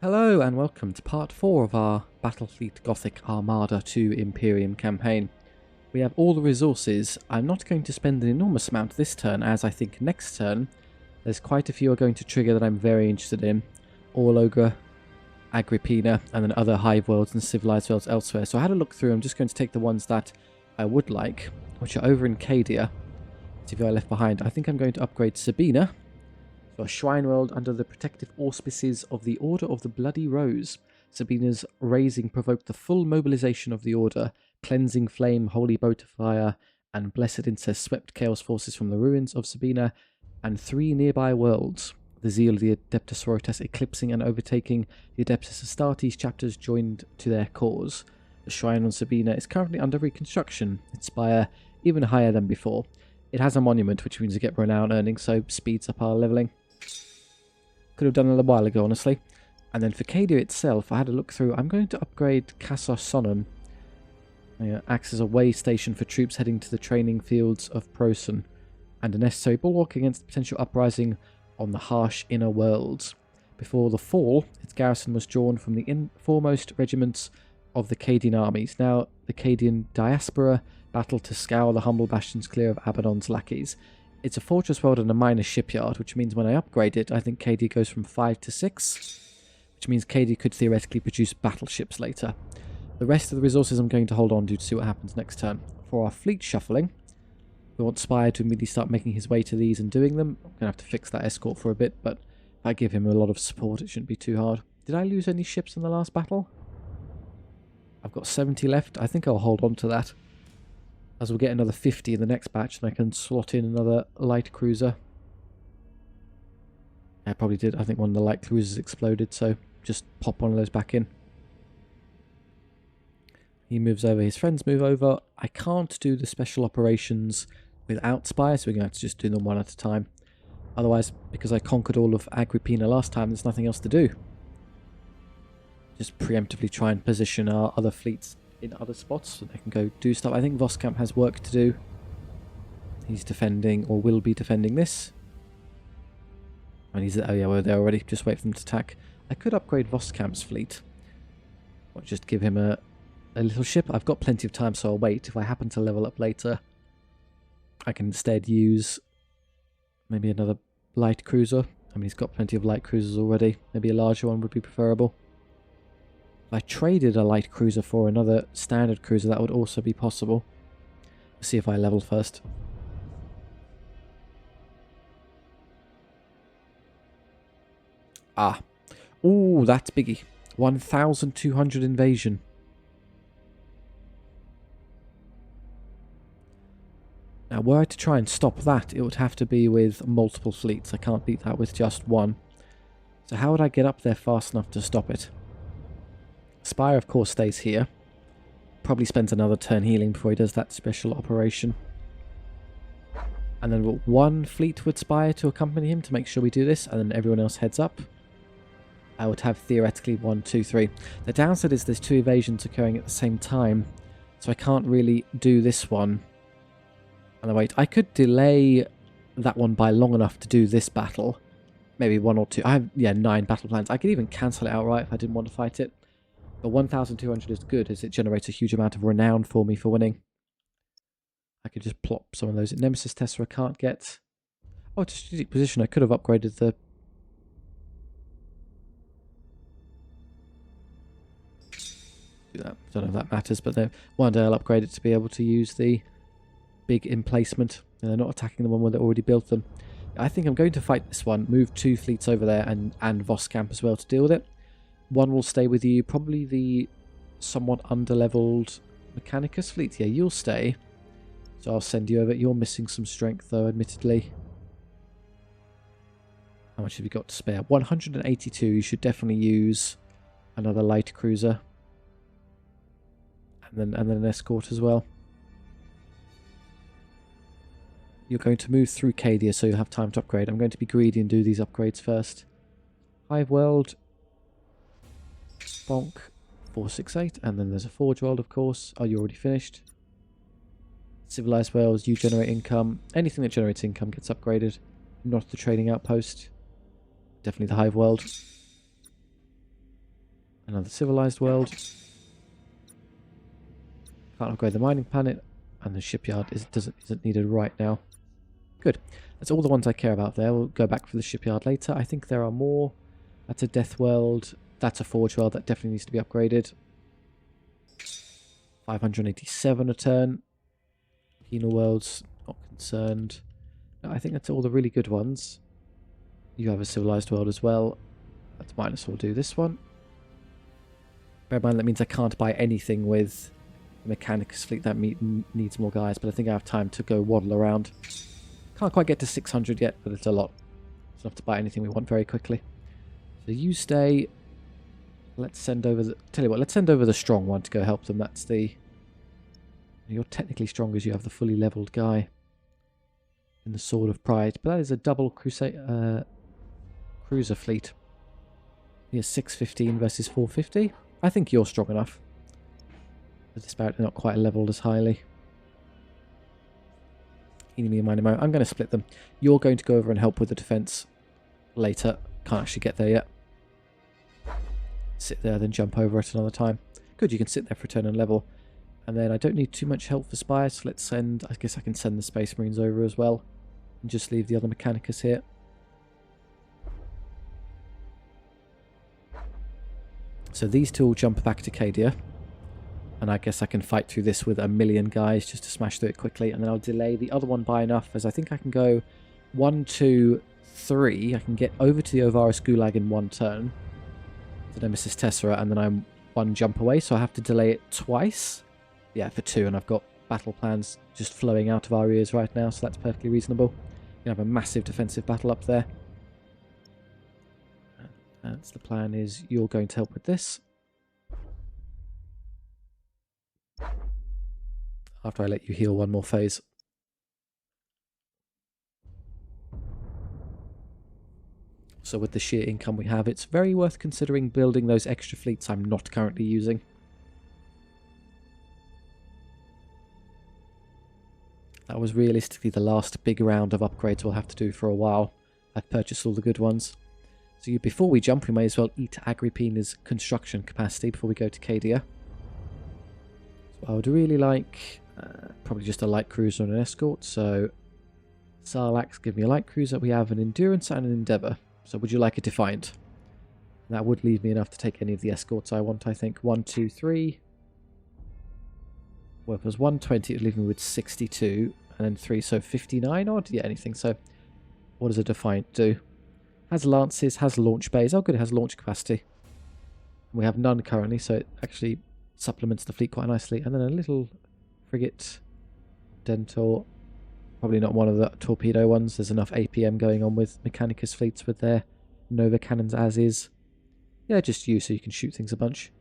Hello and welcome to part 4 of our Battlefleet Gothic Armada to Imperium campaign. We have all the resources. I'm not going to spend an enormous amount this turn, as I think next turn there's quite a few are going to trigger that I'm very interested in. All Ogre, Agrippina, and then other hive worlds and civilized worlds elsewhere. So I had a look through. I'm just going to take the ones that I would like, which are over in Cadia. See if I left behind. I think I'm going to upgrade Sabina. So a shrine world under the protective auspices of the Order of the Bloody Rose. Sabina's raising provoked the full mobilization of the Order. Cleansing Flame, Holy Boat of Fire, and Blessed Incest swept Chaos forces from the ruins of Sabina and 3 nearby worlds. The zeal of the Adeptus Sororitas eclipsing and overtaking the Adeptus Astartes chapters joined to their cause. The shrine on Sabina is currently under reconstruction, its spire even higher than before. It has a monument, which means you get renown earning, so speeds up our leveling. Could have done it a while ago, honestly. And then for Cadia itself, I had a look through. I'm going to upgrade Casa Sonum. Acts as a way station for troops heading to the training fields of Prosen, and a necessary bulwark against potential uprising on the harsh inner worlds. Before the fall, its garrison was drawn from the foremost regiments of the Cadian armies. Now, the Cadian diaspora battled to scour the humble bastions clear of Abaddon's lackeys. It's a fortress world and a minor shipyard, which means when I upgrade it, I think Cadia goes from 5 to 6, which means Cadia could theoretically produce battleships later. The rest of the resources I'm going to hold on to see what happens next turn. For our fleet shuffling, we want Spire to immediately start making his way to these and doing them. I'm going to have to fix that escort for a bit, but if I give him a lot of support, it shouldn't be too hard. Did I lose any ships in the last battle? I've got 70 left. I think I'll hold on to that, as we'll get another 50 in the next batch, and I can slot in another light cruiser. I probably did. I think one of the light cruisers exploded, so just pop one of those back in. He moves over. His friends move over. I can't do the special operations without Spire, so we're going to have to just do them one at a time. Otherwise, because I conquered all of Agrippina last time, there's nothing else to do. Just preemptively try and position our other fleets in other spots so they can go do stuff. I think Voskamp has work to do. He's defending, or will be defending this. And he's, oh yeah, we're there already. Just wait for them to attack. I could upgrade Voskamp's fleet, or just give him a little ship. I've got plenty of time, so I'll wait. If I happen to level up later, I can instead use maybe another light cruiser. I mean, he's got plenty of light cruisers already. Maybe a larger one would be preferable. If I traded a light cruiser for another standard cruiser, that would also be possible. Let's see if I level first. Ah. Ooh, that's biggie. 1,200 invasion. Now, were I to try and stop that, it would have to be with multiple fleets. I can't beat that with just one. So how would I get up there fast enough to stop it? Spire, of course, stays here. Probably spends another turn healing before he does that special operation. And then one fleet would Spire to accompany him to make sure we do this, and then everyone else heads up. I would have theoretically 1, 2, 3. The downside is there's 2 evasions occurring at the same time, so I can't really do this one. And wait, I could delay that one by long enough to do this battle. Maybe 1 or 2. I have, 9 battle plans. I could even cancel it outright if I didn't want to fight it. But 1,200 is good, as it generates a huge amount of renown for me for winning. I could just plop some of those. Nemesis Tessera can't get... Oh, it's a strategic position. I could have upgraded the... Do that. Don't know if that matters, but one day I'll upgrade it to be able to use the big emplacement. And they're not attacking the one where they already built them. I think I'm going to fight this one. Move 2 fleets over there and Voskamp as well to deal with it. One will stay with you. Probably the somewhat underleveled Mechanicus fleet. Yeah, you'll stay. So I'll send you over. You're missing some strength though, admittedly. How much have you got to spare? 182. You should definitely use another light cruiser. And then an escort as well. You're going to move through Cadia, so you'll have time to upgrade. I'm going to be greedy and do these upgrades first. Hive World. Bonk. 468. And then there's a Forge World, of course. Oh, you already finished. Civilized Worlds, you generate income. Anything that generates income gets upgraded. Not the trading outpost. Definitely the Hive World. Another civilized world. Can't upgrade the mining planet, and the shipyard isn't needed right now. Good. That's all the ones I care about there. We'll go back for the shipyard later. I think there are more. That's a death world. That's a forge world. That definitely needs to be upgraded. 587 a turn. Penal worlds, not concerned. No, I think that's all the really good ones. You have a civilized world as well. That's minus, we'll do this one. Bear in mind that means I can't buy anything with the Mechanicus fleet. That needs more guys, but I think I have time to go waddle around. Can't quite get to 600 yet, but it's a lot. It's enough to buy anything we want very quickly. So you stay. Let's send over the... Tell you what, let's send over the strong one to go help them. That's the... You're technically strong as you have the fully leveled guy in the Sword of Pride. But that is a double cruiser fleet. He has 615 versus 450. I think you're strong enough. The disparity not quite leveled as highly. I'm going to split them. You're going to go over and help with the defense later. Can't actually get there yet. Sit there, then jump over at another time. Good, you can sit there for a turn and level. And then I don't need too much help for spies, so let's send... I guess I can send the Space Marines over as well. And just leave the other Mechanicus here. So these two will jump back to Cadia. And I guess I can fight through this with a million guys just to smash through it quickly. And then I'll delay the other one by enough, as I think I can go 1, 2, 3. I can get over to the Ovaris Gulag in one turn. The Nemesis Tessera, and then I'm one jump away, so I have to delay it twice. Yeah, for 2, and I've got battle plans just flowing out of our ears right now, so that's perfectly reasonable. You have a massive defensive battle up there. That's the plan, is you're going to help with this. After I let you heal one more phase. So with the sheer income we have, it's very worth considering building those extra fleets I'm not currently using. That was realistically the last big round of upgrades we'll have to do for a while. I've purchased all the good ones. So before we jump, we may as well eat Agrippina's construction capacity before we go to Cadia. So I would really like probably just a light cruiser and an escort. So Sarlacc, give me a light cruiser. We have an Endurance and an Endeavour. So would you like a Defiant? That would leave me enough to take any of the escorts I want, I think. 1, 2, 3. Well, if it was 120, it would leave me with 62. And then 3, so 59 odd? Yeah, anything. So what does a Defiant do? Has lances, has launch bays. Oh, good, it has launch capacity. We have none currently, so it actually supplements the fleet quite nicely. And then a little frigate, Dentor. Probably not one of the torpedo ones. There's enough APM going on with Mechanicus fleets with their Nova cannons as is. Yeah, just you so you can shoot things a bunch.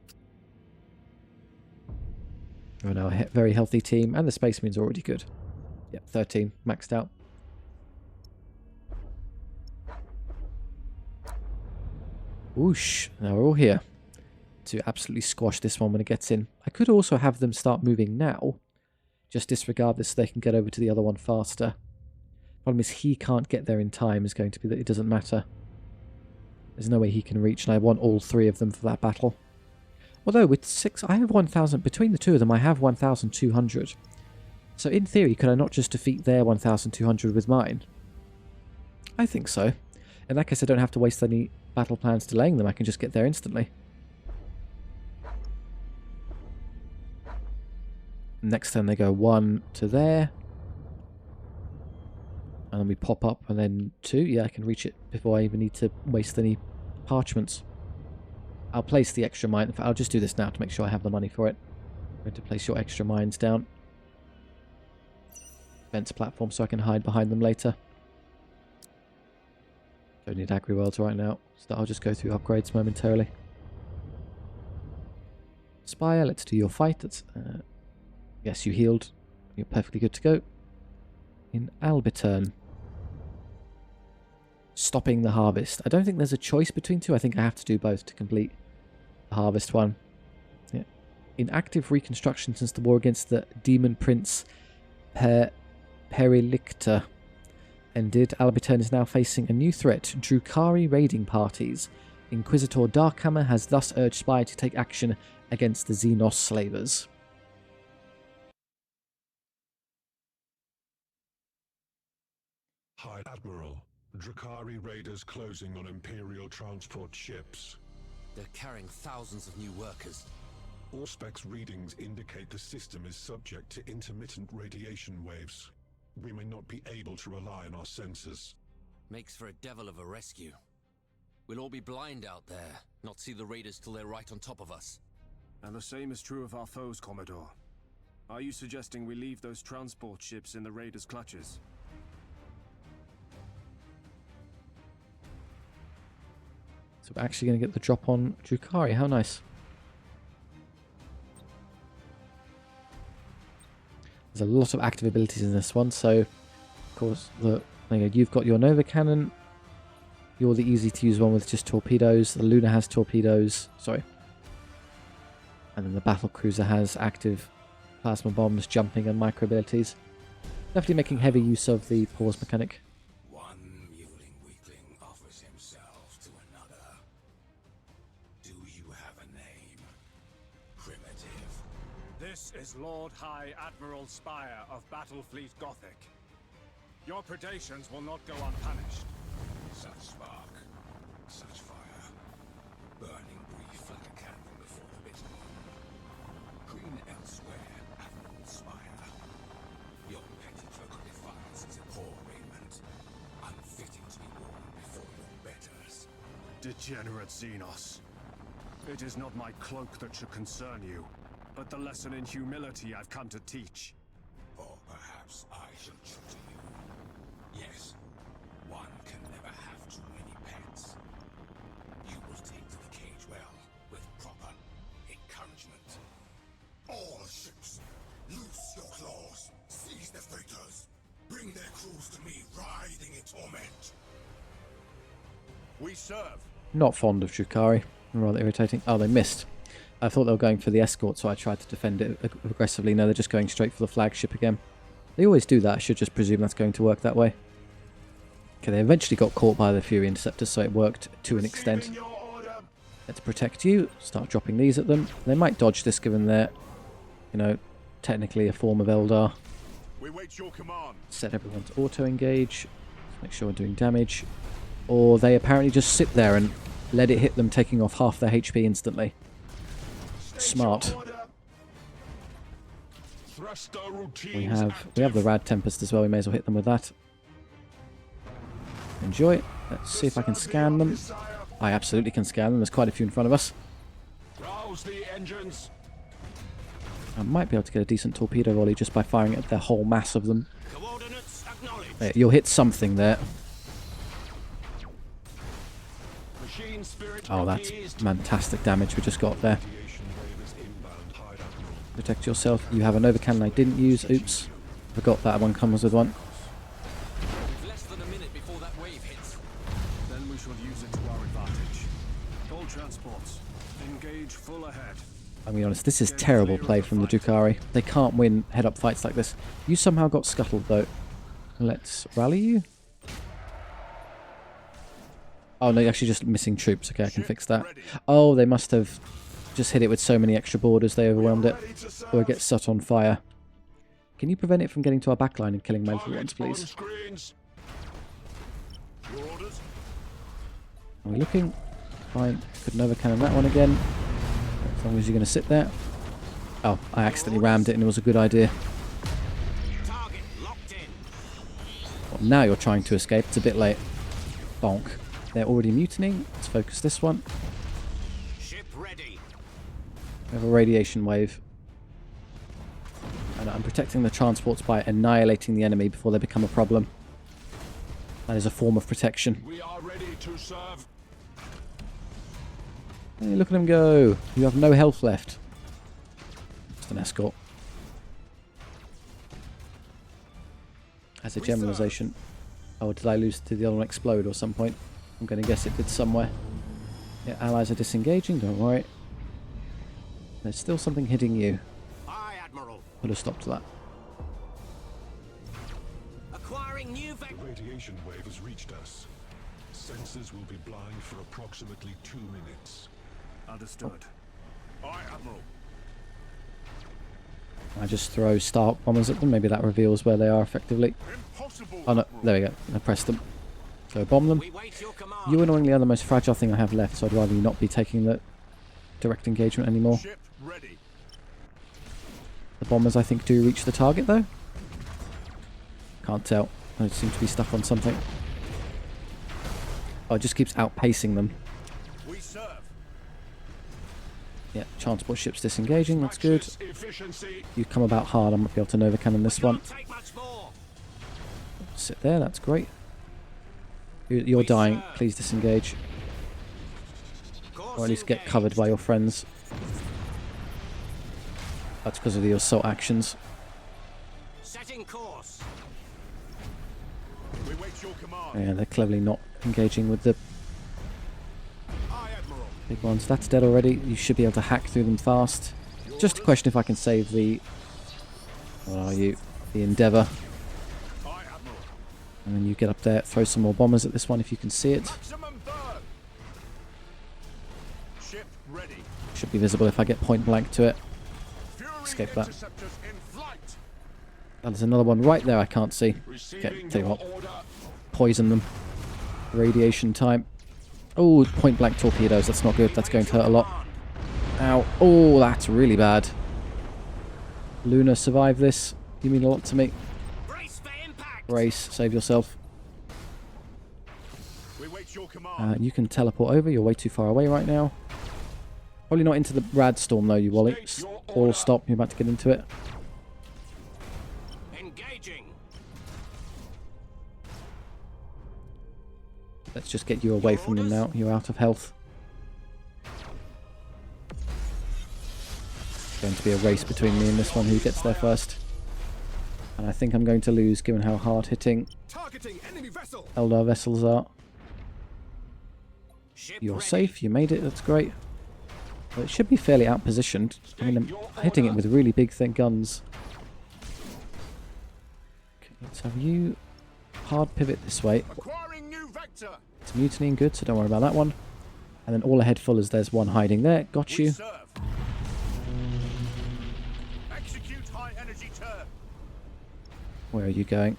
We're now a very healthy team, and the Space Marine's already good. Yep, 13, maxed out. Whoosh, now we're all here to absolutely squash this one when it gets in. I could also have them start moving now. Just disregard this so they can get over to the other one faster. Problem is he can't get there in time, is going to be that it doesn't matter. There's no way he can reach, and I want all 3 of them for that battle. Although with 6, I have 1,000, between the 2 of them I have 1,200. So in theory, could I not just defeat their 1,200 with mine? I think so. In that case, I don't have to waste any battle plans delaying them, I can just get there instantly. Next turn they go 1 to there. And then we pop up, and then 2. Yeah, I can reach it before I even need to waste any parchments. I'll place the extra mine. In fact, I'll just do this now to make sure I have the money for it. I'm going to place your extra mines down. Defense platform so I can hide behind them later. Don't need agri worlds right now, so I'll just go through upgrades momentarily. Spire, let's do your fight. That's, yes, you healed. You're perfectly good to go. In Albiturn. Stopping the harvest. I don't think there's a choice between 2. I think I have to do both to complete the harvest one. Yeah. In active reconstruction since the war against the Demon Prince Perilicta ended, Albiturn is now facing a new threat, Drukari raiding parties. Inquisitor Darkhammer has thus urged Spire to take action against the Xenos slavers. High Admiral, Drakari raiders closing on Imperial transport ships. They're carrying thousands of new workers. All specs readings indicate the system is subject to intermittent radiation waves. We may not be able to rely on our sensors. Makes for a devil of a rescue. We'll all be blind out there, not see the raiders till they're right on top of us. And the same is true of our foes, Commodore. Are you suggesting we leave those transport ships in the raiders' clutches? So we're actually going to get the drop on Drakari. How nice. There's a lot of active abilities in this one, so of course you've got your Nova Cannon. You're the easy to use one with just torpedoes. The Luna has torpedoes, sorry. And then the Battle Cruiser has active plasma bombs, jumping and micro abilities. Definitely making heavy use of the pause mechanic. One mewling weakling offers himself to another. Do you have a name? Primitive. This is Lord High Admiral Spire of Battlefleet Gothic. Your predations will not go unpunished. Such spark, such fire, burning brief like a candle before the bitter moon. Green elsewhere, Admiral Spire. Your petty cloak of defiance is a poor raiment, unfitting to be worn before your betters. Degenerate Xenos. It is not my cloak that should concern you, but the lesson in humility I've come to teach. Or perhaps I should tutor you. Yes, one can never have too many pets. You will take to the cage well, with proper encouragement. All ships, loose your claws, seize the freighters, bring their crews to me, writhing in torment. We serve. Not fond of Drakari. Rather irritating. Oh, they missed. I thought they were going for the escort, so I tried to defend it aggressively. No, they're just going straight for the flagship again. They always do that. I should just presume that's going to work that way. Okay, they eventually got caught by the Fury Interceptors, so it worked to an extent. Let's protect you. Start dropping these at them. They might dodge this, given they're, technically a form of Eldar. We wait your command. Set everyone to auto-engage. Make sure we're doing damage. Or they apparently just sit there and let it hit them, taking off half their HP instantly. Smart. We have the Rad Tempest as well. We may as well hit them with that. Enjoy. Let's see if I can scan them. I absolutely can scan them. There's quite a few in front of us. I might be able to get a decent torpedo volley just by firing at the whole mass of them. Yeah, you'll hit something there. Oh, that's fantastic damage we just got there. Protect yourself. You have a Nova Cannon I didn't use. Oops. Forgot that one comes with one. Less than a minute before that wave hits. Then we shall use it to our advantage. All transports, engage full ahead. I'll be honest, this is terrible play from the Drakari. They can't win head-up fights like this. You somehow got scuttled, though. Let's rally you. Oh, no, you're actually just missing troops. Okay, I can fix that. Oh, they must have just hit it with so many extra borders they overwhelmed it. Or it gets set on fire. Can you prevent it from getting to our backline and killing my little ones, please? Are we looking? Fine. Could Nova Cannon that one again. As long as you're going to sit there. Oh, I accidentally rammed it and it was a good idea. Well, now you're trying to escape. It's a bit late. Bonk. They're already mutinying. Let's focus this one. Ship ready. We have a radiation wave. And I'm protecting the transports by annihilating the enemy before they become a problem. That is a form of protection. We are ready to serve. Hey, look at them go. You have no health left. Just an escort. As a generalization. Oh, did I lose? Did the other one explode or some point? I'm going to guess it did somewhere. Yeah, allies are disengaging, don't worry. There's still something hitting you. Aye, Admiral. Put a stop to that. Acquiring new The radiation wave has reached us. Sensors will be blind for approximately 2 minutes. Understood. Aye, Admiral. I just throw Starhawk bombers at them. Maybe that reveals where they are effectively. Impossible, Oh no, Admiral. there we go. I pressed them. Go bomb them. We wait your command. You annoyingly are the most fragile thing I have left, so I'd rather you not be taking the direct engagement anymore. Ship ready. The bombers, I think, do reach the target, though. Can't tell. They seem to be stuck on something. Oh, it just keeps outpacing them. We serve. Yeah, transport ships disengaging. That's good. Efficiency. You come about hard. I might be able to Nova Cannon this one. Can't take much more. Sit there. That's great. You're dying. Please disengage. Or at least get covered by your friends. That's because of the assault actions. Setting course. We wait your command. Yeah, they're cleverly not engaging with the Aye, Admiral. big ones. That's dead already. You should be able to hack through them fast. Just a question if I can save the... What are you? The Endeavour. Aye, Admiral. And then you get up there, throw some more bombers at this one if you can see it. Maximum burn. Ship ready. Should be visible if I get point blank to it. Fury Escape that. interceptors in flight. Oh, there's another one right there I can't see. Okay, Receiving tell you your what. order. Poison them. Radiation time. Oh, point blank torpedoes. That's not good. That's going to hurt a lot. Ow. Oh, that's really bad. Luna survived this. You mean a lot to me. Brace for impact. Brace. Save yourself. We wait your command. You can teleport over. You're way too far away right now. Probably not into the rad storm though, you Wally. All stop. You're about to get into it. Engaging. Let's just get you away from them now. You're out of health. Going to be a race between me and this one who gets there first. And I think I'm going to lose given how hard hitting Targeting enemy vessel. Eldar vessels are. Ship You're ready. safe. You made it. That's great. Well, it should be fairly outpositioned. I mean, I'm hitting it with really big, thick guns. Okay, let's have you hard pivot this way. Acquiring new vector. It's mutinying good, so don't worry about that one. And then all ahead full as there's one hiding there. Got We you. serve. Execute high energy turn. Where are you going?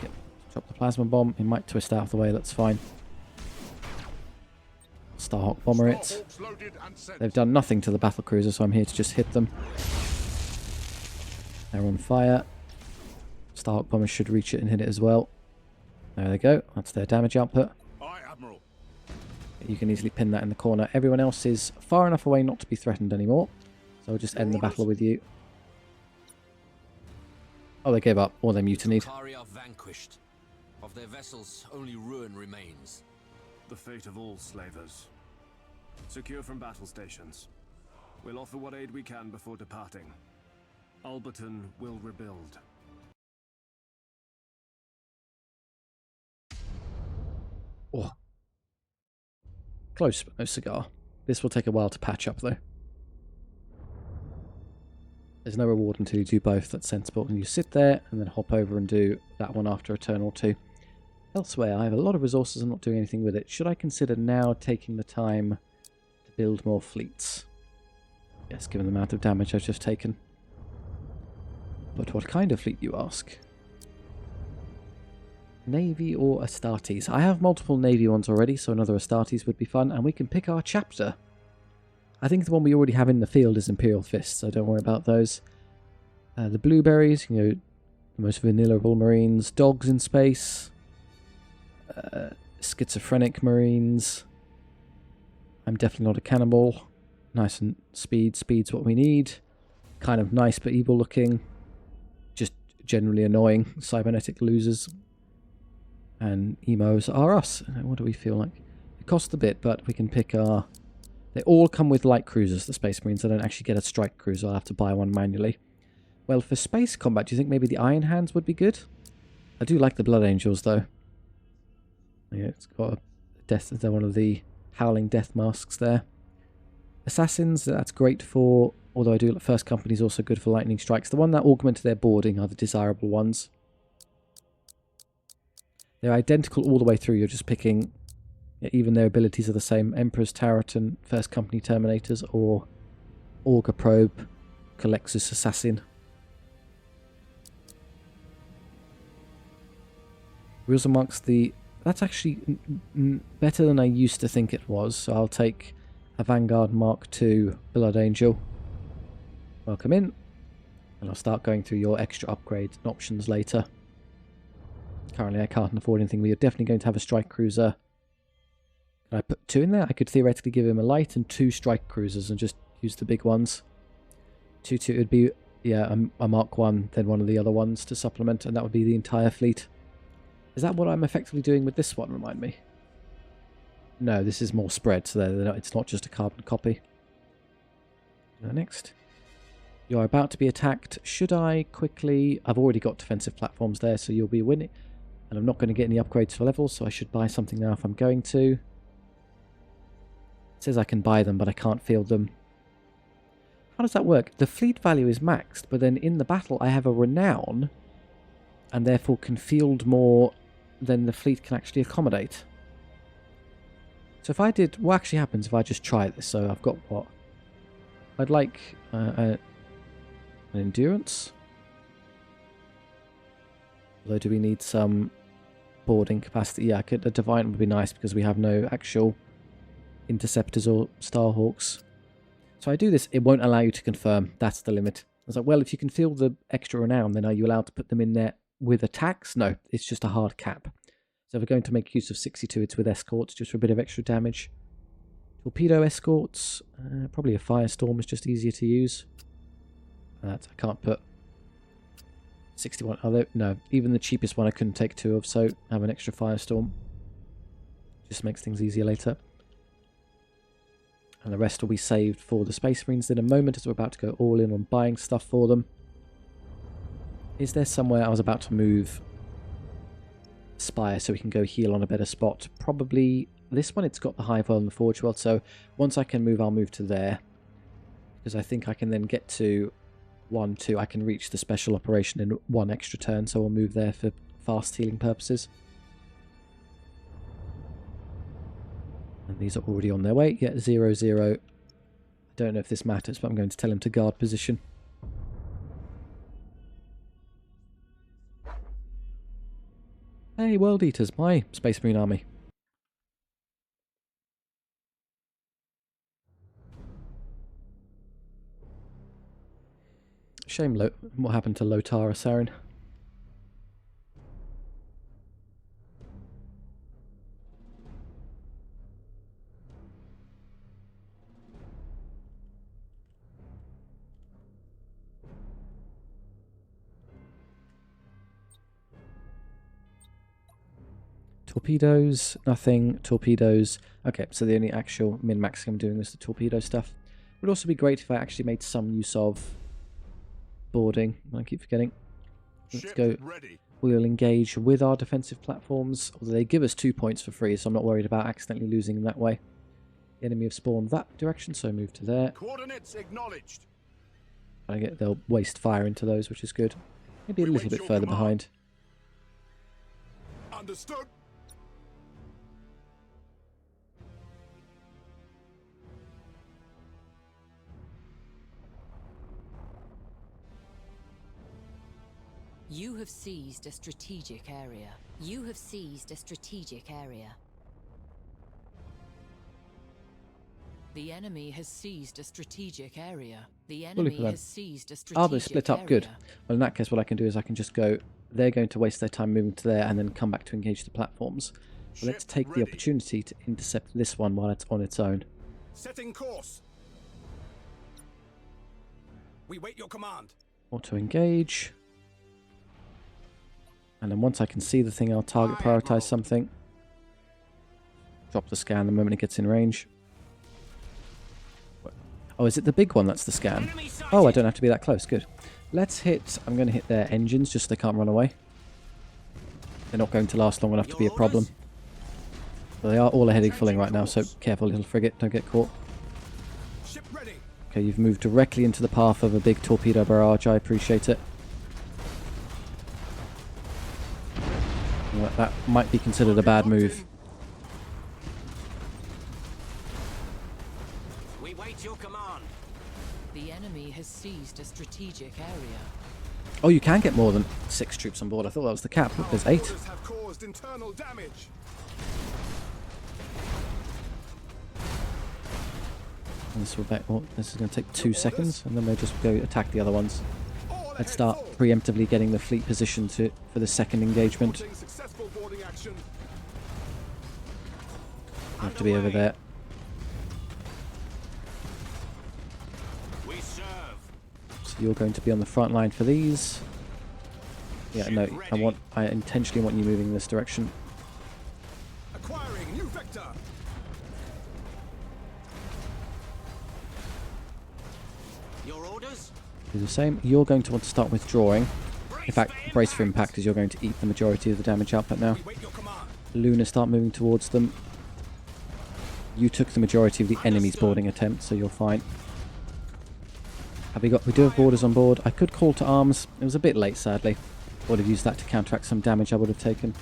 Yep. Drop the plasma bomb. It might twist out of the way. That's fine. Starhawk bomber it. Starhawks loaded and sent. They've done nothing to the battlecruiser, so I'm here to just hit them. They're on fire. Starhawk bombers should reach it and hit it as well. There they go. That's their damage output. Aye, Admiral. You can easily pin that in the corner. Everyone else is far enough away not to be threatened anymore. So I'll just end the battle with you. Oh, they gave up. Or they mutinied. Kari are vanquished. Of their vessels, only ruin remains. The fate of all slavers. Secure from battle stations. We'll offer what aid we can before departing. Alberton will rebuild. Oh. Close, but no cigar. This will take a while to patch up, though. There's no reward until you do both. That's sensible. And you sit there and then hop over and do that one after a turn or two. Elsewhere, I have a lot of resources and not doing anything with it. Should I consider now taking the time to build more fleets? Yes, given the amount of damage I've just taken. But what kind of fleet, you ask? Navy or Astartes? I have multiple Navy ones already, so another Astartes would be fun. And we can pick our chapter. I think the one we already have in the field is Imperial Fist, so don't worry about those. The Blueberries, you know, the most vanilla of all Marines. Dogs in space. Schizophrenic Marines. I'm definitely not a cannibal. Nice and speed. Speed's what we need. Kind of nice but evil looking. Just generally annoying. Cybernetic losers. And emos are us. What do we feel like? It costs a bit, but we can pick our... They all come with light cruisers, the Space Marines. I don't actually get a strike cruiser. I'll have to buy one manually. Well, for space combat, do you think maybe the Iron Hands would be good? I do like the Blood Angels, though. Yeah, it's got a death. They're one of the howling death masks there. Assassins, that's great for... Although I do... First Company is also good for lightning strikes. The one that augment their boarding are the desirable ones. They're identical all the way through. You're just picking... Even their abilities are the same. Emperor's Turret and First Company Terminators, or Auger Probe, Colexus Assassin. Wheels amongst the... That's actually better than I used to think it was. So I'll take a Vanguard Mark II Blood Angel. Welcome in. And I'll start going through your extra upgrades and options later. Currently I can't afford anything. We are definitely going to have a strike cruiser. Can I put 2 in there? I could theoretically give him a light and 2 strike cruisers and just use the big ones. 2-2 would be, yeah, a Mark 1, then one of the other ones to supplement, and that would be the entire fleet. Is that what I'm effectively doing with this one, remind me? No, this is more spread, so it's not just a carbon copy. Next. You're about to be attacked. Should I quickly... I've already got defensive platforms there, so you'll be winning. And I'm not going to get any upgrades for levels, so I should buy something now if I'm going to. It says I can buy them, but I can't field them. How does that work? The fleet value is maxed, but then in the battle I have a renown, and therefore can field more than the fleet can actually accommodate. So if I did... What actually happens if I just try this? So I've got what? I'd like an endurance. Although do we need some boarding capacity? Yeah, a divine would be nice because we have no actual interceptors or starhawks. So I do this, it won't allow you to confirm. That's the limit. I was like, well, if you can field the extra renown, then are you allowed to put them in there with attacks? No, it's just a hard cap. So if we're going to make use of 62, it's with escorts, just for a bit of extra damage. Torpedo escorts, probably a firestorm is just easier to use. I can't put 61, although, no, even the cheapest one I couldn't take 2 of, so have an extra firestorm. Just makes things easier later. And the rest will be saved for the Space Marines in a moment, as we're about to go all in on buying stuff for them. Is there somewhere I was about to move Spire so we can go heal on a better spot? Probably this one. It's got the Hive World and the Forge World, so once I can move, I'll move to there. Because I think I can then get to 1, 2. I can reach the special operation in 1 extra turn, so I'll move there for fast healing purposes. And these are already on their way. Yeah, 0, 0. I don't know if this matters, but I'm going to tell him to guard position. Hey, World Eaters, my Space Marine army. Shame what happened to Lotara Sarin. Torpedoes, nothing. Torpedoes. Okay, so the only actual min-max I'm doing is the torpedo stuff. It would also be great if I actually made some use of boarding. I keep forgetting. Let's go. We'll engage with our defensive platforms, although they give us 2 points for free, so I'm not worried about accidentally losing in that way. The enemy have spawned that direction, so move to there. Coordinates acknowledged. They'll waste fire into those, which is good. Maybe a little bit further behind. Understood. You have seized a strategic area. You have seized a strategic area. The enemy has seized a strategic area. The enemy has seized a strategic area. They split up, good. Well, in that case, what I can do is I can just go... They're going to waste their time moving to there and then come back to engage the platforms. So let's take the opportunity to intercept this one while it's on its own. Setting course. We wait your command. Auto-engage. And then once I can see the thing, I'll target prioritize something. Drop the scan the moment it gets in range. Oh, is it the big one that's the scan? Oh, I don't have to be that close. Good. Let's hit... I'm going to hit their engines just so they can't run away. They're not going to last long enough to be a problem. But they are all heading fulling right now, so careful, little frigate. Don't get caught. Okay, you've moved directly into the path of a big torpedo barrage. I appreciate it. That might be considered a bad move. We wait your command. The enemy has seized a strategic area. Oh, you can get more than 6 troops on board. I thought that was the cap. Look, there's 8. Orders have caused internal damage. And this will be, oh, this is going to take 2 seconds, and then they'll just go attack the other ones. Let's start preemptively getting the fleet positioned for the second engagement. Successful boarding action. Have to be over there. We serve. So you're going to be on the front line for these. Yeah, no, I intentionally want you moving in this direction. Acquiring new vector. Your orders? Do the same. You're going to want to start withdrawing. In fact, brace for impact, as you're going to eat the majority of the damage output now. We wait your command. Luna, start moving towards them. You took the majority of the enemy's boarding attempt, so you're fine. We do have boarders on board. I could call to arms. It was a bit late, sadly. Would have used that to counteract some damage I would have taken.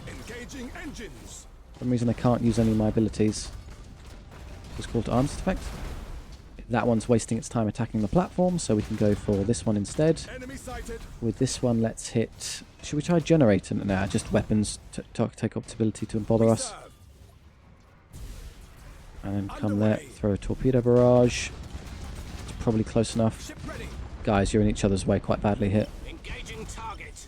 Engaging engines. For some reason I can't use any of my abilities. Just call to arms effect. That one's wasting its time attacking the platform, so we can go for this one instead. Enemy sighted. With this one, let's hit... Should we try generator? Nah, just weapons to take up its ability to bother us. Serve. And then come there, throw a torpedo barrage. It's probably close enough. Ship ready. Guys, you're in each other's way quite badly here. Engaging target.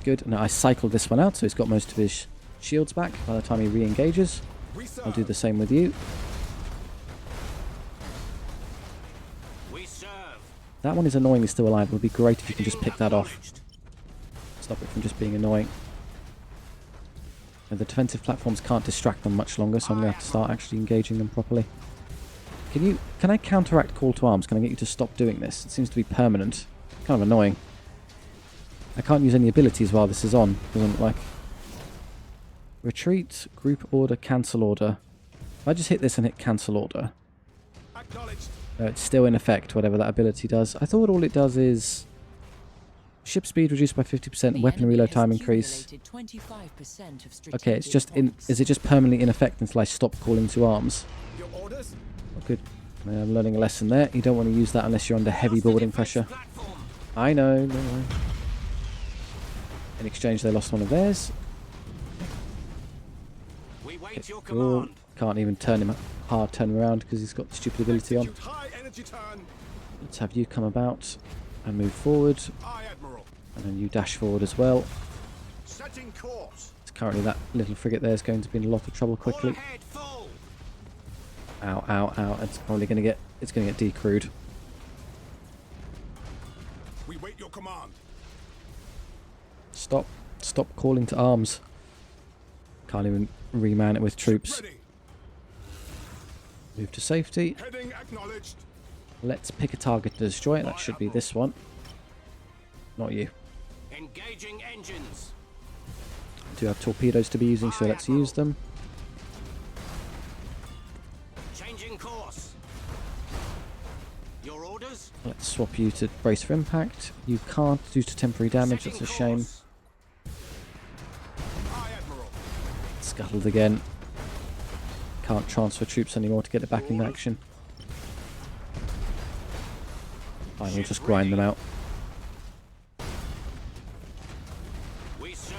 Good. Now I cycled this one out, so he's got most of his shields back by the time he re-engages. We serve. I'll do the same with you. We serve. That one is annoyingly still alive. It would be great if you can just pick that off. Stop it from just being annoying. And the defensive platforms can't distract them much longer, so I'm going to have to start actually engaging them properly. Can I counteract call to arms? Can I get you to stop doing this? It seems to be permanent. Kind of annoying. I can't use any abilities while this is on. Doesn't like... Retreat, group order, cancel order. If I just hit this and hit cancel order... Acknowledged. No, it's still in effect, whatever that ability does. I thought all it does is... Ship speed reduced by 50%, weapon reload time increase. Okay, it's just in... Is it just permanently in effect until I stop calling to arms? Your orders. Oh, good. I'm learning a lesson there. You don't want to use that unless you're under heavy boarding pressure. I know, don't worry. In exchange, they lost one of theirs. We wait your Cool. command. Can't even turn him around because he's got the stupid ability on. Execute high energy turn. Let's have you come about and move forward. Aye, Admiral. And then you dash forward as well. Setting course. Currently that little frigate there is going to be in a lot of trouble quickly. All ahead, full. Ow, ow, ow. It's probably going to get... It's going to get decrewed. We wait your command. Stop. Stop calling to arms. Can't even reman it with troops. Ready. Move to safety. Heading acknowledged. Let's pick a target to destroy. That should be this one. Not you. Engaging engines. Do have torpedoes to be using, so let's use them. Changing course. Your orders? Let's swap you to brace for impact. You can't due to temporary damage. Setting That's a shame. course. Aye, Admiral. Scuttled again. Can't transfer troops anymore to get it back in action. Fine, we'll just grind them out. We serve.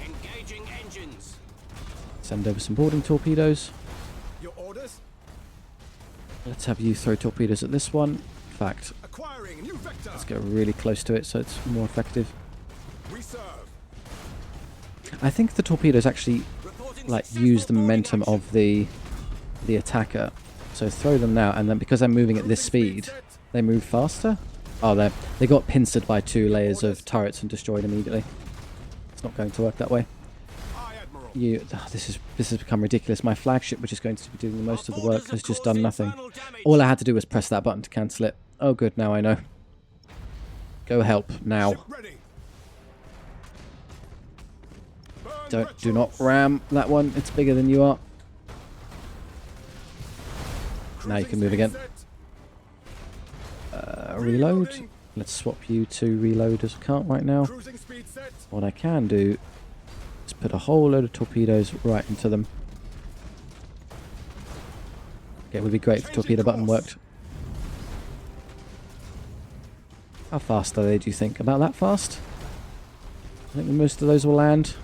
Engaging engines. Send over some boarding torpedoes. Your orders. Let's have you throw torpedoes at this one. In fact, Acquiring new vector. let's go really close to it so it's more effective. We serve. I think the torpedoes actually Reporting like successful use the boarding momentum action. of the attacker. So throw them now, and then because I'm moving at this speed, they move faster. Oh, they got pincered by 2 layers of turrets and destroyed immediately. It's not going to work that way. Aye, Admiral. This has become ridiculous. My flagship, which is going to be doing the most of the work, Orders has have just caused done nothing. infernal damage. All I had to do was press that button to cancel it. Oh, good. Now I know. Go help now. Ship ready. Burn Do not retros. ram that one. It's bigger than you are. Now you can move again. Cruising speed set. Reload. Reloading. Let's swap you to reloaders. I can't right now. Cruising speed set. What I can do is put a whole load of torpedoes right into them. Okay, it would be great if the torpedo button worked. How fast are they, do you think? About that fast? I think most of those will land.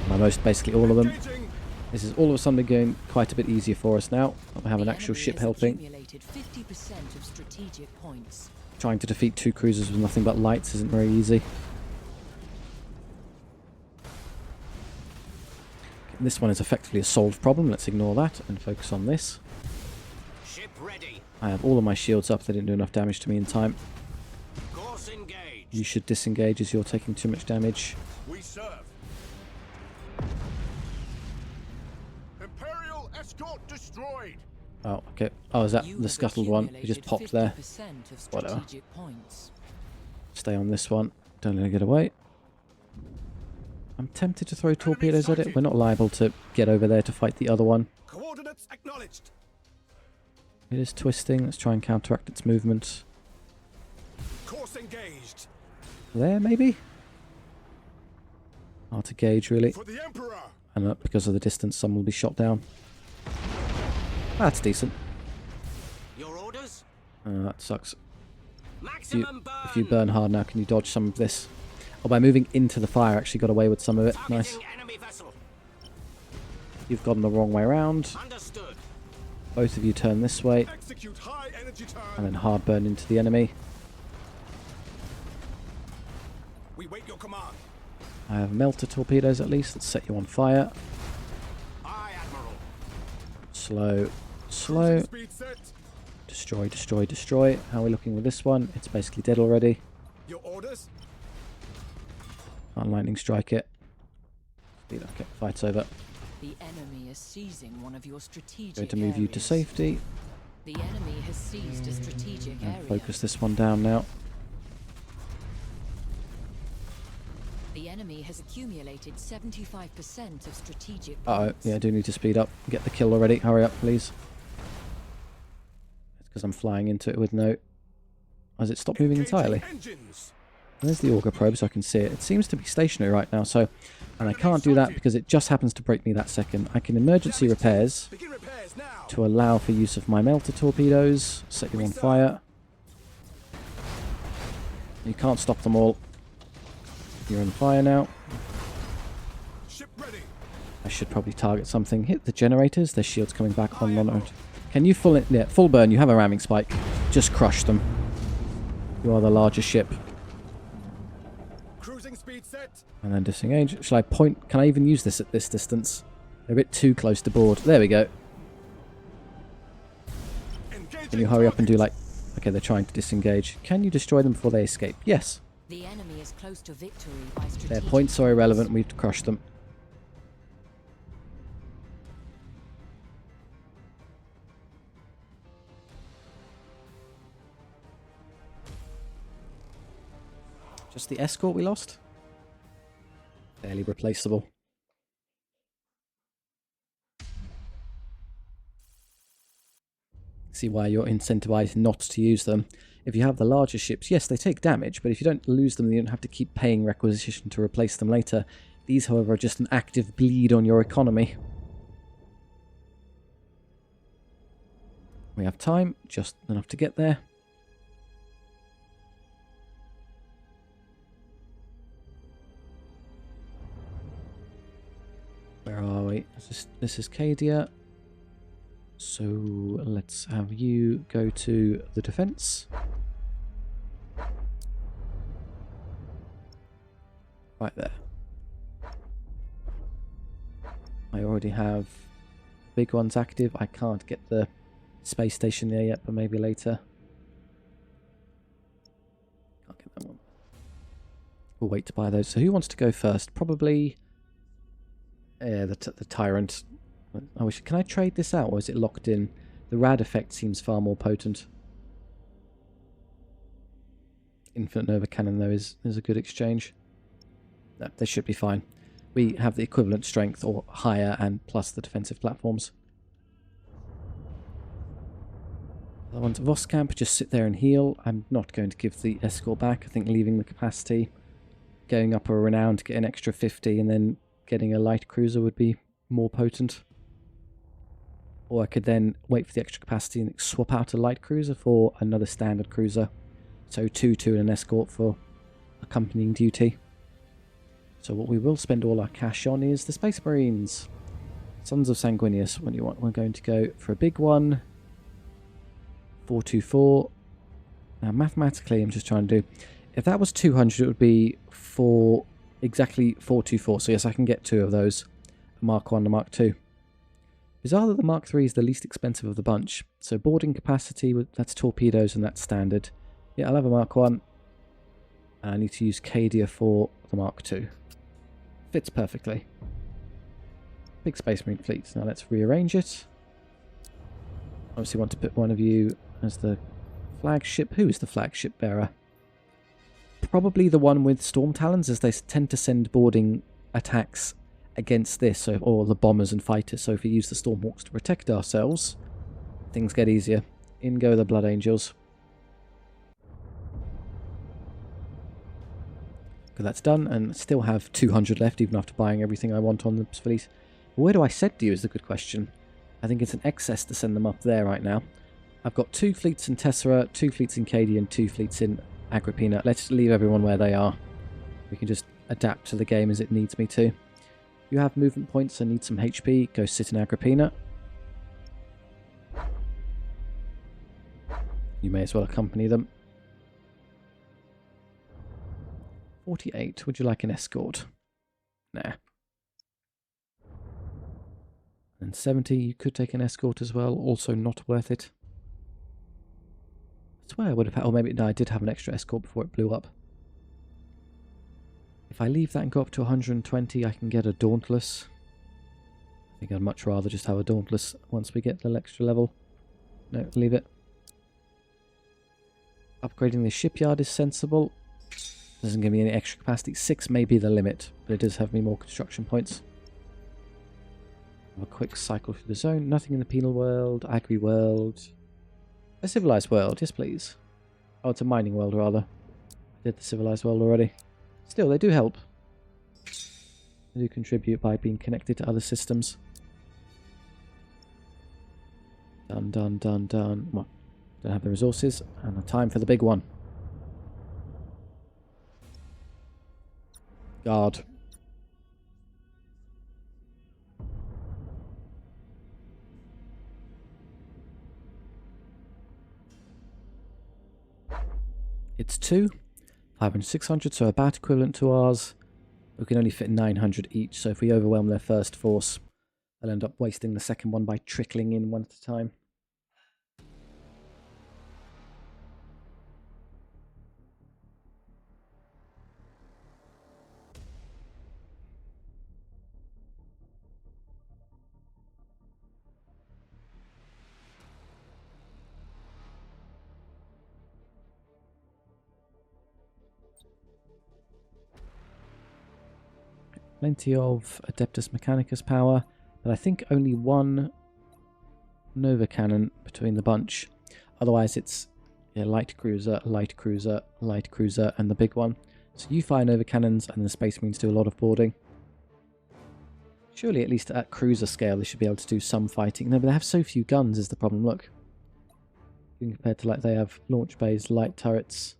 By most, basically all of them. Engaging. This is all of a sudden going quite a bit easier for us now. We have an The actual enemy ship has helping. accumulated 50% of strategic points. Trying to defeat 2 cruisers with nothing but lights isn't very easy. Okay, this one is effectively a solved problem. Let's ignore that and focus on this. Ship ready. I have all of my shields up. They didn't do enough damage to me in time. Course engaged. You should disengage as you're taking too much damage. We serve. Imperial escort destroyed. Oh, okay. Oh, is that You the have scuttled one? It just accumulated popped there. 50% of Whatever. strategic points. Stay on this one. Don't let it get away. I'm tempted to throw torpedoes at it. We're not liable to get over there to fight the other one. Coordinates acknowledged. It is twisting. Let's try and counteract its movement. Course engaged. There, maybe? Hard to gauge, really. For the Emperor. And because of the distance, some will be shot down. That's decent. Your orders? That sucks. Maximum burn. If you burn hard now, can you dodge some of this? Oh, by moving into the fire, actually got away with some of it. Nice. Targeting enemy vessel. You've gone the wrong way around. Understood. Both of you turn this way, Execute high energy turn. and then hard burn into the enemy. We wait your command. I have melter torpedoes at least. Let's set you on fire. Aye, Admiral. Slow, slow. Speed set. Destroy, destroy, destroy. How are we looking with this one? It's basically dead already. Your orders. Can't lightning strike it. Okay, fight's over. The enemy is seizing one of your strategic Going to move you to areas. safety. The enemy has seized a strategic And area. focus this one down now. The enemy has accumulated 75% of strategic Uh-oh, points. yeah, I do need to speed up. Get the kill already. Hurry up, please. It's because I'm flying into it with no... Has it stopped moving entirely? Engines. There's the auger probe so I can see it. It seems to be stationary right now, so... And I can't do that because it just happens to break me that second. I can emergency repairs Begin repairs now. to allow for use of my melter torpedoes. Set you on fire. You can't stop them all. You're on fire now. Ship ready. I should probably target something. Hit the generators. Their shield's coming back on. Can you full burn? You have a ramming spike. Just crush them. You are the larger ship. Cruising speed set. And then disengage. Shall I point? Can I even use this at this distance? They're a bit too close to board. There we go. Engaging Can you hurry up and do target. like... Okay, they're trying to disengage. Can you destroy them before they escape? Yes. The enemy is close to victory by Their strategic points are irrelevant. We've crushed them. Just the escort we lost? Fairly replaceable. See why you're incentivized not to use them. If you have the larger ships, yes, they take damage, but if you don't lose them, you don't have to keep paying requisition to replace them later. These, however, are just an active bleed on your economy. We have time, just enough to get there. Where are we? This is Cadia. So let's have you go to the defense. Right there. I already have big ones active. I can't get the space station there yet, but maybe later. Can't get that one. We'll wait to buy those. So who wants to go first? Probably the Tyrant. I wish. Can I trade this out, or is it locked in? The rad effect seems far more potent. Infinite Nova Cannon, though, is a good exchange. No, they should be fine. We have the equivalent strength, or higher, and plus the defensive platforms. I want Voskamp, just sit there and heal. I'm not going to give the escort back. I think leaving the capacity, going up a renown to get an extra 50 and then getting a light cruiser would be more potent. Or I could then wait for the extra capacity and swap out a light cruiser for another standard cruiser. So 2 and an escort for accompanying duty. So what we will spend all our cash on is the Space Marines. Sons of Sanguinius. What do you want? We're going to go for a big one. 424. Now mathematically I'm just trying to do... If that was 200 it would be exactly 424. So yes, I can get 2 of those. A Mark 1 and a Mark 2. Bizarre that the Mark 3 is the least expensive of the bunch. So boarding capacity, that's torpedoes and that's standard. Yeah, I'll have a Mark 1. And I need to use Cadia for the Mark 2. Fits perfectly. Big Space Marine fleet. Now let's rearrange it. Obviously want to put one of you as the flagship. Who is the flagship bearer? Probably the one with Storm Talons, as they tend to send boarding attacks against this, so, or the bombers and fighters. So if we use the Stormhawks to protect ourselves, things get easier. In go the Blood Angels. Okay, that's done, and still have 200 left, even after buying everything I want on the fleet. Where do I send you is the good question. I think it's an excess to send them up there right now. I've got 2 fleets in Tessera, 2 fleets in Cadia, and 2 fleets in Agrippina. Let's leave everyone where they are. We can just adapt to the game as it needs me to. You have movement points and need some HP. Go sit in Agrippina. You may as well accompany them. 48. Would you like an escort? Nah. And 70. You could take an escort as well. Also not worth it. I swear I would have had... Oh, maybe no, I did have an extra escort before it blew up. If I leave that and go up to 120, I can get a Dauntless. I think I'd much rather just have a Dauntless once we get the extra level. No, leave it. Upgrading the shipyard is sensible. Doesn't give me any extra capacity. 6 may be the limit, but it does have me more construction points. Have a quick cycle through the zone. Nothing in the penal world, agri world. A civilized world, yes please. Oh, it's a mining world rather. I did the civilized world already. Still, they do help. They do contribute by being connected to other systems. Done, done, done, done. Well, don't have the resources. And the time for the big one. Guard. It's 2. 500, 600, so about equivalent to ours. We can only fit 900 each, so if we overwhelm their first force, they'll end up wasting the second one by trickling in one at a time. Plenty of Adeptus Mechanicus power, but I think only one Nova Cannon between the bunch. Otherwise it's light cruiser, light cruiser, light cruiser, and the big one. So you fire Nova Cannons and the Space Marines do a lot of boarding. Surely at least at cruiser scale they should be able to do some fighting. No, but they have so few guns is the problem, look. Compared to like they have launch bays, light turrets,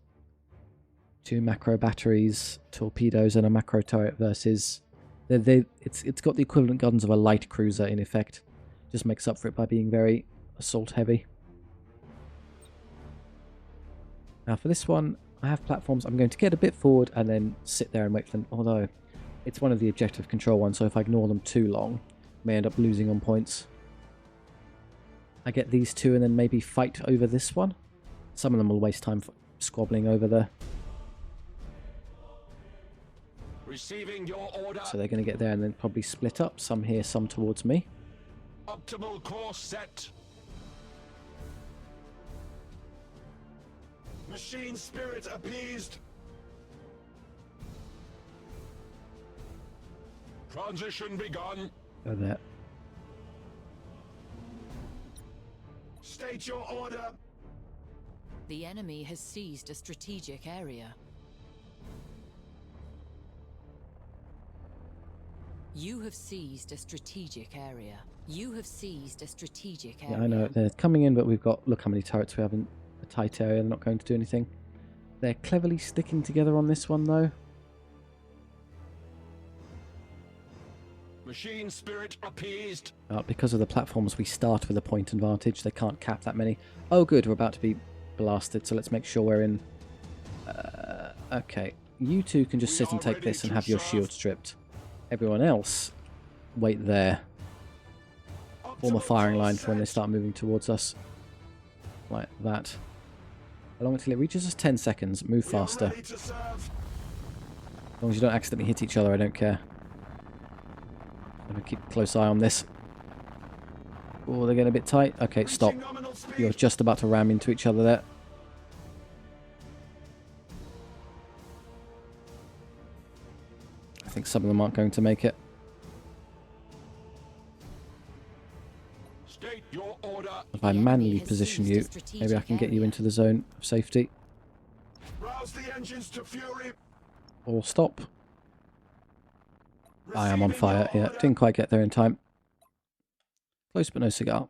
2 macro batteries, torpedoes and a macro turret versus... It's got the equivalent guns of a light cruiser in effect. Just makes up for it by being very assault heavy. Now for this one, I have platforms. I'm going to get a bit forward and then sit there and wait for them. Although, it's one of the objective control ones, so if I ignore them too long, I may end up losing on points. I get these 2 and then maybe fight over this one. Some of them will waste time squabbling over there. Receiving your order. So they're going to get there and then probably split up. Some here, some towards me. Optimal course set. Machine spirit appeased. Transition begun. Go there. State your order. The enemy has seized a strategic area. You have seized a strategic area. You have seized a strategic area. Yeah, I know. They're coming in, but we've got... Look how many turrets we have in a tight area. They're not going to do anything. They're cleverly sticking together on this one, though. Machine spirit appeased. Because of the platforms, we start with a point advantage. They can't cap that many. Oh, good. We're about to be blasted, so let's make sure we're in... okay. You two can just sit and take this and have your shield stripped. Everyone else, wait there. Form a firing line for when they start moving towards us. Like that. How long until it reaches us? 10 seconds. Move faster. As long as you don't accidentally hit each other, I don't care. I'm going to keep a close eye on this. Oh, they're getting a bit tight. Okay, stop. You're just about to ram into each other there. I think some of them aren't going to make it. State your order. If I manually position you, maybe I can get you into the zone of safety. Rouse the engines to fury. Or stop. I am on fire. Yeah, didn't quite get there in time. Close but no cigar.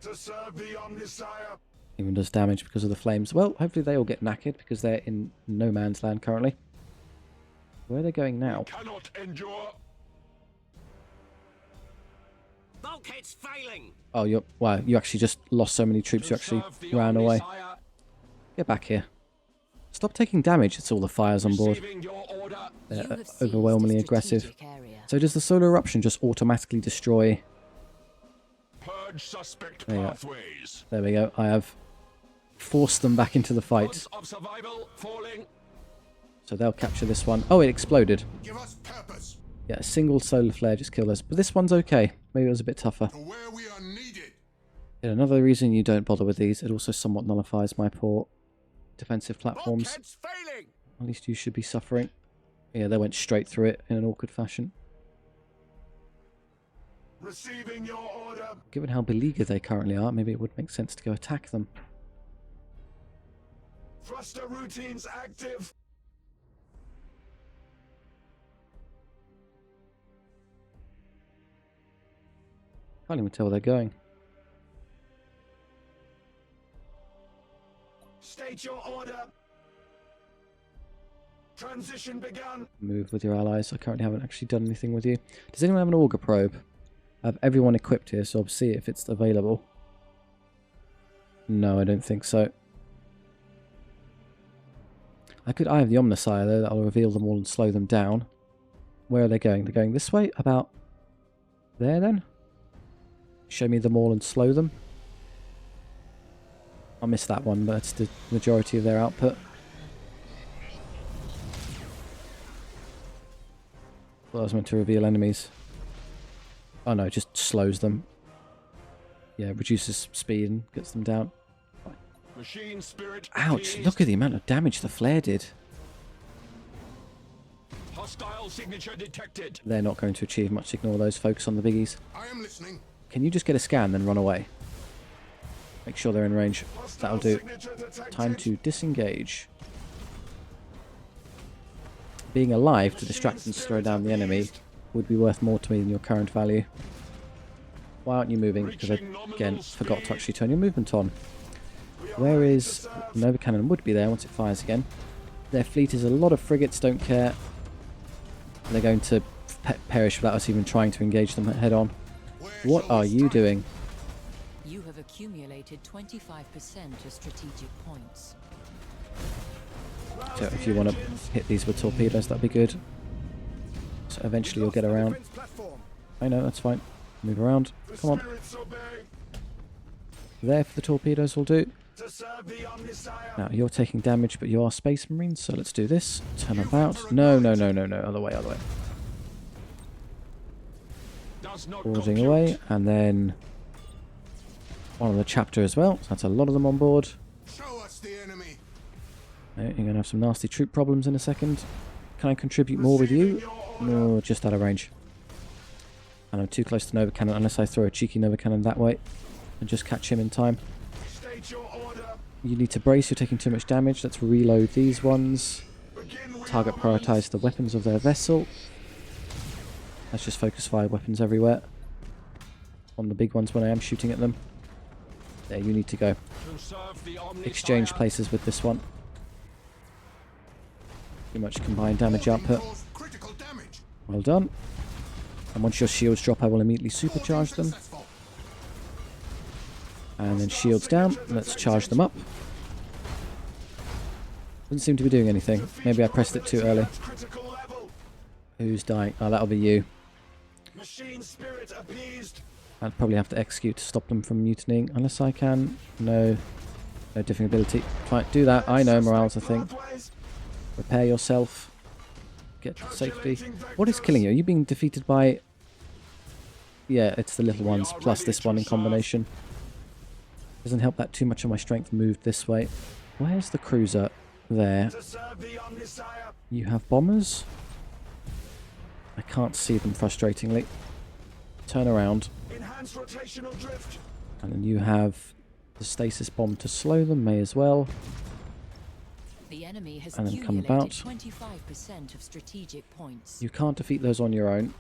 To serve the Omnisire. Even does damage because of the flames. Well, hopefully they all get knackered because they're in no man's land currently. Where are they going now? Cannot endure. Bulkhead's failing! Oh, wow, you actually just lost so many troops you actually ran away. Get back here. Stop taking damage, it's all the fires on board. They're overwhelmingly aggressive. So does the solar eruption just automatically destroy... Purge suspect There you go. pathways. There we go, I have forced them back into the fight. Odds of survival falling. So they'll capture this one. Oh, it exploded. Give us purpose. Yeah, a single solar flare just killed us. But this one's okay. Maybe it was a bit tougher. To where we are needed. Yeah, another reason you don't bother with these, it also somewhat nullifies my poor defensive platforms. Bulkhead's failing. At least you should be suffering. Yeah, they went straight through it in an awkward fashion. Receiving your order. Given how beleaguered they currently are, maybe it would make sense to go attack them. Thruster routines active. Can't even tell where they're going. State your order. Transition begun. Move with your allies. I currently haven't actually done anything with you. Does anyone have an auger probe? I have everyone equipped here, so I'll see if it's available. No, I don't think so. I have the Omnisire though, that'll reveal them all and slow them down. Where are they going? They're going this way? About there then? Show me them all and slow them. I missed that one, but that's the majority of their output. Well, I was meant to reveal enemies. Oh no, it just slows them. Yeah, reduces speed and gets them down. Machine spirit. Ouch, look at the amount of damage the flare did. Hostile signature detected. They're not going to achieve much. Ignore those. Focus on the biggies. I am listening. Can you just get a scan, then run away? Make sure they're in range. That'll do. Time to disengage. Being alive to distract and slow down the enemy would be worth more to me than your current value. Why aren't you moving? Because I, again, forgot to actually turn your movement on. Where is... Nova Cannon would be there once it fires again. Their fleet is a lot of frigates, don't care. They're going to perish without us even trying to engage them head on. What are you doing? You have accumulated 25% of strategic points. So if you want to hit these with torpedoes, that'd be good. So eventually you'll get around. I know, that's fine. Move around. Come on. There for the torpedoes will do. Now, you're taking damage, but you are Space Marines, so let's do this. Turn about. No, no, no, no, no. Other way, other way. Boarding away, and then one on the chapter as well. So that's a lot of them on board. Show us the enemy. You're going to have some nasty troop problems in a second. Can I contribute more with you? No, just out of range. And I'm too close to Nova Cannon unless I throw a cheeky Nova Cannon that way and just catch him in time. State your order. You need to brace, you're taking too much damage. Let's reload these ones. Target prioritize the weapons of their vessel. Let's just focus fire weapons everywhere. On the big ones when I am shooting at them. There, you need to go. Exchange places with this one. Too much combined damage output. Well done. And once your shields drop, I will immediately supercharge them. And then shields down. Let's charge them up. Doesn't seem to be doing anything. Maybe I pressed it too early. Who's dying? Oh, that'll be you. Machine spirit appeased. I'd probably have to execute to stop them from mutinying. Unless I can. No. No different ability. Fine, do that. I know morale's a thing. Repair yourself. Get to safety. What is killing you? Are you being defeated by... Yeah, it's the little ones plus this one in combination. Doesn't help that too much of my strength moved this way. Where's the cruiser? There. You have bombers? I can't see them, frustratingly. Turn around. Enhance rotational drift. And then you have the stasis bomb to slow them, may as well. The enemy has And then come about. 25% of strategic points. You can't defeat those on your own.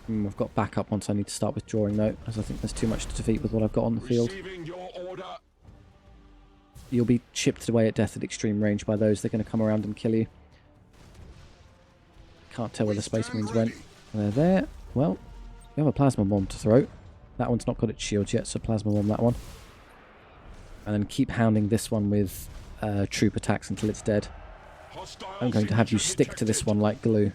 I've got backup once I need to start withdrawing though, as I think there's too much to defeat with what I've got on the field. Your order. You'll be chipped away at death at extreme range by those. They're going to come around and kill you. Can't tell where the Space Marines went. They're there. Well, you have a plasma bomb to throw. That one's not got its shields yet, so plasma bomb that one. And then keep hounding this one with troop attacks until it's dead. I'm going to have you stick to this one like glue.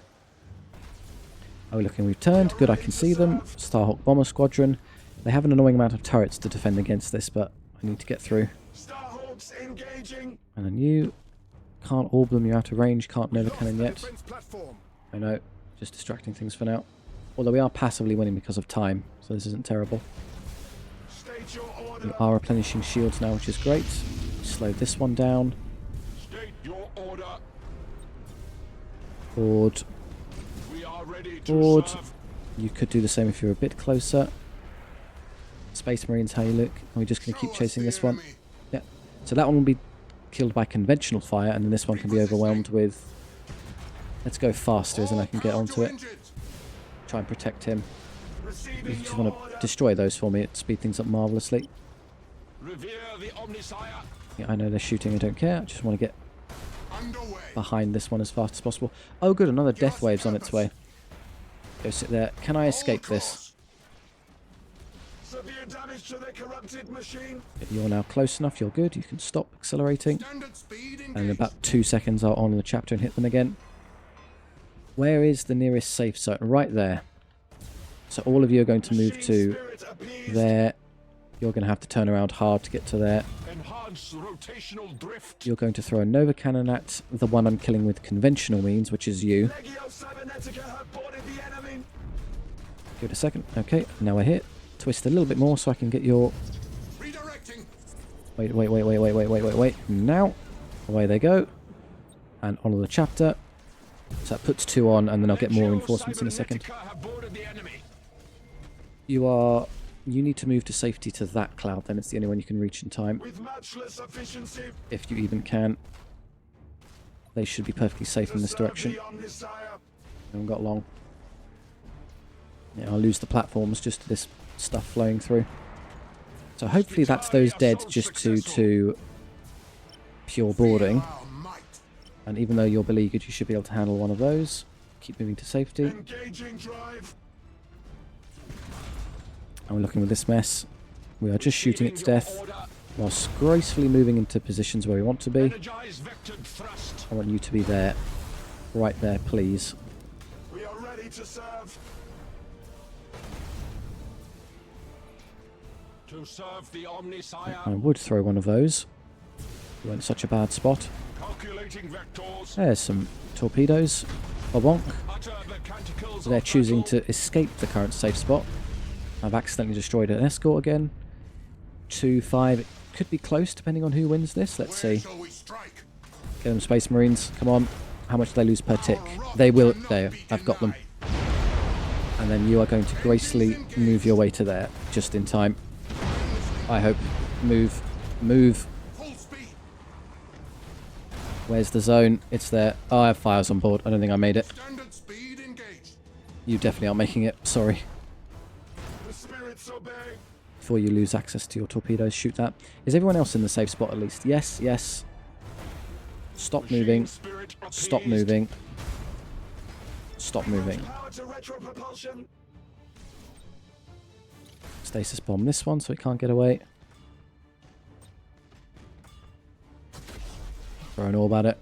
Oh, look, and we've turned. Good, I can see them. Starhawk Bomber Squadron. They have an annoying amount of turrets to defend against this, but I need to get through. Starhawks engaging. And then you can't orb them, you're out of range, can't Nova Cannon yet. I know, just distracting things for now. Although we are passively winning because of time, so this isn't terrible. State your order. We are replenishing shields now, which is great. Slow this one down. State your order. Board. We are ready to Board. serve. You could do the same if you're a bit closer. Space Marines, how you look? Are we just going to keep chasing this one? Yeah. So that one will be killed by conventional fire, and then this one can be overwhelmed with... Let's go faster, as then I can get onto it. Try and protect him. You just want to destroy those for me. It speed things up marvellously. Revere the Omnisire. Yeah, I know they're shooting. I don't care. I just want to get behind this one as fast as possible. Oh, good. Another death wave's on its way. Go sit there. Can I escape this? Severe damage to the corrupted machine. You're now close enough. You're good. You can stop accelerating. And in about 2 seconds, I'll on the chapter and hit them again. Where is the nearest safe zone? Right there. So all of you are going to move to there. You're going to have to turn around hard to get to there. Enhance rotational drift. You're going to throw a Nova Cannon at the one I'm killing with conventional means, which is you. Legio Cybernetica have boarded the enemy. Give it a second. Okay, now we're here. Twist a little bit more so I can get your... Redirecting. Wait. Now. Away they go. And on the chapter. So that puts 2 on, and then I'll get more reinforcements in a second. Have boarded the enemy. You need to move to safety to that cloud, then it's the only one you can reach in time. With matchless efficiency. If you even can. They should be perfectly safe in this direction. Omnisire. Haven't got long. Yeah, I'll lose the platforms just to this stuff flowing through. So hopefully that's those dead just to pure boarding. And even though you're beleaguered, you should be able to handle one of those. Keep moving to safety. Engaging drive. And we're looking with this mess. We are just shooting it to death, whilst gracefully moving into positions where we want to be. Energize vectored thrust. I want you to be there. Right there, please. We are ready to serve. To serve the Omnisire. I would throw one of those. You weren't such a bad spot. Calculating vectors. There's some torpedoes. Bonk. Utter the canticles They're of choosing battle. to escape the current safe spot. I've accidentally destroyed an escort again. 2-5. It could be close depending on who wins this. Let's see. Shall we strike? Get them, Space Marines. Come on. How much do they lose per tick? They will. There. I've got them. And then you are going to gracefully move your way to there. Just in time. I hope. Move. Move. Full speed. Where's the zone? It's there. Oh, I have fires on board. I don't think I made it. Standard speed engaged. You definitely aren't making it. Sorry. The spirits obey. Before you lose access to your torpedoes, shoot that. Is everyone else in the safe spot at least? Yes, yes. Stop moving. Spirit Stop appeased. moving. Stop moving. Power to retropropulsion. Stasis bomb this one so it can't get away. Throw an orb at it.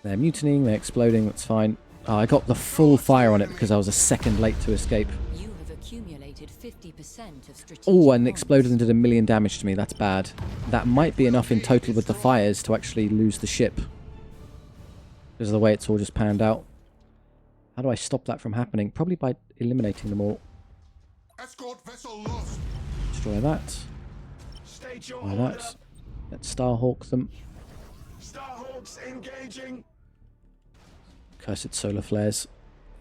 They're mutinying, they're exploding, that's fine. Oh, I got the full fire on it because I was a second late to escape. You have accumulated 50% of strategic Oh, and points. exploded and did 1,000,000 damage to me. That's bad. That might be enough in total with the fires to actually lose the ship. Because of the way it's all just panned out. How do I stop that from happening? Probably by eliminating them all. Escort vessel lost. Destroy that. State your Destroy order. that. Let's Starhawk them. Starhawks engaging. Cursed solar flares.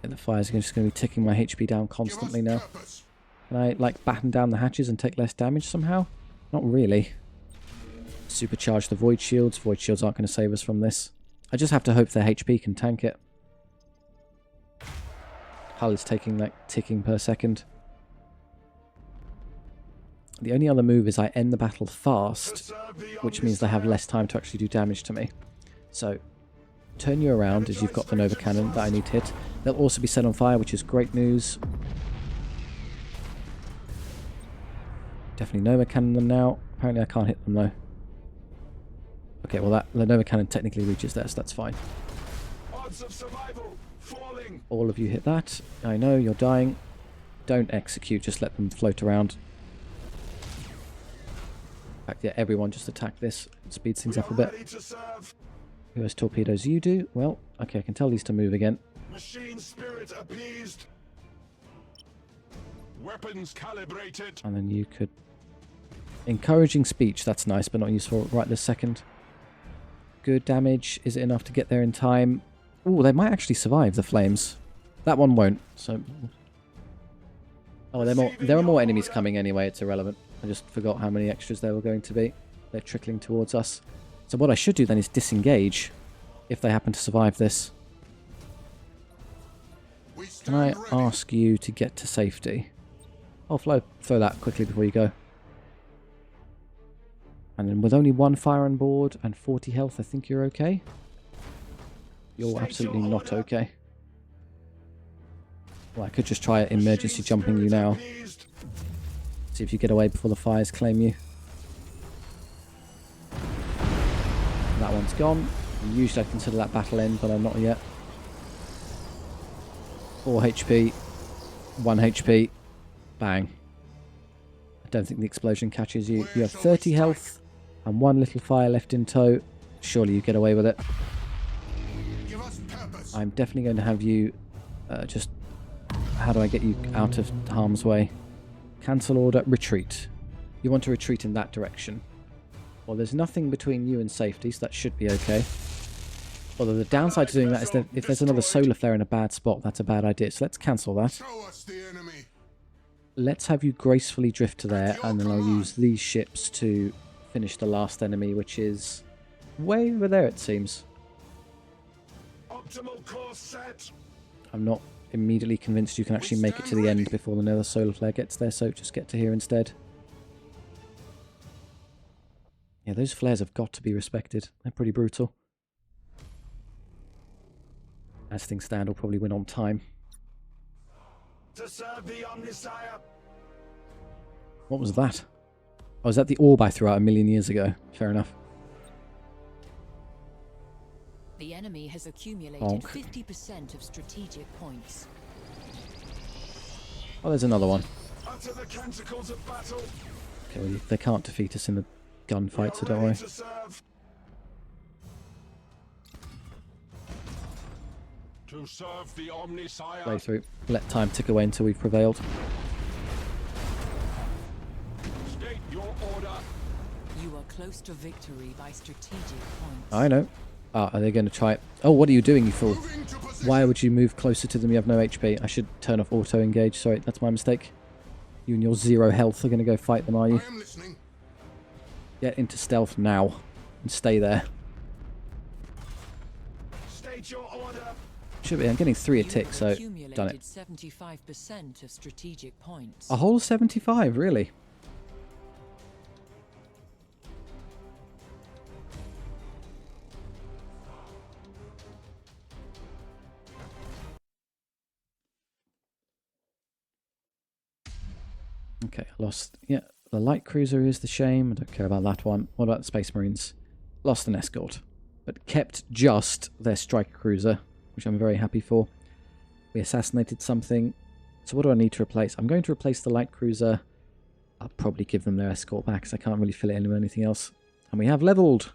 And the fires are just going to be ticking my HP down constantly Give us now. purpose. Can I, like, batten down the hatches and take less damage somehow? Not really. Supercharge the void shields. Void shields aren't going to save us from this. I just have to hope their HP can tank it. Hull is taking, like, ticking per second. The only other move is I end the battle fast, To serve the which means they have less time to actually do damage to me. So, turn you around as you've got the Nova Cannon that I need to hit. They'll also be set on fire, which is great news. Definitely Nova Cannon them now. Apparently I can't hit them though. Okay, well the Nova Cannon technically reaches there, so that's fine. Odds of survival falling. All of you hit that. I know, you're dying. Don't execute, just let them float around. In fact, yeah, everyone just attack this. It speeds things We up a are bit. ready to serve. Who has torpedoes? You do? Well, okay, I can tell these to move again. Machine spirit appeased. Weapons calibrated. And then you could... Encouraging speech, that's nice, but not useful right this second. Good damage. Is it enough to get there in time? Oh, they might actually survive the flames. That one won't, so... Oh, there are more enemies coming anyway, it's irrelevant. I just forgot how many extras there were going to be. They're trickling towards us. So what I should do then is disengage, if they happen to survive this. We Can I stand ready. ask you to get to safety? I'll throw that quickly before you go. And then with only 1 fire on board and 40 health, I think you're okay. You're absolutely not okay. Well, I could just try emergency Machine jumping you spirit now. appeased. See if you get away before the fires claim you. That one's gone. Usually I'd consider that battle end, but I'm not yet. 4 HP. 1 HP. Bang. I don't think the explosion catches you. You have 30 health and 1 little fire left in tow. Surely you get away with it. Give us purpose. I'm definitely going to have you just... How do I get you out of harm's way? Cancel order. Retreat. You want to retreat in that direction. Well, there's nothing between you and safety, so that should be okay. Although the downside to doing that is that if there's another solar flare in a bad spot, that's a bad idea. So let's cancel that. Show us the enemy. Let's have you gracefully drift to there, and then I'll use these ships to finish the last enemy, which is way over there, it seems. Optimal course set. I'm not immediately convinced you can actually make it to the end before another solar flare gets there, so just get to here instead. Yeah, those flares have got to be respected. They're pretty brutal. As things stand, I'll probably win on time. To serve the Omnisire. What was that? Oh, is that the orb I threw out 1,000,000 years ago? Fair enough. The enemy has accumulated Bonk. 50% of strategic points. Oh, there's another one. Utter the canticles of battle. Okay, well, they can't defeat us in the gunfight, so We are don't worry. ready to serve. To serve the Omnisire. Play through. Let time tick away until we've prevailed. State your order. You are close to victory by strategic points. I know. Ah, are they going to try it? Oh, what are you doing, you fool? Moving to position. Why would you move closer to them? You have no HP. I should turn off auto engage. Sorry, that's my mistake. You and your 0 health are going to go fight them, are you? I am listening. Get into stealth now and stay there. State your order. Should be. I'm getting 3 a You tick, have so accumulated done it. 75% of strategic points. A whole 75, really? Okay, I lost. Yeah, the light cruiser is the shame. I don't care about that one. What about the Space Marines? Lost an escort, but kept just their striker cruiser, which I'm very happy for. We assassinated something. So what do I need to replace? I'm going to replace the light cruiser. I'll probably give them their escort back because I can't really fill it in with anything else. And we have leveled.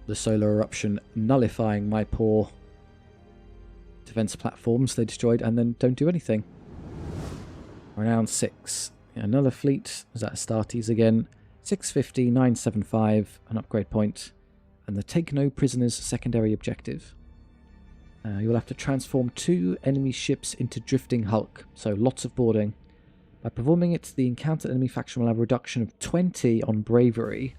The solar eruption nullifying my poor defense platforms they destroyed and then don't do anything. Renown 6. Another fleet. Is that Astartes again? 650, 975, an upgrade point. And the take no prisoners secondary objective. You'll have to transform 2 enemy ships into drifting hulk, so lots of boarding. By performing it, the encountered enemy faction will have a reduction of 20 on bravery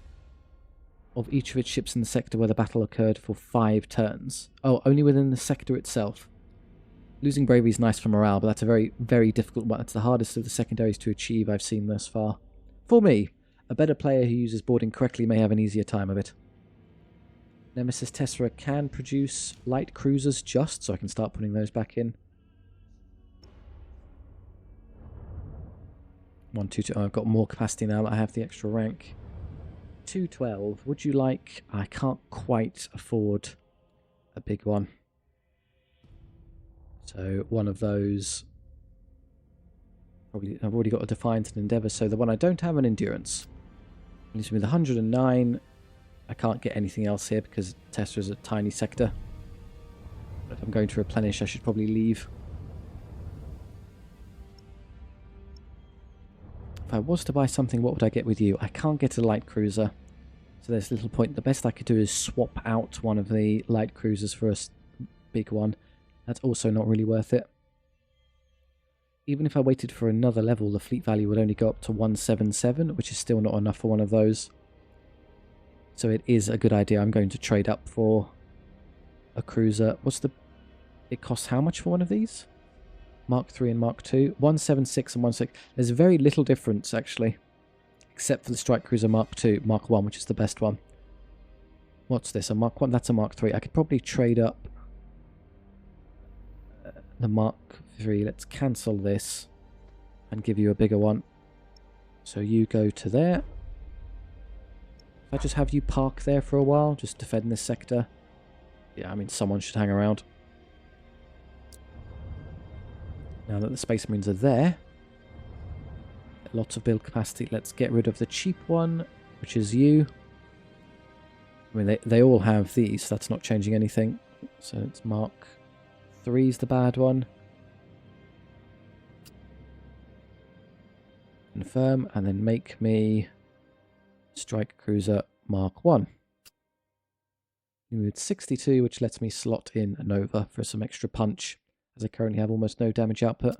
of each of its ships in the sector where the battle occurred for 5 turns. Oh, only within the sector itself. Losing bravery is nice for morale, but that's a very, very difficult one. That's the hardest of the secondaries to achieve I've seen thus far. For me, a better player who uses boarding correctly may have an easier time of it. Nemesis Tessera can produce light cruisers just, so I can start putting those back in. 122. Oh, I've got more capacity now that I have the extra rank. 212. Would you like... I can't quite afford a big one. So one of those... Probably I've already got a Defiance and Endeavour, so the one I don't have an Endurance. Leaves me with 109. I can't get anything else here because Tessera is a tiny sector. But if I'm going to replenish, I should probably leave. If I was to buy something, what would I get with you? I can't get a light cruiser. So there's little point. The best I could do is swap out one of the light cruisers for a big one. That's also not really worth it. Even if I waited for another level, the fleet value would only go up to 177, which is still not enough for one of those. So it is a good idea. I'm going to trade up for a cruiser. What's the... It costs how much for one of these? Mark 3 and Mark 2. 176 and 16. There's very little difference, actually. Except for the Strike Cruiser Mark 2. Mark 1, which is the best one. What's this? A Mark 1? That's a Mark 3. I could probably trade up the Mark 3. Let's cancel this and give you a bigger one. So you go to there. If I just have you park there for a while, just defend this sector. Yeah, I mean, someone should hang around. Now that the Space Marines are there, lots of build capacity. Let's get rid of the cheap one, which is you. I mean, they all have these, so that's not changing anything. So it's Mark 3's the bad one. Confirm, and then make me Strike Cruiser Mark 1. You moved 62, which lets me slot in a Nova for some extra punch, as I currently have almost no damage output.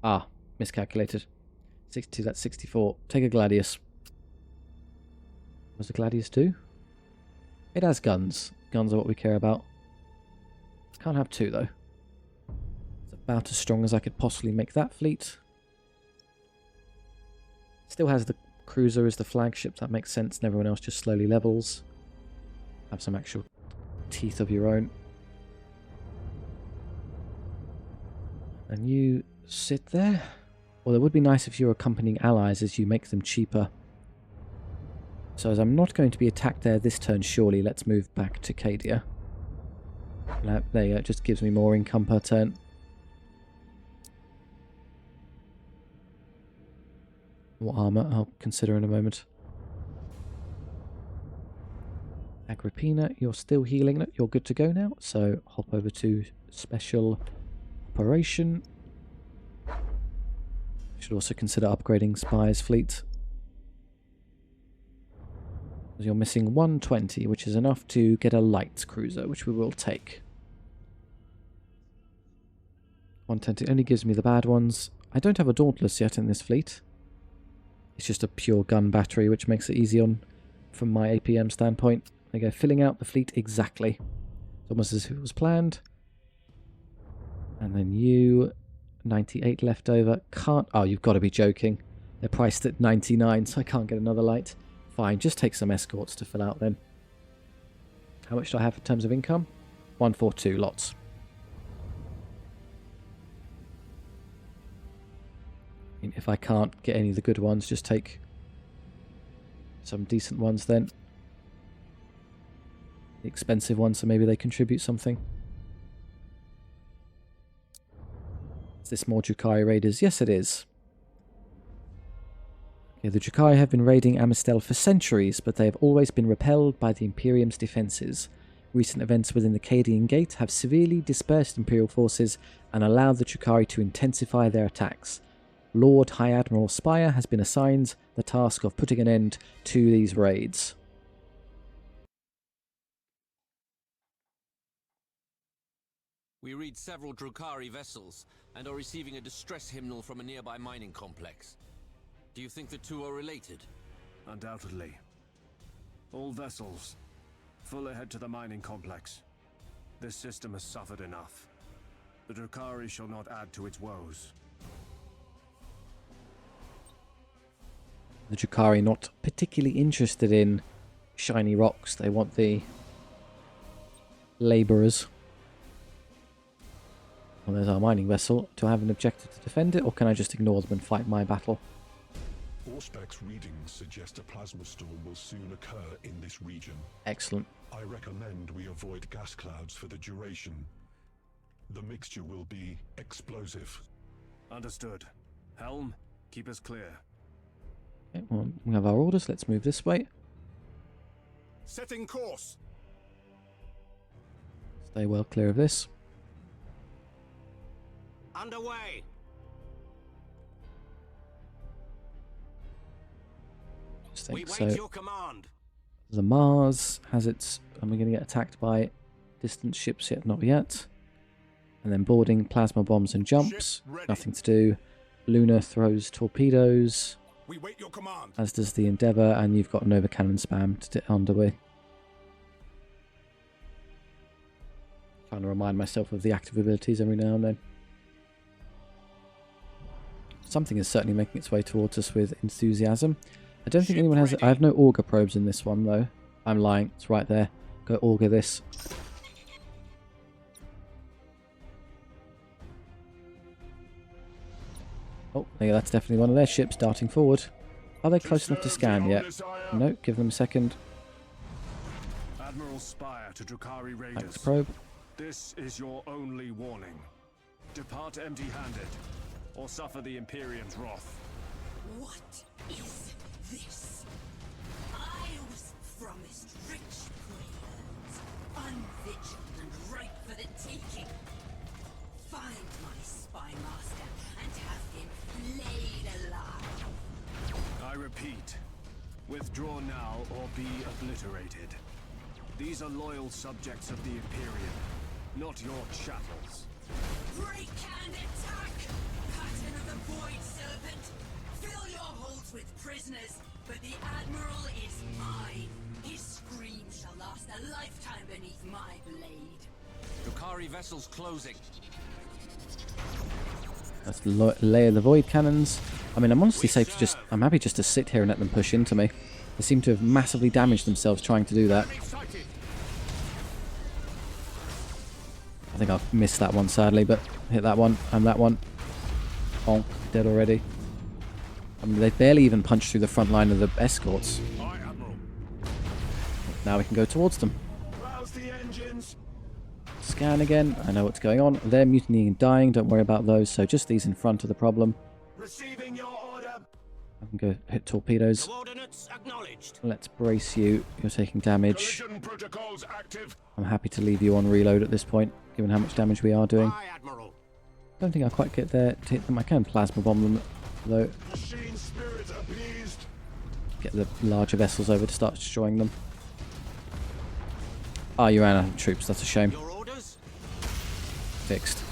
Ah, miscalculated. 62, that's 64. Take a Gladius. What does the Gladius do? It has guns. Guns are what we care about. Can't have 2, though. It's about as strong as I could possibly make that fleet. Still has the cruiser as the flagship. That makes sense, and everyone else just slowly levels. Have some actual teeth of your own. And you sit there. Well, it would be nice if you're accompanying allies as you make them cheaper. So as I'm not going to be attacked there this turn, surely, let's move back to Cadia. There you go, it just gives me more income per turn. More armor, I'll consider in a moment. Agrippina, you're still healing. No, you're good to go now. So hop over to Special Operation. Should also consider upgrading Spy's fleet. You're missing 120, which is enough to get a light cruiser, which we will take. 120 only gives me the bad ones. I don't have a Dauntless yet in this fleet. It's just a pure gun battery, which makes it easy on from my APM standpoint. There you go, filling out the fleet exactly. It's almost as if it was planned. And then you, 98 left over. Can't... Oh, you've got to be joking. They're priced at 99, so I can't get another light. Fine, just take some escorts to fill out then. How much do I have in terms of income? 142 lots. I mean, if I can't get any of the good ones, just take some decent ones then. The expensive ones, so maybe they contribute something. Is this more Drukhari raiders? Yes, it is. Okay, the Drukhari have been raiding Amistel for centuries, but they have always been repelled by the Imperium's defences. Recent events within the Cadian Gate have severely dispersed Imperial forces and allowed the Drukhari to intensify their attacks. Lord High Admiral Spire has been assigned the task of putting an end to these raids. We read several Drukhari vessels and are receiving a distress hymnal from a nearby mining complex. Do you think the two are related? Undoubtedly. All vessels, full ahead to the mining complex. This system has suffered enough. The Drukhari shall not add to its woes. The Drukhari not particularly interested in shiny rocks. They want the labourers. Well, there's our mining vessel. Do I have an objective to defend it, or can I just ignore them and fight my battle? Auspex readings suggest a plasma storm will soon occur in this region. Excellent. I recommend we avoid gas clouds for the duration. The mixture will be explosive. Understood. Helm, keep us clear. Okay, well, we have our orders. Let's move this way. Setting course. Stay well clear of this. Underway. Just We think wait so. your command. The Mars has its... Am we going to get attacked by distant ships yet? Not yet. And then boarding, plasma bombs and jumps. Ship ready. Nothing to do. Luna throws torpedoes, We wait your command. as does the Endeavour, and you've got Nova Cannon spam to underway. Trying to remind myself of the active abilities every now and then. Something is certainly making its way towards us with enthusiasm. I don't think Ship anyone has... ready. I have no auger probes in this one, though. I'm lying. It's right there. Go auger this. Oh, yeah, that's definitely one of their ships darting forward. Are they close enough to scan yet? No, give them a second. Admiral Spire to Drukhari raiders. Thanks, probe. This is your only warning. Depart empty-handed, or suffer the Imperium's wrath. What is this? I was promised rich prayers, unvigiled and ripe for the taking. Find my spy master and have him flayed alive. I repeat, withdraw now or be obliterated. These are loyal subjects of the Imperium, not your chattels. Break and attack! Pattern of the Void Serpent! Fill your holds with prisoners, but the Admiral is mine. His scream shall last a lifetime beneath my blade. Drukhari vessels closing. That's the layer of the void cannons. I mean, I'm honestly safe to just... I'm happy just to sit here and let them push into me. They seem to have massively damaged themselves trying to do that. I think I've missed that one, sadly, but hit that one and that one. Bonk, dead already. I mean, they barely even punched through the front line of the escorts. Aye, Admiral. Now we can go towards them. Rouse the engines. Scan again. I know what's going on. They're mutinying and dying. Don't worry about those. So just these in front of the problem. Receiving your order. I can go hit torpedoes. Coordinates acknowledged. Let's brace you. You're taking damage. Collision protocols active. I'm happy to leave you on reload at this point, given how much damage we are doing. Aye, Admiral. Don't think I'll quite get there to hit them. I can plasma bomb them, though. Machine spirit appeased. Get the larger vessels over to start destroying them. Ah, you ran out of troops. That's a shame. Your orders? Fixed.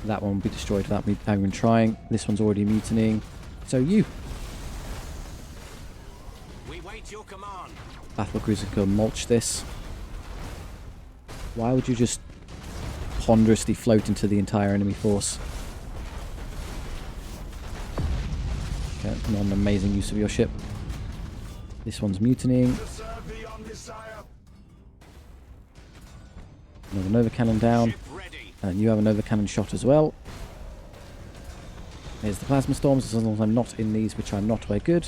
That one will be destroyed without me even trying. This one's already mutinying. So you. We wait your command. Battle cruiser can mulch this. Why would you just ponderously float into the entire enemy force? Okay, not an amazing use of your ship. This one's mutinying. Another Nova Cannon down. And you have a Nova Cannon shot as well. Here's the Plasma Storms, as long as I'm not in these, which I'm not very good.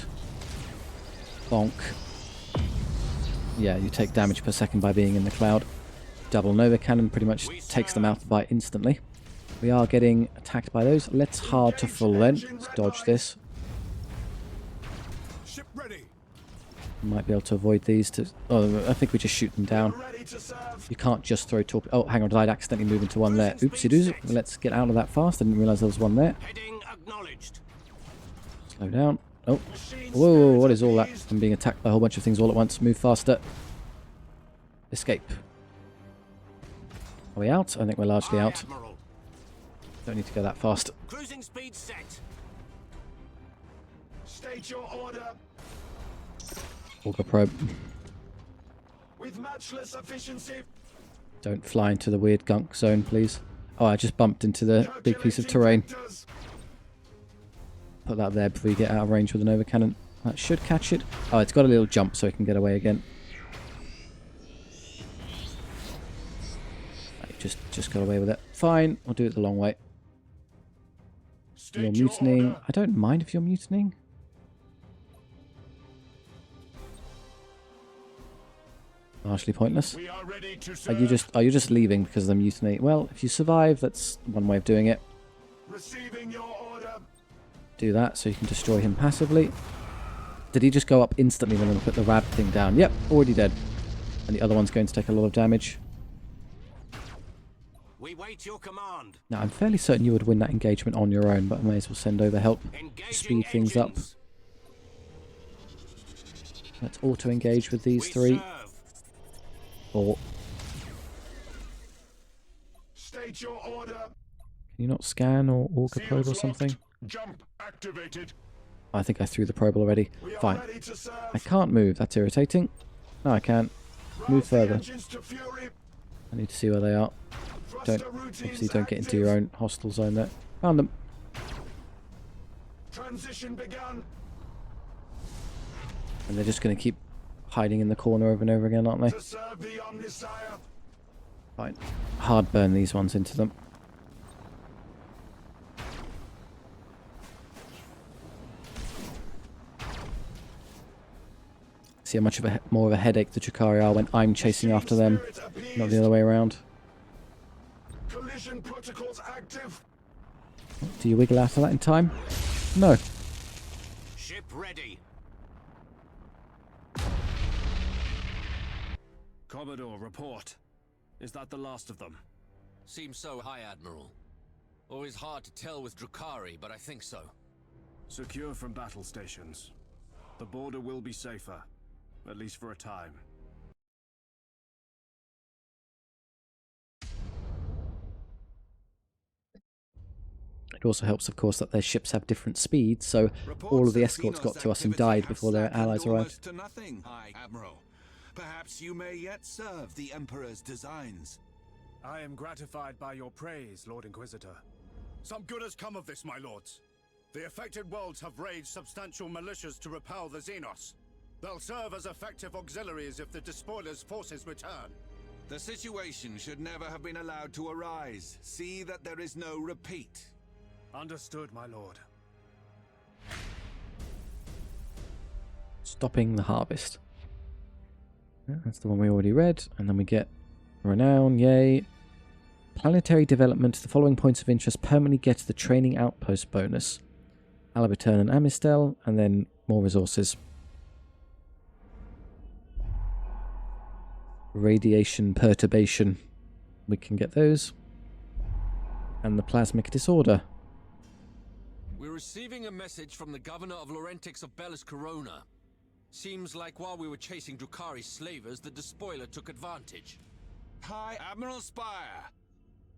Bonk. Yeah, you take damage per second by being in the cloud. Double Nova Cannon pretty much takes them out by instantly. We are getting attacked by those. Let's hard to full then. Let's dodge this. Ship ready. Might be able to avoid these. Oh, I think we just shoot them down. You can't just throw torpedoes. Oh, hang on, did I accidentally move into one there? Oopsie doos. Let's get out of that fast. I didn't realise there was one there. Heading acknowledged. Slow down. Oh. Whoa, what is all that? I'm being attacked by a whole bunch of things all at once. Move faster. Escape. Are we out? I think we're largely out. Admiral. Don't need to go that fast. Cruising speed set. State your order. Auger probe. With matchless efficiency. Don't fly into the weird gunk zone, please. Oh, I just bumped into the big piece of terrain. Put that there before you get out of range with a Nova Cannon. That should catch it. Oh, it's got a little jump so it can get away again. Just got away with it. Fine, I'll do it the long way. You're mutinying. I don't mind if you're mutinying. Largely pointless. Are you just leaving because of the mutiny? Well, if you survive, that's one way of doing it. Receiving your order. Do that so you can destroy him passively. Did he just go up instantly when I put the rad thing down? Yep, already dead. And the other one's going to take a lot of damage. We wait your command. Now, I'm fairly certain you would win that engagement on your own, but I may as well send over help to speed things up. Let's auto-engage with these three. Or... State your order. Can you not scan or auger probe or something? Jump activated. I think I threw the probe already. Fine. I can't move. That's irritating. No, I can't. Move further. I need to see where they are. Obviously don't get into your own hostile zone there. Found them. Transition begun. And they're just going to keep hiding in the corner over and over again, aren't they? Fine. Hard burn these ones into them. See how much of more of a headache the Drukhari are when I'm chasing after them, not the other way around. Collision protocols active. Do you wiggle out of that in time? No. Ship ready. Commodore, report. Is that the last of them? Seems so, High Admiral. Always hard to tell with Drukhari, but I think so. Secure from battle stations. The border will be safer, at least for a time. It also helps, of course, that their ships have different speeds, so all of the escorts got to us and died before their allies arrived. To nothing, High Admiral. Perhaps you may yet serve the Emperor's designs. I am gratified by your praise, Lord Inquisitor. Some good has come of this, my lords. The affected worlds have raised substantial militias to repel the Xenos. They'll serve as effective auxiliaries if the Despoiler's forces return. The situation should never have been allowed to arise. See that there is no repeat. Understood, my lord. Stopping the harvest. Yeah, that's the one we already read. And then we get renown, yay. Planetary development. The following points of interest permanently get the training outpost bonus. Alabaturn and Amistel, and then more resources. Radiation perturbation. We can get those. And the plasmic disorder. We're receiving a message from the governor of Laurentix of BELIS Corona. Seems like while we were chasing Drukhari slavers, the Despoiler took advantage. High Admiral Spire!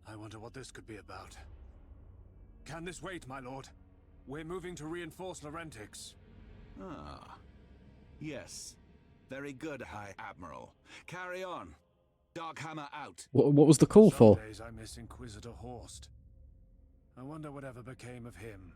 I wonder what this could be about. Can this wait, my lord? We're moving to reinforce Laurentics. Ah. Yes. Very good, High Admiral. Carry on. Darkhammer out. What was the call for? Some days I miss Inquisitor Horst. I wonder whatever became of him.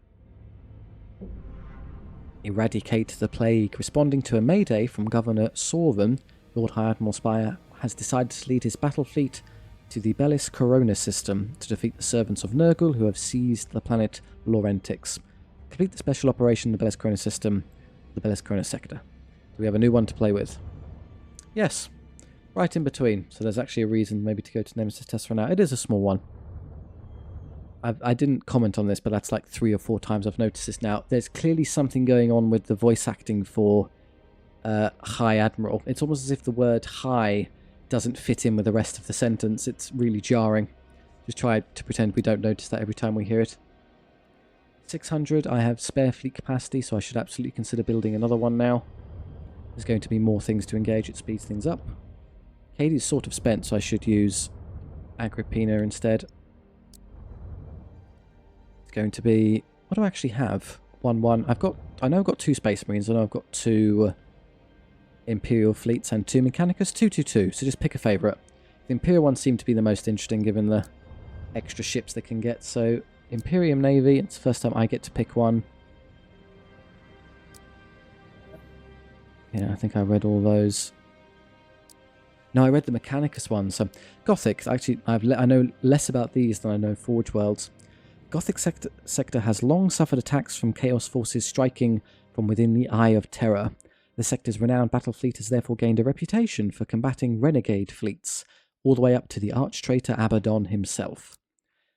Eradicate the plague. Responding to a mayday from Governor Sorven, Lord High Admiral Spire has decided to lead his battle fleet to the BELIS Corona system to defeat the servants of Nurgle who have seized the planet Laurentix. Complete the special operation in the BELIS Corona system, the BELIS Corona sector. Do we have a new one to play with? Yes. Right in between. So there's actually a reason maybe to go to Nemesis Test for now. It is a small one. I didn't comment on this, but that's like 3 or 4 times I've noticed this now. There's clearly something going on with the voice acting for High Admiral. It's almost as if the word high doesn't fit in with the rest of the sentence. It's really jarring. Just try to pretend we don't notice that every time we hear it. 600, I have spare fleet capacity, so I should absolutely consider building another one now. There's going to be more things to engage, it speeds things up. Katie's sort of spent, so I should use Agrippina instead. It's going to be... What do I actually have? 1-1. I know I've got 2 Space Marines, I know I've got 2... Imperial fleets and 2 Mechanicus, 2-2-2, so just pick a favourite. The Imperial ones seem to be the most interesting given the extra ships they can get, so Imperium Navy, it's the first time I get to pick one. Yeah, I think I read all those. No, I read the Mechanicus one, so Gothic, actually I know less about these than I know Forge Worlds. Gothic sector has long suffered attacks from Chaos forces striking from within the Eye of Terror. The sector's renowned battle fleet has therefore gained a reputation for combating renegade fleets, all the way up to the arch-traitor Abaddon himself.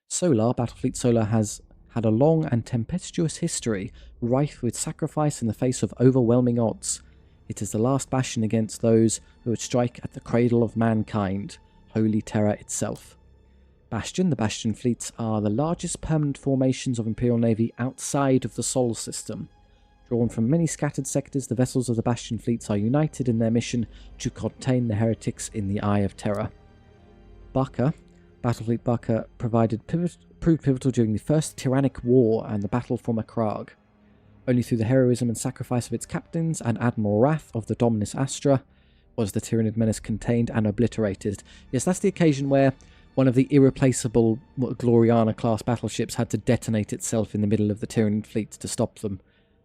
Solar, Battlefleet Solar, has had a long and tempestuous history, rife with sacrifice in the face of overwhelming odds. It is the last bastion against those who would strike at the cradle of mankind, Holy Terror itself. Bastion, the Bastion fleets are the largest permanent formations of Imperial Navy outside of the Sol system. Drawn from many scattered sectors, the vessels of the Bastion fleets are united in their mission to contain the heretics in the Eye of Terror. Baka, Battlefleet Baka, proved pivotal during the First Tyrannic War and the Battle for Macragge. Only through the heroism and sacrifice of its captains and Admiral Wrath of the Dominus Astra was the Tyranid menace contained and obliterated. Yes, that's the occasion where one of the irreplaceable Gloriana-class battleships had to detonate itself in the middle of the Tyranid fleet to stop them.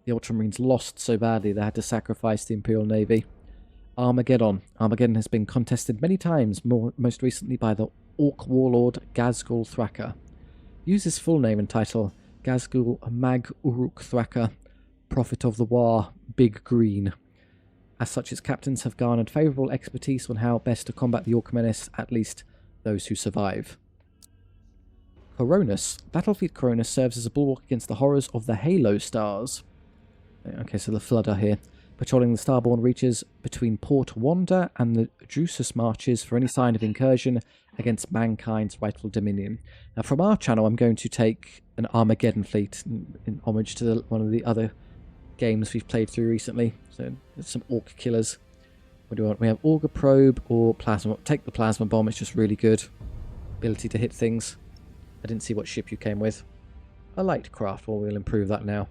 The Ultramarines lost so badly they had to sacrifice the Imperial Navy. Armageddon. Armageddon has been contested many times, most recently by the Orc warlord Ghazghkull Thraka. Use his full name and title, Ghazghkull Mag Uruk Thraka, Prophet of the War, Big Green. As such, its captains have garnered favourable expertise on how best to combat the Orc menace, at least those who survive. Coronus. Battlefleet Coronus serves as a bulwark against the horrors of the Halo stars. Okay, so the Flood are here. Patrolling the starborne reaches between Port Wanda and the Drusus marches for any sign of incursion against mankind's rightful dominion. Now, from our channel, I'm going to take an Armageddon fleet in homage to one of the other games we've played through recently. So, there's some Orc killers. What do we want? We have Auger Probe or Plasma. Take the Plasma Bomb, it's just really good. Ability to hit things. I didn't see what ship you came with. A light craft, well, we'll improve that now.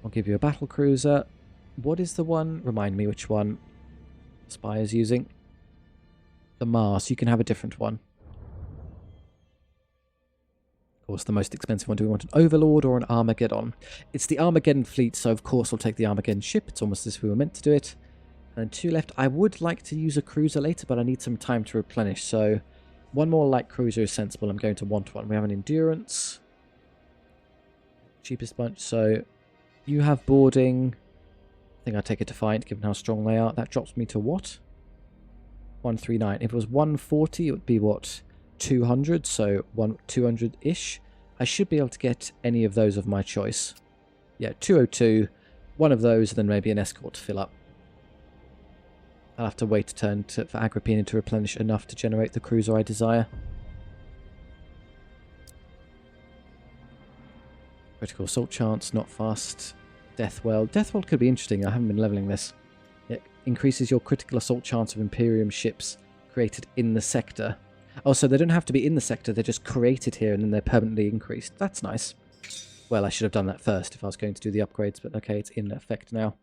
I'll give you a battle cruiser. What is the one? Remind me which one Spire's using. The Mars. You can have a different one. Of course, the most expensive one. Do we want an Overlord or an Armageddon? It's the Armageddon fleet, so of course we'll take the Armageddon ship. It's almost as if we were meant to do it. And 2 left. I would like to use a cruiser later, but I need some time to replenish. So 1 more light cruiser is sensible. I'm going to want one. We have an Endurance. Cheapest bunch, so... You have boarding. I think I'll take a Defiant, given how strong they are. That drops me to what? 139. If it was 140, it would be what? 200, so 200-ish. I should be able to get any of those of my choice. Yeah, 202. One of those, and then maybe an escort to fill up. I'll have to wait a turn for Agrippina to replenish enough to generate the cruiser I desire. Critical assault chance, not fast. Deathweld. Deathweld could be interesting. I haven't been leveling this. It increases your critical assault chance of Imperium ships created in the sector. Oh, so they don't have to be in the sector, they're just created here and then they're permanently increased. That's nice. Well, I should have done that first if I was going to do the upgrades, but okay, it's in effect now.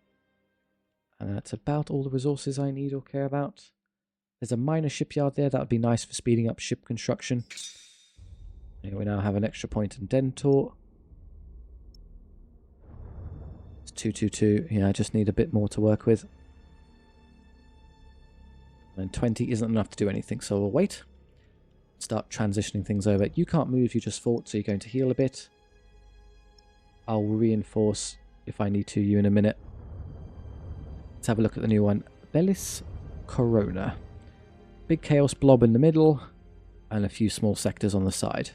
And that's about all the resources I need or care about. There's a minor shipyard there, that would be nice for speeding up ship construction. Here we now have an extra point in Dentor. It's 222, yeah, I just need a bit more to work with. And 20 isn't enough to do anything, so we'll wait. Start transitioning things over. You can't move, you just fought, so you're going to heal a bit. I'll reinforce, if I need to, you in a minute. Let's have a look at the new one. BELIS Corona. Big chaos blob in the middle, and a few small sectors on the side.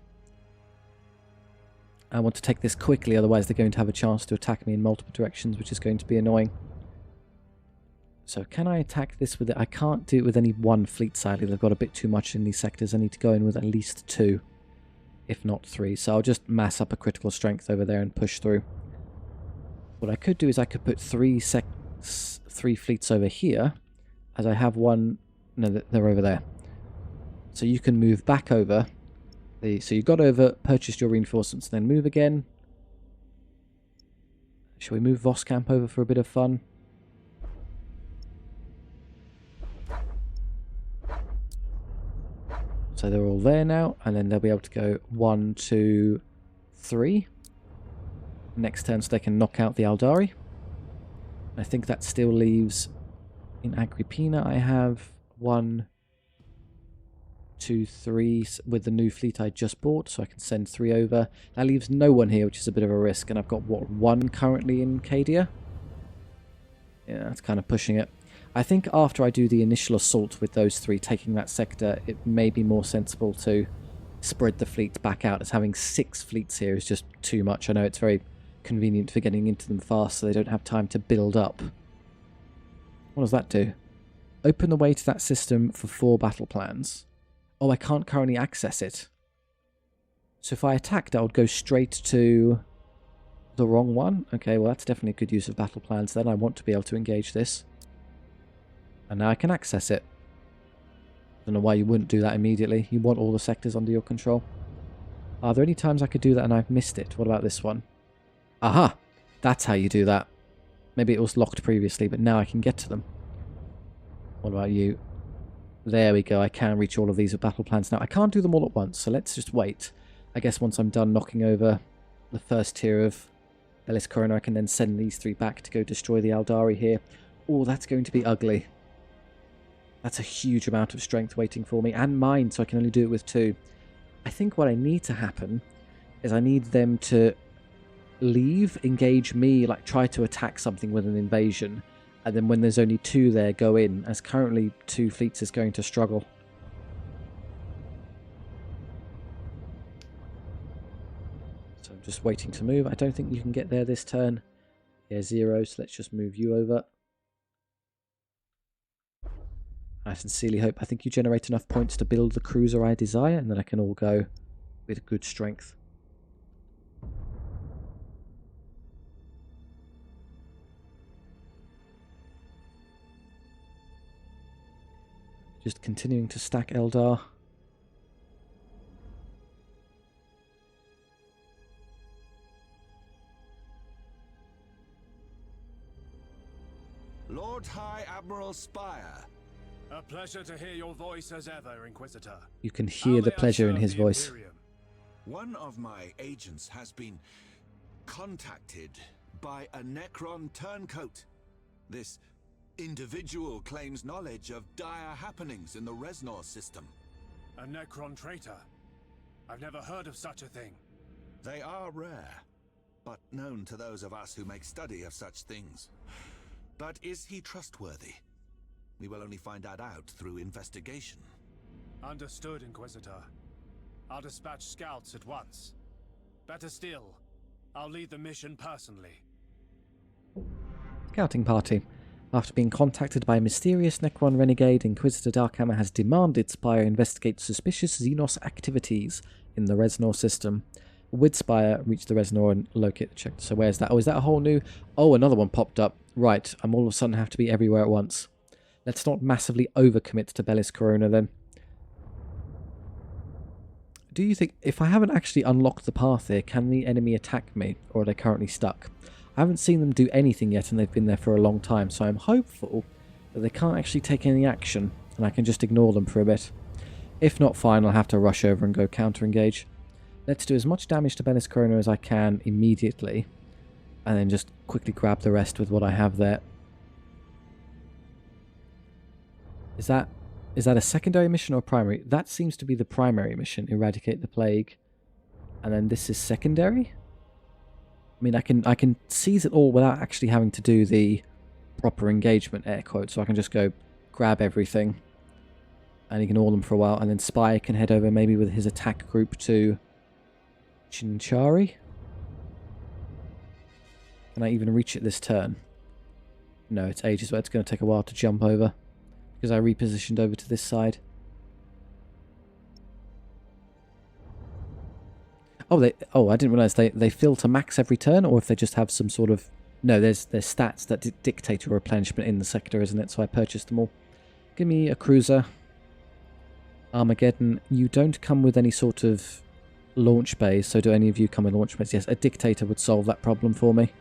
I want to take this quickly, otherwise they're going to have a chance to attack me in multiple directions, which is going to be annoying. So can I attack this with it? I can't do it with any one fleet, sadly. They've got a bit too much in these sectors. I need to go in with at least 2, if not 3. So I'll just mass up a critical strength over there and push through. What I could do is I could put 3 fleets over here, as I have one. No, they're over there. So you can move back over. So you got over, purchased your reinforcements, then move again. Shall we move Voskamp over for a bit of fun? So they're all there now, and then they'll be able to go 1, 2, 3. Next turn, so they can knock out the Aldari. I think that still leaves, in Agrippina, I have 1, 2, 3 with the new fleet I just bought, so I can send 3 over. That leaves no one here, which is a bit of a risk, and I've got, what, 1 currently in Cadia? Yeah, that's kind of pushing it. I think after I do the initial assault with those 3 taking that sector, it may be more sensible to spread the fleet back out, as having 6 fleets here is just too much. I know it's very convenient for getting into them fast, so they don't have time to build up. What does that do? Open the way to that system for 4 battle plans. Oh, I can't currently access it. So if I attacked, I would go straight to the wrong one. Okay, well that's definitely a good use of battle plans then. I want to be able to engage this. And now I can access it. I don't know why you wouldn't do that immediately. You want all the sectors under your control. Are there any times I could do that and I've missed it? What about this one? Aha! That's how you do that. Maybe it was locked previously, but now I can get to them. What about you? There we go. I can reach all of these with battle plans now. I can't do them all at once, so let's just wait. I guess once I'm done knocking over the first tier of BELIS Corona, I can then send these 3 back to go destroy the Aldari here. Oh, that's going to be ugly. That's a huge amount of strength waiting for me, and mine, so I can only do it with 2. I think what I need to happen is I need them to leave, engage me, like try to attack something with an invasion, and then when there's only 2 there, go in, as currently 2 fleets is going to struggle. So I'm just waiting to move. I don't think you can get there this turn. Yeah, 0, so let's just move you over. I sincerely hope. I think you generate enough points to build the cruiser I desire, and then I can all go with good strength. Just continuing to stack Eldar. Lord High Admiral Spire. A pleasure to hear your voice as ever, Inquisitor. You can hear the pleasure in his voice. One of my agents has been contacted by a Necron turncoat. This individual claims knowledge of dire happenings in the Resnor system. A Necron traitor? I've never heard of such a thing. They are rare, but known to those of us who make study of such things. But is he trustworthy? We will only find that out through investigation. Understood, Inquisitor. I'll dispatch scouts at once. Better still, I'll lead the mission personally. Scouting party. After being contacted by a mysterious Necron renegade, Inquisitor Darkhammer has demanded Spire investigate suspicious Xenos activities in the Resnor system. With Spire, reach the Resnor and locate the check. So where's that? Oh, is that a whole new... Oh, another one popped up. Right, I'm all of a sudden have to be everywhere at once. Let's not massively overcommit to BELIS Corona then. do you think, if I haven't actually unlocked the path here, can the enemy attack me, or are they currently stuck? I haven't seen them do anything yet, and they've been there for a long time, so I'm hopeful that they can't actually take any action, and I can just ignore them for a bit. If not, fine, I'll have to rush over and go counter-engage. Let's do as much damage to BELIS Corona as I can immediately, and then just quickly grab the rest with what I have there. Is that a secondary mission or primary? That seems to be the primary mission, Eradicate the Plague. And then this is secondary? I mean, I can seize it all without actually having to do the proper engagement, air quotes, so I can just go grab everything and ignore them for a while, and then Spy can head over maybe with his attack group to Chinchari? Can I even reach it this turn? No, it's ages, but it's going to take a while to jump over because I repositioned over to this side. Oh, I didn't realise they fill to max every turn, or if they just have some sort of... No, there's stats that dictate a replenishment in the sector, isn't it? So I purchased them all. Give me a cruiser. Armageddon. You don't come with any sort of launch bays, so do any of you come with launch bays? Yes, a dictator would solve that problem for me.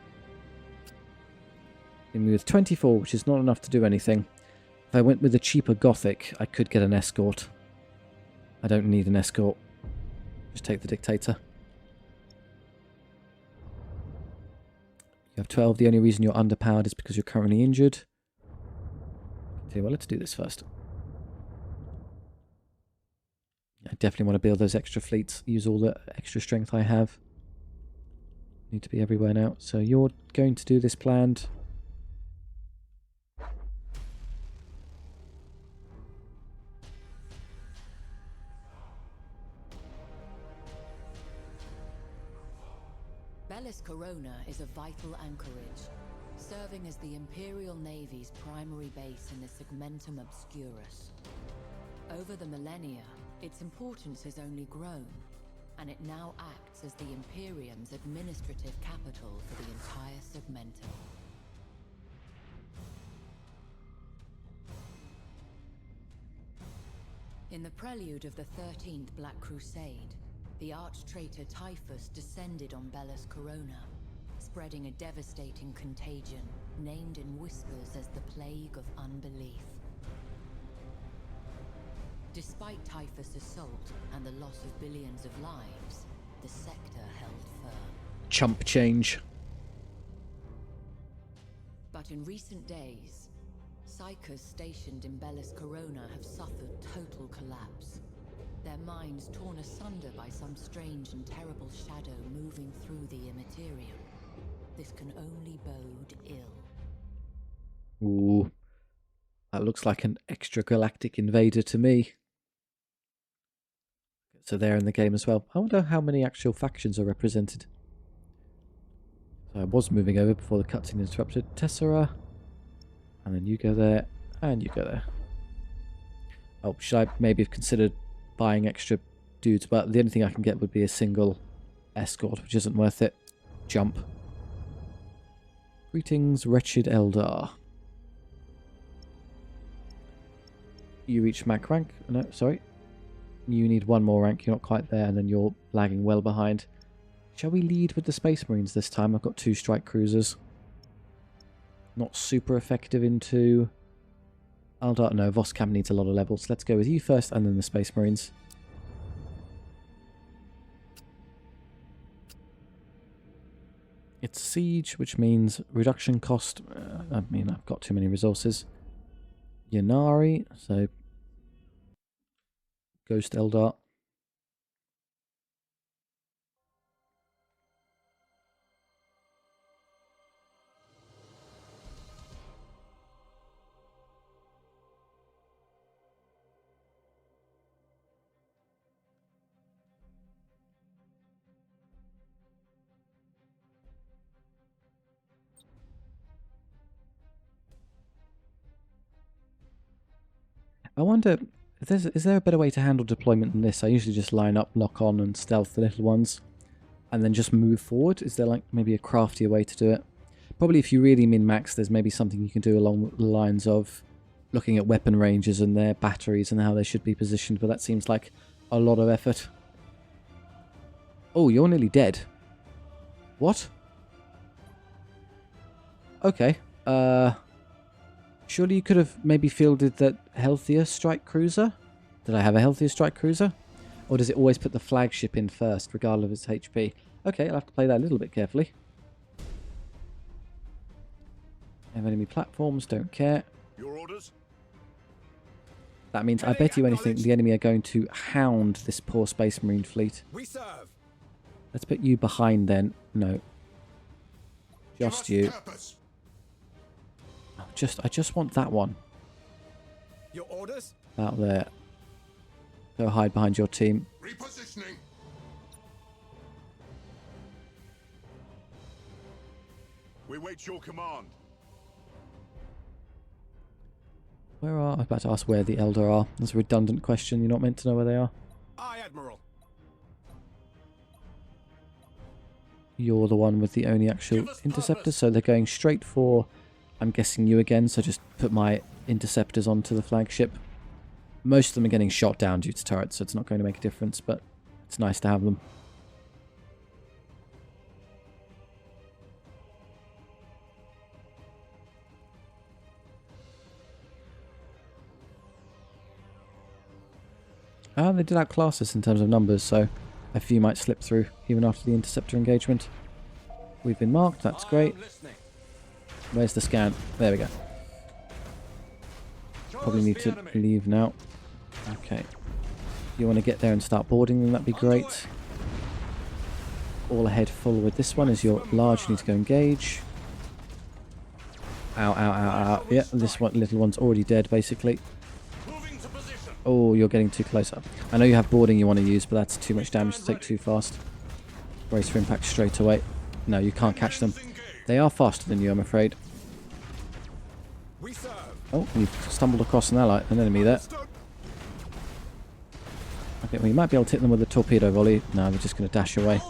Give me with 24, which is not enough to do anything. If I went with a cheaper Gothic, I could get an escort. I don't need an escort. Just take the dictator. You have 12. The only reason you're underpowered is because you're currently injured. Tell you what, let's do this first. I definitely want to build those extra fleets. Use all the extra strength I have. Need to be everywhere now. So you're going to do this planned. BELIS Corona is a vital anchorage, serving as the Imperial Navy's primary base in the Segmentum Obscurus. Over the millennia, its importance has only grown, and it now acts as the Imperium's administrative capital for the entire Segmentum. In the prelude of the 13th Black Crusade, the arch-traitor Typhus descended on BELIS Corona, spreading a devastating contagion named in whispers as the Plague of Unbelief. Despite Typhus' assault and the loss of billions of lives, the sector held firm. Chump change. But in recent days, Psychers stationed in BELIS Corona have suffered total collapse. Their minds torn asunder by some strange and terrible shadow moving through the Imperium. This can only bode ill. Ooh. That looks like an extragalactic invader to me. So they're in the game as well. I wonder how many actual factions are represented. So I was moving over before the cutscene interrupted. Tessera. And then you go there. And you go there. Oh, should I maybe have considered buying extra dudes? But the only thing I can get would be a single escort, which isn't worth it. Jump. Greetings, wretched Eldar. You reach Mac rank. No, sorry. You need one more rank. You're not quite there, and then you're lagging well behind. Shall we lead with the Space Marines this time? I've got 2 strike cruisers. Not super effective into Aldar. No, Voskamp needs a lot of levels. Let's go with you first, and then the Space Marines. It's siege, which means reduction cost. I mean, I've got too many resources. Yanari, so Ghost Eldar. I wonder, is there a better way to handle deployment than this? I usually just line up, lock on, and stealth the little ones, and then just move forward. Is there like maybe a craftier way to do it? Probably if you really min-max, there's maybe something you can do along the lines of looking at weapon ranges and their batteries and how they should be positioned, but that seems like a lot of effort. Oh, you're nearly dead. What? Okay. Surely you could have maybe fielded that healthier strike cruiser? Did I have a healthier strike cruiser? Or does it always put the flagship in first, regardless of its HP? Okay, I'll have to play that a little bit carefully. Have enemy platforms, don't care. Your orders? That means I bet you anything the enemy are going to hound this poor Space Marine fleet. We serve. Let's put you behind then. No. Just you. Oh, I just want that one. Your orders? Out there. Go hide behind your team. Repositioning. We wait your command. Where are... I was about to ask where the Elder are. That's a redundant question. You're not meant to know where they are. Aye, Admiral. You're the one with the only actual interceptors, so they're going straight for, I'm guessing, you again, so just put my interceptors onto the flagship. Most of them are getting shot down due to turrets, so it's not going to make a difference, but it's nice to have them. They did outclass us in terms of numbers, so a few might slip through even after the interceptor engagement. We've been marked, that's great. Where's the scan? There we go. Probably need to leave now. Okay. You want to get there and start boarding them, that'd be great. All ahead full with this one is your large, you need to go engage. Ow, ow, ow, ow. Yeah, this one, little one's already dead, basically. Oh, you're getting too close up. I know you have boarding you want to use, but that's too much damage to take too fast. Brace for impact straight away. No, you can't catch them. They are faster than you, I'm afraid. Oh, you've stumbled across an enemy there. Okay, well, you might be able to hit them with a torpedo volley. No, they're just going to dash away.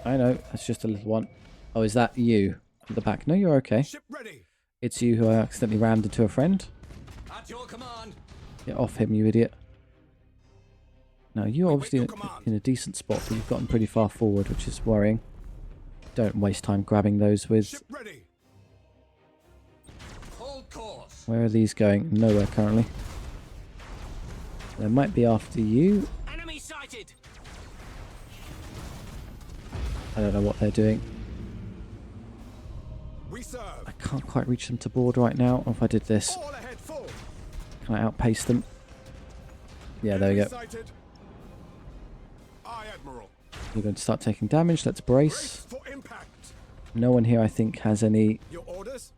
I know, that's just a little one. Oh, is that you at the back? No, you're okay. It's you who I accidentally rammed into a friend. At your command. Get off him, you idiot. Now, you're obviously in a decent spot, but you've gotten pretty far forward, which is worrying. Don't waste time grabbing those with... Where are these going? Nowhere currently. They might be after you. Enemy sighted. I don't know what they're doing. We serve. I can't quite reach them to board right now. Or if I did this, can I outpace them? Yeah, there we go. Aye, Admiral. You're going to start taking damage. Let's brace. No one here, I think, has any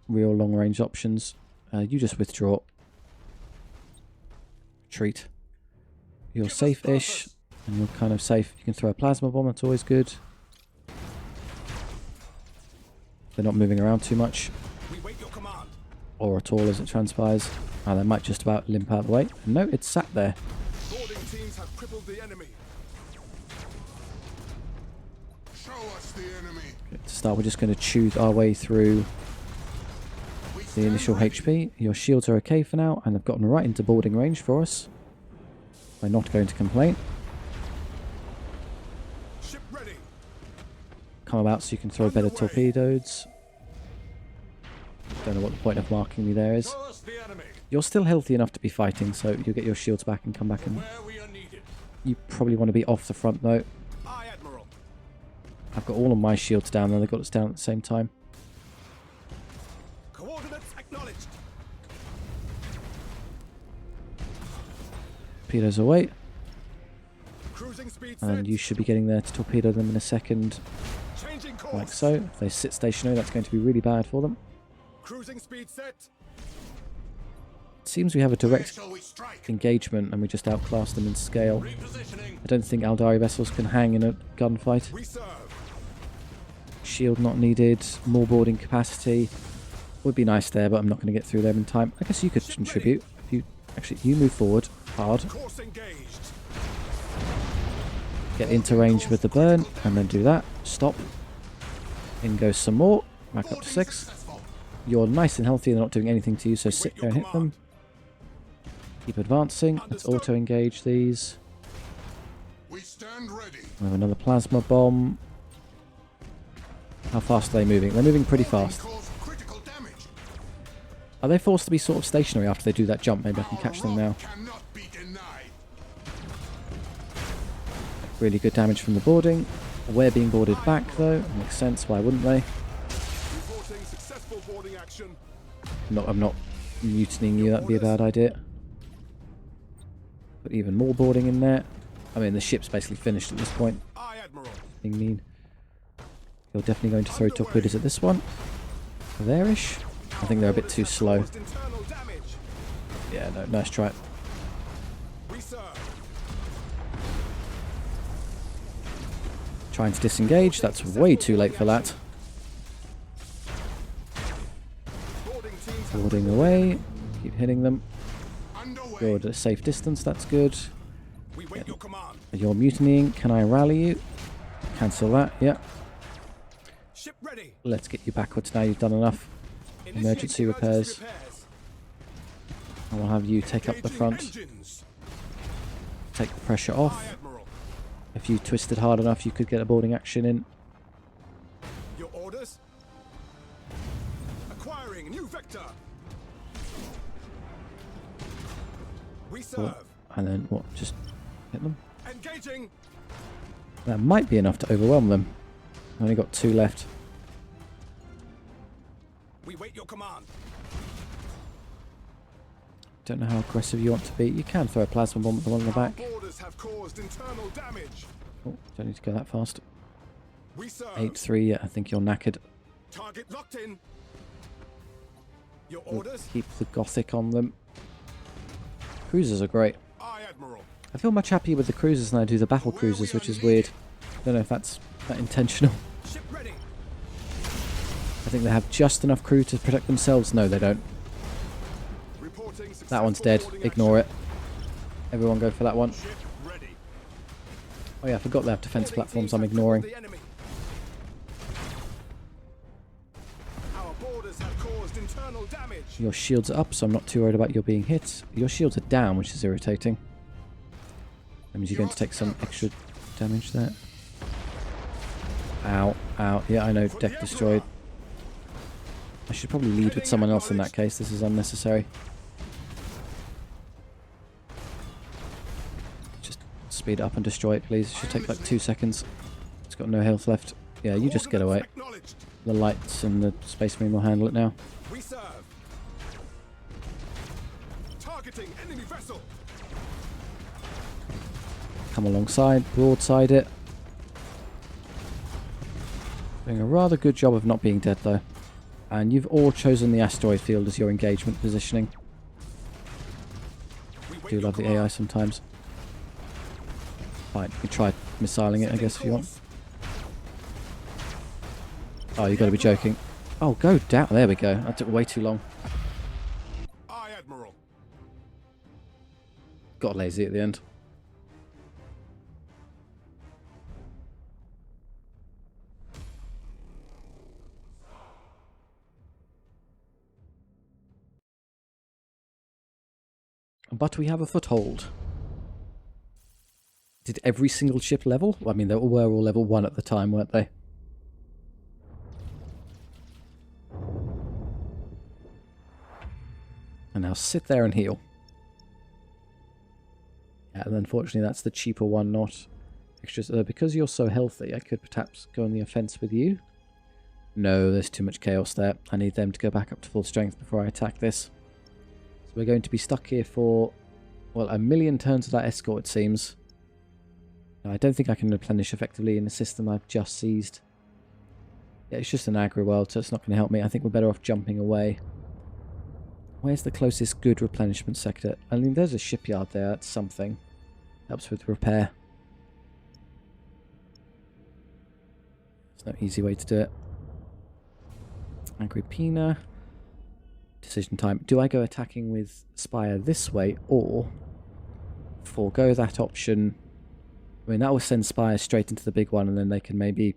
real long-range options. You just withdraw. Retreat. You're safe-ish, and you're kind of safe. You can throw a plasma bomb, that's always good. They're not moving around too much. Or at all, as it transpires. They might just about limp out of the way. No, it's sat there. Boarding teams have crippled the enemy. Show us the enemy. Okay, to start, we're just going to chew our way through the initial HP. Your shields are okay for now, and they've gotten right into boarding range for us. I'm not going to complain. Ship ready. Come about so you can throw better torpedoes. Don't know what the point of marking me there is. You're still healthy enough to be fighting, so you'll get your shields back and come back and... You probably want to be off the front though. Aye, Admiral. I've got all of my shields down and they've got us down at the same time. Coordinates acknowledged. Torpedoes away. Cruising speed And you should be getting there to torpedo them in a second. Changing course. Like so. If they sit stationary, that's going to be really bad for them. Cruising speed set. It seems we have a direct engagement and we just outclass them in scale. I don't think Aldari vessels can hang in a gunfight. Shield not needed. More boarding capacity. Would be nice there, but I'm not going to get through them in time. I guess you could contribute. If you actually, you move forward hard. Get into range with the burn and then do that. Stop. In goes some more. Back up to 6. You're nice and healthy. They're not doing anything to you, so sit there and hit them. Keep advancing. Let's auto-engage these. We stand ready. We have another plasma bomb. How fast are they moving? They're moving pretty fast. Cause critical damage. Are they forced to be sort of stationary after they do that jump? Maybe I can catch them now. Cannot be denied. Really good damage from the boarding. We're being boarded back though. Makes sense, why wouldn't they? Reporting successful boarding action. I'm not mutinying you, that'd be a bad idea. Put even more boarding in there. I mean, the ship's basically finished at this point. Aye, Admiral. Being mean. You're definitely going to throw torpedoes at this one. There-ish. I think they're a bit too slow. Internal damage. Yeah, no, nice try. We serve. Trying to disengage, that's way too late for that. Boarding teams Boarding away. Keep hitting them. Underway. You're at a safe distance, that's good. we wait your command. You're mutinying. Can I rally you? Cancel that, yeah. Ship ready. Let's get you backwards now, you've done enough. Emergency repairs. I will have you take up the front. Engines. Take the pressure off. Aye, Admiral. If you twisted hard enough, you could get a boarding action in. Your orders. Acquiring new vector. We serve. And then what? Just hit them? Engaging. That might be enough to overwhelm them. Only got 2 left. We wait your command. Don't know how aggressive you want to be. You can throw a plasma bomb at the one in the back. Borders have caused internal damage. Oh, don't need to go that fast. We serve. 8-3, yeah, I think you're knackered. Target locked in. Your We'll orders. keep the Gothic on them. Cruisers are great. Aye, Admiral. I feel much happier with the cruisers than I do the battle cruisers, which is weird. I don't know if that's that intentional. Ship ready. I think they have just enough crew to protect themselves. No, they don't. Reporting That one's successful dead. boarding Ignore it. action. Everyone go for that one. Ship ready. Oh yeah, I forgot they have defense Boarding platforms teams I'm have ignoring. crippled the enemy. Our borders have caused internal damage. Your shields are up, so I'm not too worried about your being hit. Your shields are down, which is irritating. That means you're going to take some extra damage there. Ow, ow. Yeah, I know, deck destroyed. I should probably lead with someone else in that case. This is unnecessary. Just speed it up and destroy it, please. It should take like 2 seconds. It's got no health left. Yeah, you just get away. Acknowledged. The lights and the Space Marine will handle it now. We serve. Targeting enemy vessel. Come alongside, broadside it. Doing a rather good job of not being dead though. And you've all chosen the asteroid field as your engagement positioning. We wait Do your love the command. AI sometimes. Fine, you can try missiling it I guess if you want. Oh, you gotta be joking. Oh, go down. There we go. That took way too long. Aye, Admiral. Got lazy at the end. But we have a foothold. Did every single ship level? I mean, they were all level 1 at the time, weren't they? And now sit there and heal. Yeah, and unfortunately that's the cheaper one, not extras. Because you're so healthy, I could perhaps go on the offense with you. No, there's too much chaos there. I need them to go back up to full strength before I attack this. So we're going to be stuck here for, well, 1,000,000 turns of that escort, it seems. No, I don't think I can replenish effectively in the system I've just seized. Yeah, it's just an aggro world, so it's not going to help me. I think we're better off jumping away. Where's the closest good replenishment sector? I mean, there's a shipyard there. That's something. Helps with repair. There's no easy way to do it. Agrippina. Decision time. Do I go attacking with Spire this way or forego that option? I mean, that will send Spire straight into the big one and then they can maybe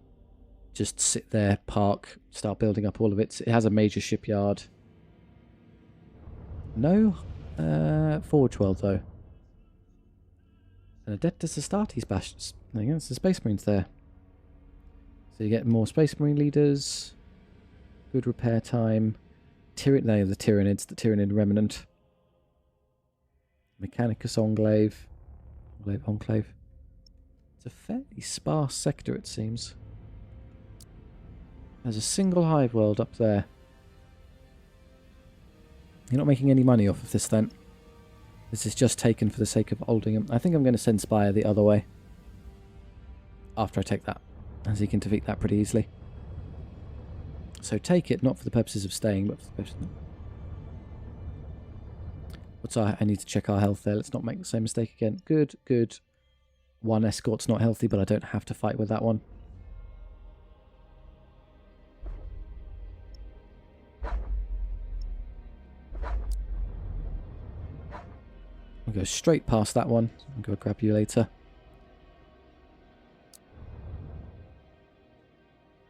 just sit there, park, start building up all of it. It has a major shipyard. No? Forge World, though. And Adeptus Astartes bashed. There you go, it's the Space Marines there. So you get more Space Marine leaders. Good repair time. No, the Tyranids, the Tyranid Remnant. Mechanicus Enclave. Enclave. It's a fairly sparse sector, it seems. There's a single hive world up there. You're not making any money off of this then. This is just taken for the sake of holding them. I think I'm going to send Spire the other way. After I take that. As he can defeat that pretty easily. So take it, not for the purposes of staying, but for the purposes of... What's I need to check our health there. Let's not make the same mistake again. Good, good. One escort's not healthy, but I don't have to fight with that one. I'll go straight past that one. I'll go grab you later.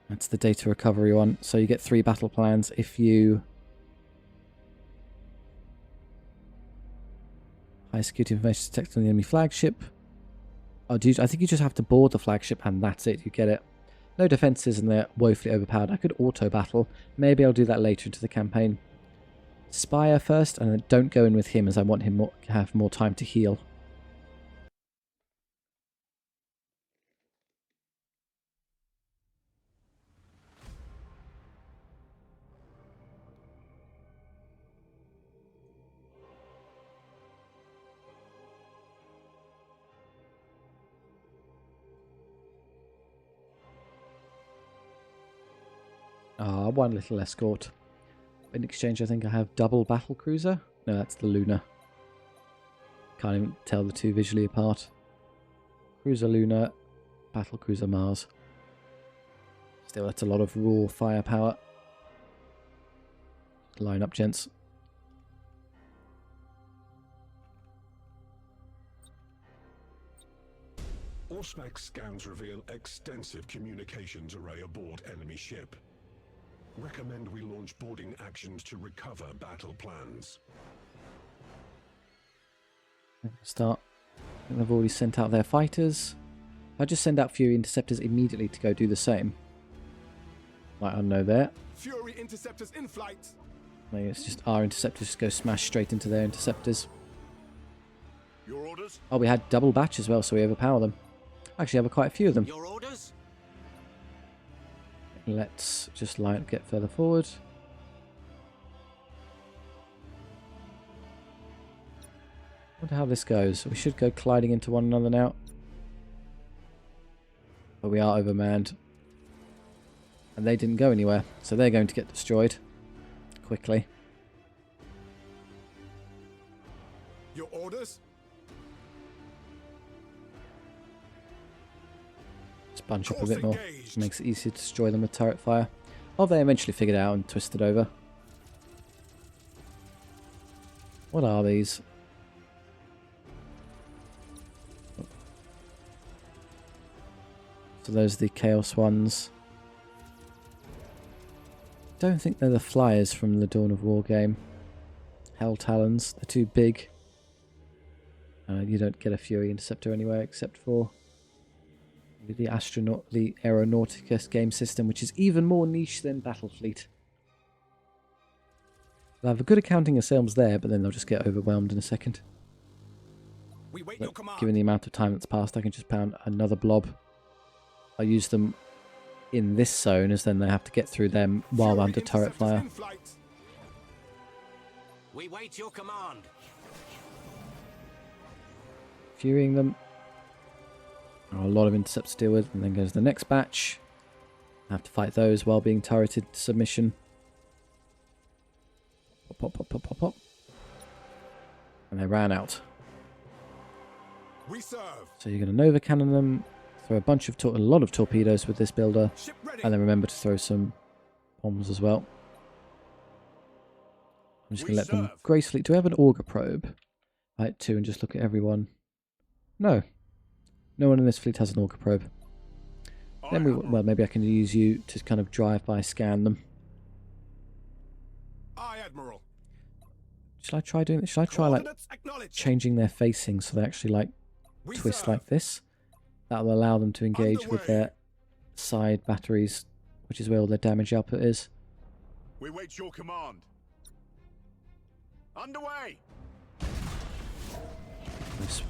That's the data recovery one. So you get 3 battle plans if you... High security information detected on the enemy flagship. Oh, I think you just have to board the flagship and that's it. You get it. No defences and they're woefully overpowered. I could auto battle. Maybe I'll do that later into the campaign. Spire first, and then don't go in with him as I want him to have more time to heal. Ah, one little escort. In exchange, I think I have double battle cruiser. No, that's the Luna. Can't even tell the two visually apart. Cruiser Luna, battle cruiser Mars. Still, that's a lot of raw firepower. Line up, gents. Auspex scans reveal extensive communications array aboard enemy ship. Recommend we launch boarding actions to recover battle plans. Start. I think they've already sent out their fighters. I just send out Fury Interceptors immediately to go do the same. Might unknow there. Fury Interceptors in flight. Maybe it's just our interceptors just go smash straight into their interceptors. Your orders? Oh, we had double batch as well, so we overpower them. Actually, have quite a few of them. Your orders? Let's just get further forward. Wonder how this goes. We should go colliding into one another now. But we are overmanned. And they didn't go anywhere, so they're going to get destroyed quickly. Your orders? Just bunch up a bit more. Makes it easier to destroy them with turret fire. Oh, they eventually figured it out and twisted over. What are these? So those are the Chaos ones. Don't think they're the flyers from the Dawn of War game. Hell Talons. They're too big. You don't get a Fury Interceptor anywhere except for the Aeronauticus game system, which is even more niche than Battlefleet. They'll have a good accounting of sales there, but then they'll just get overwhelmed in a second. We wait your command. Given the amount of time that's passed, I can just pound another blob. I'll use them in this zone, as then they have to get through them while Fury under turret fire. in flight. We wait your command. Furying them. Oh, a lot of intercepts to deal with, and then goes the next batch. I have to fight those while being turreted to submission. Pop, pop, pop, pop, pop, pop. And they ran out. We serve. So you're going to Nova Cannon them, throw a lot of torpedoes with this builder, Ship ready. and then remember to throw some bombs as well. I'm just going to let them gracefully... Do we have an auger probe? Right, 2, and just look at everyone. No. No one in this fleet has an auger probe. Then well, maybe I can use you to kind of drive-by scan them. Aye, Admiral. Shall I try doing this? Shall I try, like, changing their facing so they actually, like, twist like this. That will allow them to engage with their side batteries, which is where all their damage output is. We wait your command. Underway. Oh,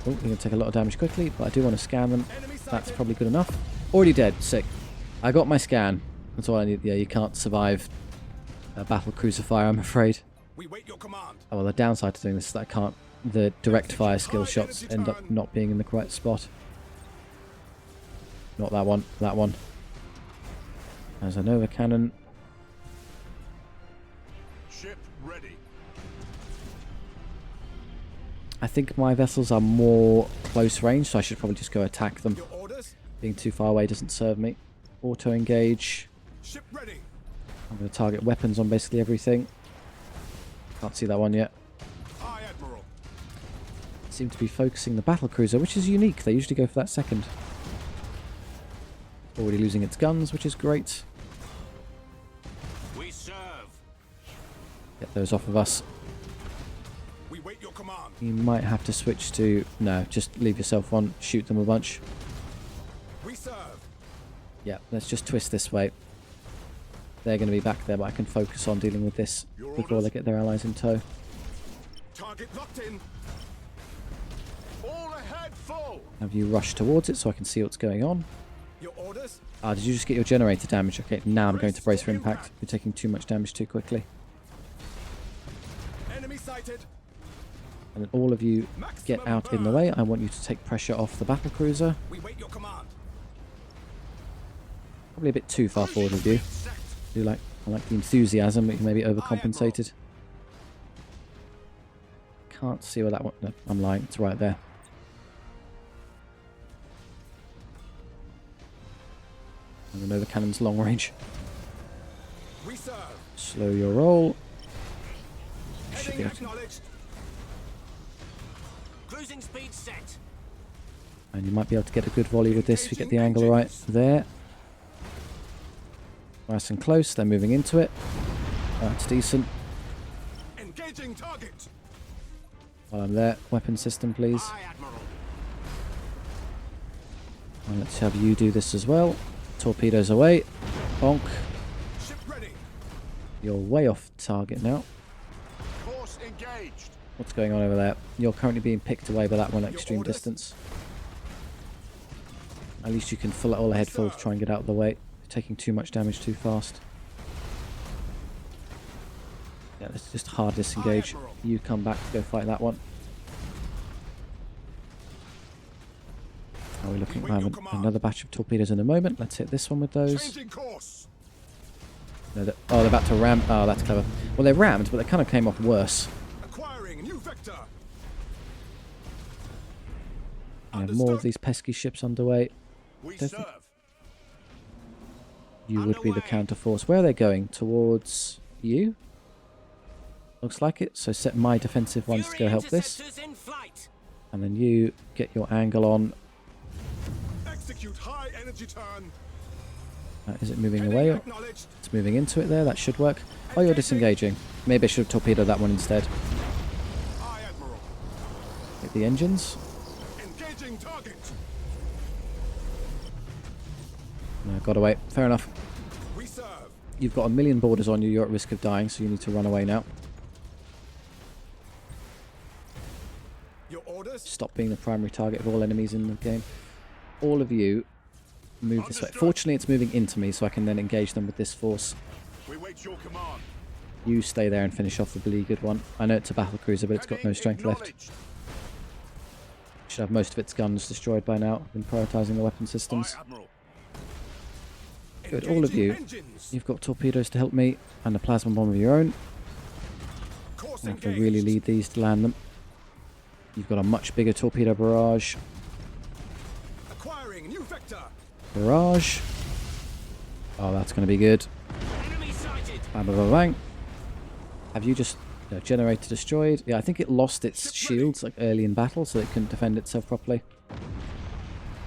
we're going to take a lot of damage quickly, but I do want to scan them. That's probably good enough. Already dead. Sick. I got my scan. That's all I need. Yeah, you can't survive a battle cruiser fire, I'm afraid. We wait your command. Oh, well, the downside to doing this is that I can't... The direct fire skill shots end up not being in the correct spot. Not that one. That one. There's a Nova cannon. Ship ready. I think my vessels are more close range, so I should probably just go attack them. Your orders? Being too far away doesn't serve me. Auto engage. Ship ready. I'm going to target weapons on basically everything. Can't see that one yet. Aye, Admiral. Seem to be focusing the battle cruiser, which is unique. They usually go for that second. Already losing its guns, which is great. We serve. Get those off of us. We wait your command. You might have to switch to... No, just leave yourself on. Shoot them a bunch. We serve. Yeah, let's just twist this way. They're going to be back there, but I can focus on dealing with this before they get their allies in tow. Target locked in. All ahead full. Have you rushed towards it so I can see what's going on? Your orders? Ah, did you just get your generator damage? Okay, now I'm going to brace for impact. You're taking too much damage too quickly. Enemy sighted. And then all of you get out in the way. I want you to take pressure off the battle cruiser. We wait your command. Probably a bit too far forward with you. I like the enthusiasm, but you may be overcompensated. Can't see where that one... No, I'm lying. It's right there. And the Nova cannon's long range. We serve. Slow your roll. Should be able to... Cruising speed set. And you might be able to get a good volley with this if you get the angle right there. Nice and close. They're moving into it. That's decent. Engaging target. While I'm there, weapon system, please. Aye, Admiral. And let's have you do this as well. Torpedoes away. Bonk. Ship ready. You're way off target now. Course engaged. What's going on over there? You're currently being picked away by that one at extreme distance. At least you can fill it all ahead full to try and get out of the way. You're taking too much damage too fast. Yeah, let's just hard disengage. You come back to go fight that one. Are we looking at another batch of torpedoes in a moment? Let's hit this one with those. No, oh, they're about to ram. Oh, that's clever. Well, they rammed, but they kind of came off worse. Acquiring new vector. More of these pesky ships underway. We serve. You would be the counterforce. Where are they going? Towards you? Looks like it. So set my defensive ones to go help this. And then you get your angle on. Execute high energy turn. Is it moving away? It's moving into it there. That should work. Oh, you're disengaging. Maybe I should have torpedoed that one instead. Aye, Admiral. Hit the engines. Engaging target. No, got away. Fair enough. We serve. You've got 1,000,000 boarders on you. You're at risk of dying, so you need to run away now. Your orders? Stop being the primary target of all enemies in the game. All of you move this way. Fortunately, it's moving into me, so I can then engage them with this force. We wait your command. You stay there and finish off the beleaguered one. I know it's a battle cruiser, but it's got no strength left. Should have most of its guns destroyed by now. I've been prioritising the weapon systems. Good, all of you. You've got torpedoes to help me, and a plasma bomb of your own. I have to really lead these to land them. You've got a much bigger torpedo barrage. Acquiring new vector. Barrage. Oh, that's going to be good. Bang, bang, bang, bang. Have you just generator destroyed? Yeah, I think it lost its shields like early in battle, so it couldn't defend itself properly.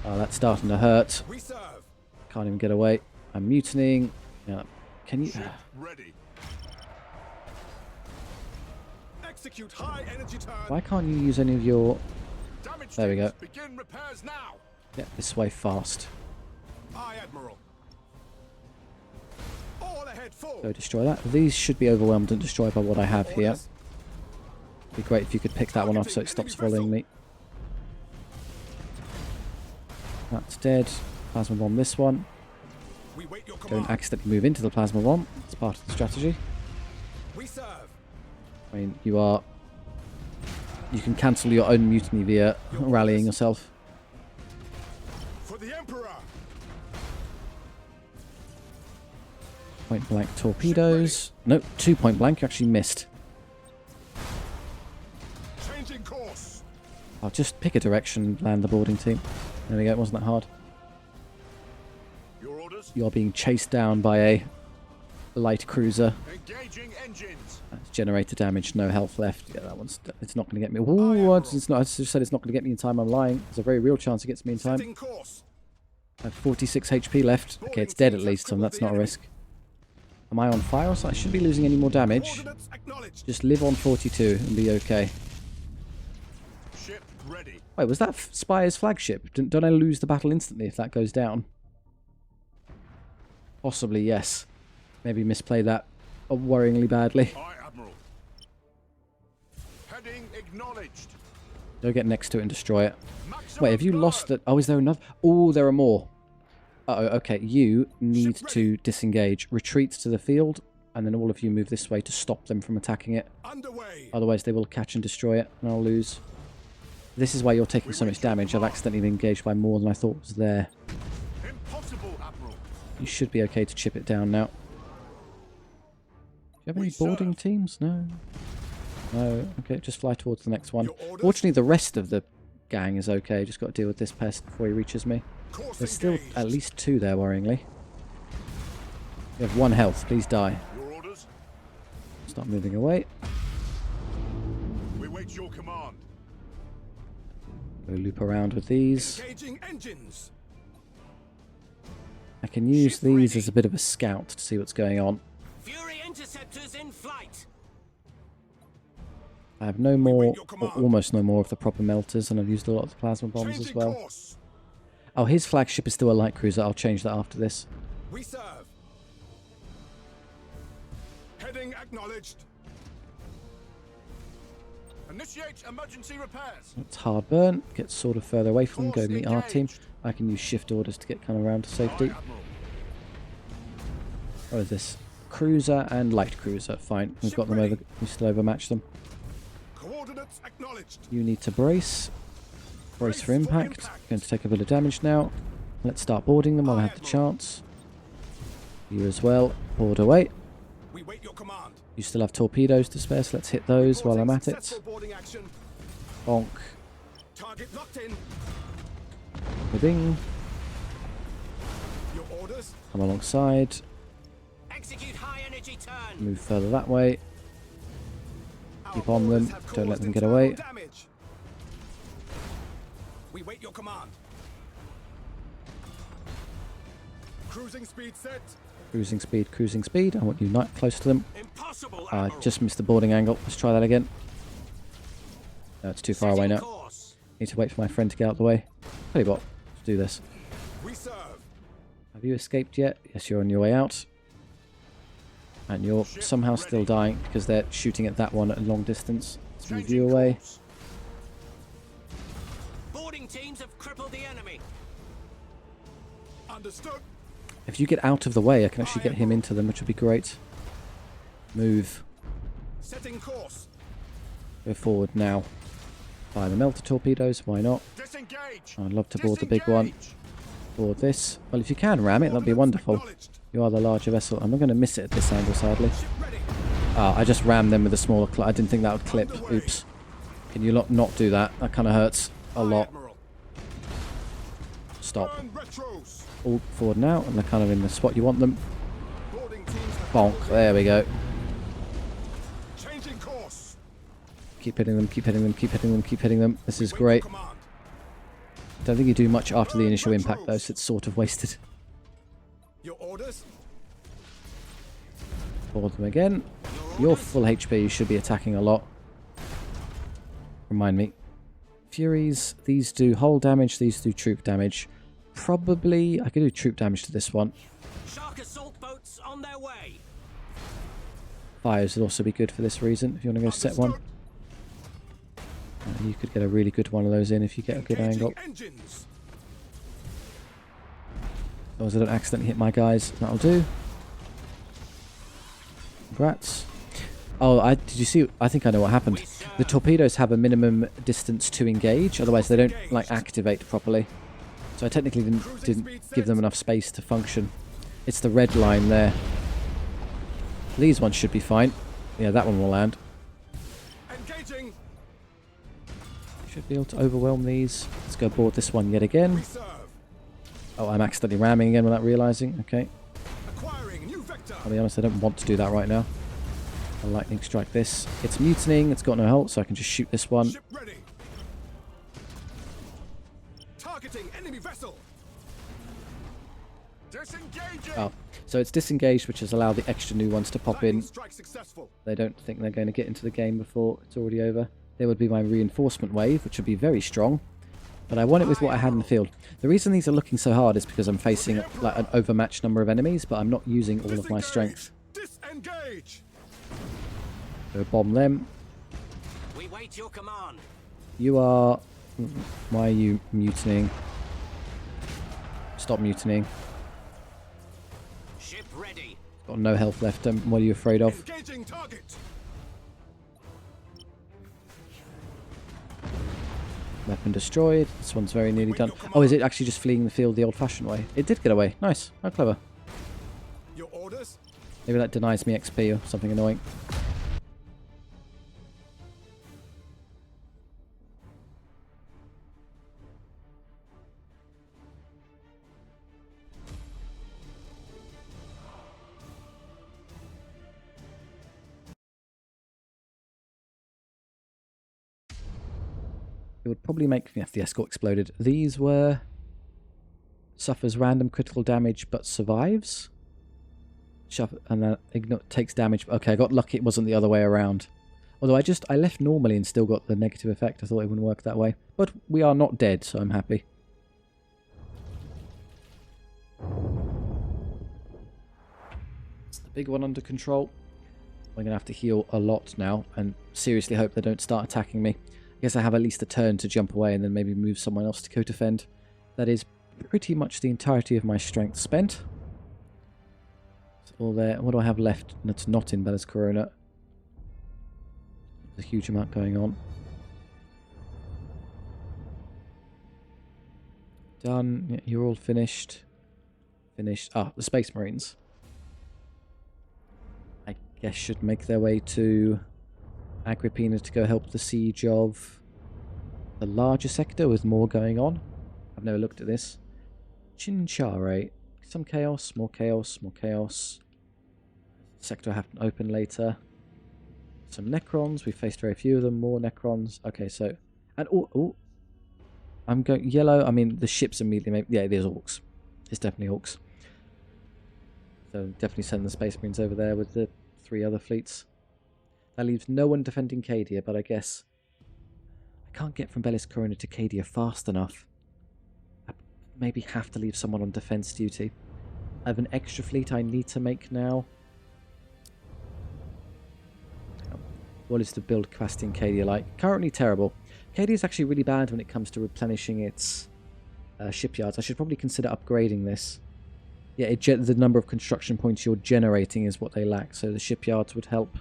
Oh, that's starting to hurt. We serve. Can't even get away. I'm mutinying. Yeah, can you? Ready. Execute high energy turn. Why can't you use any of your There we go. Begin repairs now. Get this way fast. Aye, Admiral. All ahead forward. Go destroy that. These should be overwhelmed and destroyed by what I have here. Be great if you could pick that one off so it stops following me. That's dead. Plasma bomb this one. We wait your Don't command. accidentally move into the plasma bomb. It's part of the strategy. We serve. I mean, you can cancel your own mutiny via rallying yourself. For the Emperor. Point blank torpedoes. No, 2 point blank. You actually missed. Changing course. I'll just pick a direction and land the boarding team. There we go. It wasn't that hard. Your orders. You're being chased down by a light cruiser. Engaging engines. That's generator damage, no health left. Yeah, that one's... It's not going to get me. Ooh, it's not, I just said it's not going to get me in time. I'm lying. There's a very real chance it gets me in time. Setting course. I have 46 HP left. Okay, it's dead at least, so that's not a risk. Am I on fire or something? I shouldn't be losing any more damage. Coordinates acknowledged. Just live on 42 and be okay. Ship ready. Wait, was that Spire's flagship? Don't I lose the battle instantly if that goes down? Possibly, yes. Maybe misplay that worryingly badly. Aye, Admiral. Heading acknowledged. Go get next to it and destroy it. Maximum Wait, have you lost that? Oh, is there another? Oh, there are more. Uh-oh, okay. You need to disengage. Retreat to the field, and then all of you move this way to stop them from attacking it. underway. Otherwise, they will catch and destroy it, and I'll lose. This is why you're taking so much damage. I've accidentally been engaged by more than I thought was there. Impossible, Admiral. You should be okay to chip it down now. Do you have any boarding teams? No. No. Okay, just fly towards the next one. Fortunately, the rest of the gang is okay. Just got to deal with this pest before he reaches me. Course There's still engaged. at least 2 there, worryingly. You have 1 health. Please die. Your orders. Start moving away. We wait your command. Go loop around with these. Engaging engines. I can use these as a bit of a scout to see what's going on. Fury interceptors in flight. I have no more, or almost no more of the proper melters, and I've used a lot of the plasma bombs as Changing well. course. Oh, his flagship is still a light cruiser. I'll change that after this. We serve. Heading acknowledged. Initiate emergency repairs. It's hard burn. Get sort of further away from them. Go Force meet our team. engaged. I can use shift orders to get kind of around to safety. Aye, Admiral. What is this? Cruiser and light cruiser. Fine. We've got them over. We still overmatched them. Coordinates acknowledged. You need to brace. Brace for impact. Going to take a bit of damage now. Let's start boarding them while I have the chance. You as well. Board away. We wait your command. You still have torpedoes to spare, so let's hit those while I'm at it. Successful boarding action. Bonk. Target locked in. Bing. Your orders. Come alongside. Execute high energy turn. Move further that way. Keep on them. Have Don't let caused them get internal away. damage. We wait your command. Cruising speed set. Cruising speed, cruising speed. I want you not close to them. Impossible, I Admiral. just missed the boarding angle. Let's try that again. No, it's too far away Setting now. course. Need to wait for my friend to get out of the way. Tell you what, let's do this. We serve. Have you escaped yet? Yes, you're on your way out. And you're somehow still dying because they're shooting at that one at a long distance. Let's move you Changing away. course. Boarding teams have crippled the enemy. Understood. If you get out of the way, I can actually get him into them, which would be great. Move. Setting course. Go forward now. Fire the melter torpedoes, why not? Disengage. I'd love to board the big one. Disengage. Board this. Well, if you can ram it, that'd be wonderful. Acknowledged. You are the larger vessel. I'm not going to miss it at this angle, sadly. Ship ready. Ah, I just rammed them with a smaller clip. I didn't think that would clip. Oops. Can you not do that? That kind of hurts a Aye, lot. Admiral. Stop. Burn retros. All forward now, and they're kind of in the spot you want them. Boarding teams have Bonk. There we go. changing course. Keep hitting them, keep hitting them, keep hitting them, keep hitting them. This is Wait great. your command. Don't think you do much after the initial impact, though, so it's sort of wasted. Your orders. Board them again. You're full HP, you should be attacking a lot. Remind me. Furies, these do hull damage, these do troop damage. Probably, I could do troop damage to this one. Shark assault boats on their way. Fires would also be good for this reason, if you want to go set one. You could get a really good one of those in if you get a good angle. Engines. As long as I don't accidentally hit my guys, that'll do. Congrats. Oh, did you see? I think I know what happened. The torpedoes have a minimum distance to engage, otherwise they don't like activate properly. So I technically didn't give them enough space to function. It's the red line there. These ones should be fine. Yeah, that one will land. Engaging. Should be able to overwhelm these. Let's go board this one yet again. Oh, I'm accidentally ramming again without realizing. Okay. Acquiring new vector. I'll be honest, I don't want to do that right now. I'll lightning strike this. It's mutinying, it's got no hull, so I can just shoot this one. Ship ready. Targeting enemy vessel. Disengaging. Oh, so it's disengaged, which has allowed the extra new ones to pop in. Strike successful. They don't think they're going to get into the game before it's already over. There would be my reinforcement wave, which would be very strong. But I want it with what I had in the field. The reason these are looking so hard is because I'm facing like an overmatched number of enemies, but I'm not using all of my strength. Disengage. Go bomb them. We wait your command. You are... Why are you mutinying? Stop mutinying. Ship ready. Got no health left. What are you afraid of? Engaging target. Weapon destroyed. This one's very nearly done. Oh, is it actually just fleeing the field the old-fashioned way? It did get away. Nice. How clever. Your orders. Maybe that denies me XP or something annoying. It would probably make... Yes, the escort exploded. These were... Suffers random critical damage but survives. And then takes damage. Okay, I got lucky it wasn't the other way around. Although I left normally and still got the negative effect. I thought it wouldn't work that way. But we are not dead, so I'm happy. It's the big one under control. I'm going to have to heal a lot now and seriously hope they don't start attacking me. I guess I have at least a turn to jump away and then maybe move someone else to co-defend. That is pretty much the entirety of my strength spent. It's all there. What do I have left that's not in BELIS Corona? There's a huge amount going on. Done. Yeah, you're all finished. Finished. Ah, the Space Marines. I guess should make their way to Agrippina to go help the siege of the larger sector with more going on. I've never looked at this. Chinchare. Some chaos, more chaos, more chaos. Sector I have to open later. Some Necrons. We faced very few of them. More Necrons. Okay, so... And oh, I'm going yellow. I mean, the ships immediately make... Yeah, it is Orcs. It's definitely Orcs. So definitely send the Space Marines over there with the 3 other fleets. That leaves no one defending Cadia, but I guess I can't get from BELIS Corona to Cadia fast enough. I maybe have to leave someone on defense duty. I have an extra fleet I need to make now. What is the build capacity in Cadia like? Currently terrible. Cadia is actually really bad when it comes to replenishing its shipyards. I should probably consider upgrading this. Yeah, the number of construction points you're generating is what they lack, so the shipyards would help.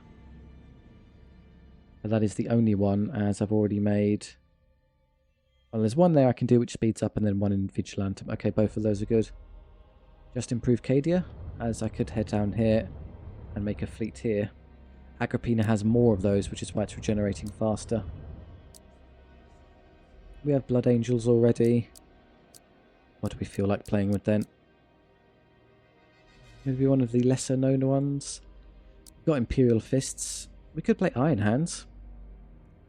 But that is the only one, as I've already made... Well, there's one there I can do which speeds up, and then one in Vigilantum. Okay, both of those are good. Just improve Cadia, as I could head down here and make a fleet here. Agrippina has more of those, which is why it's regenerating faster. We have Blood Angels already. What do we feel like playing with then? Maybe one of the lesser known ones. We've got Imperial Fists. We could play Iron Hands.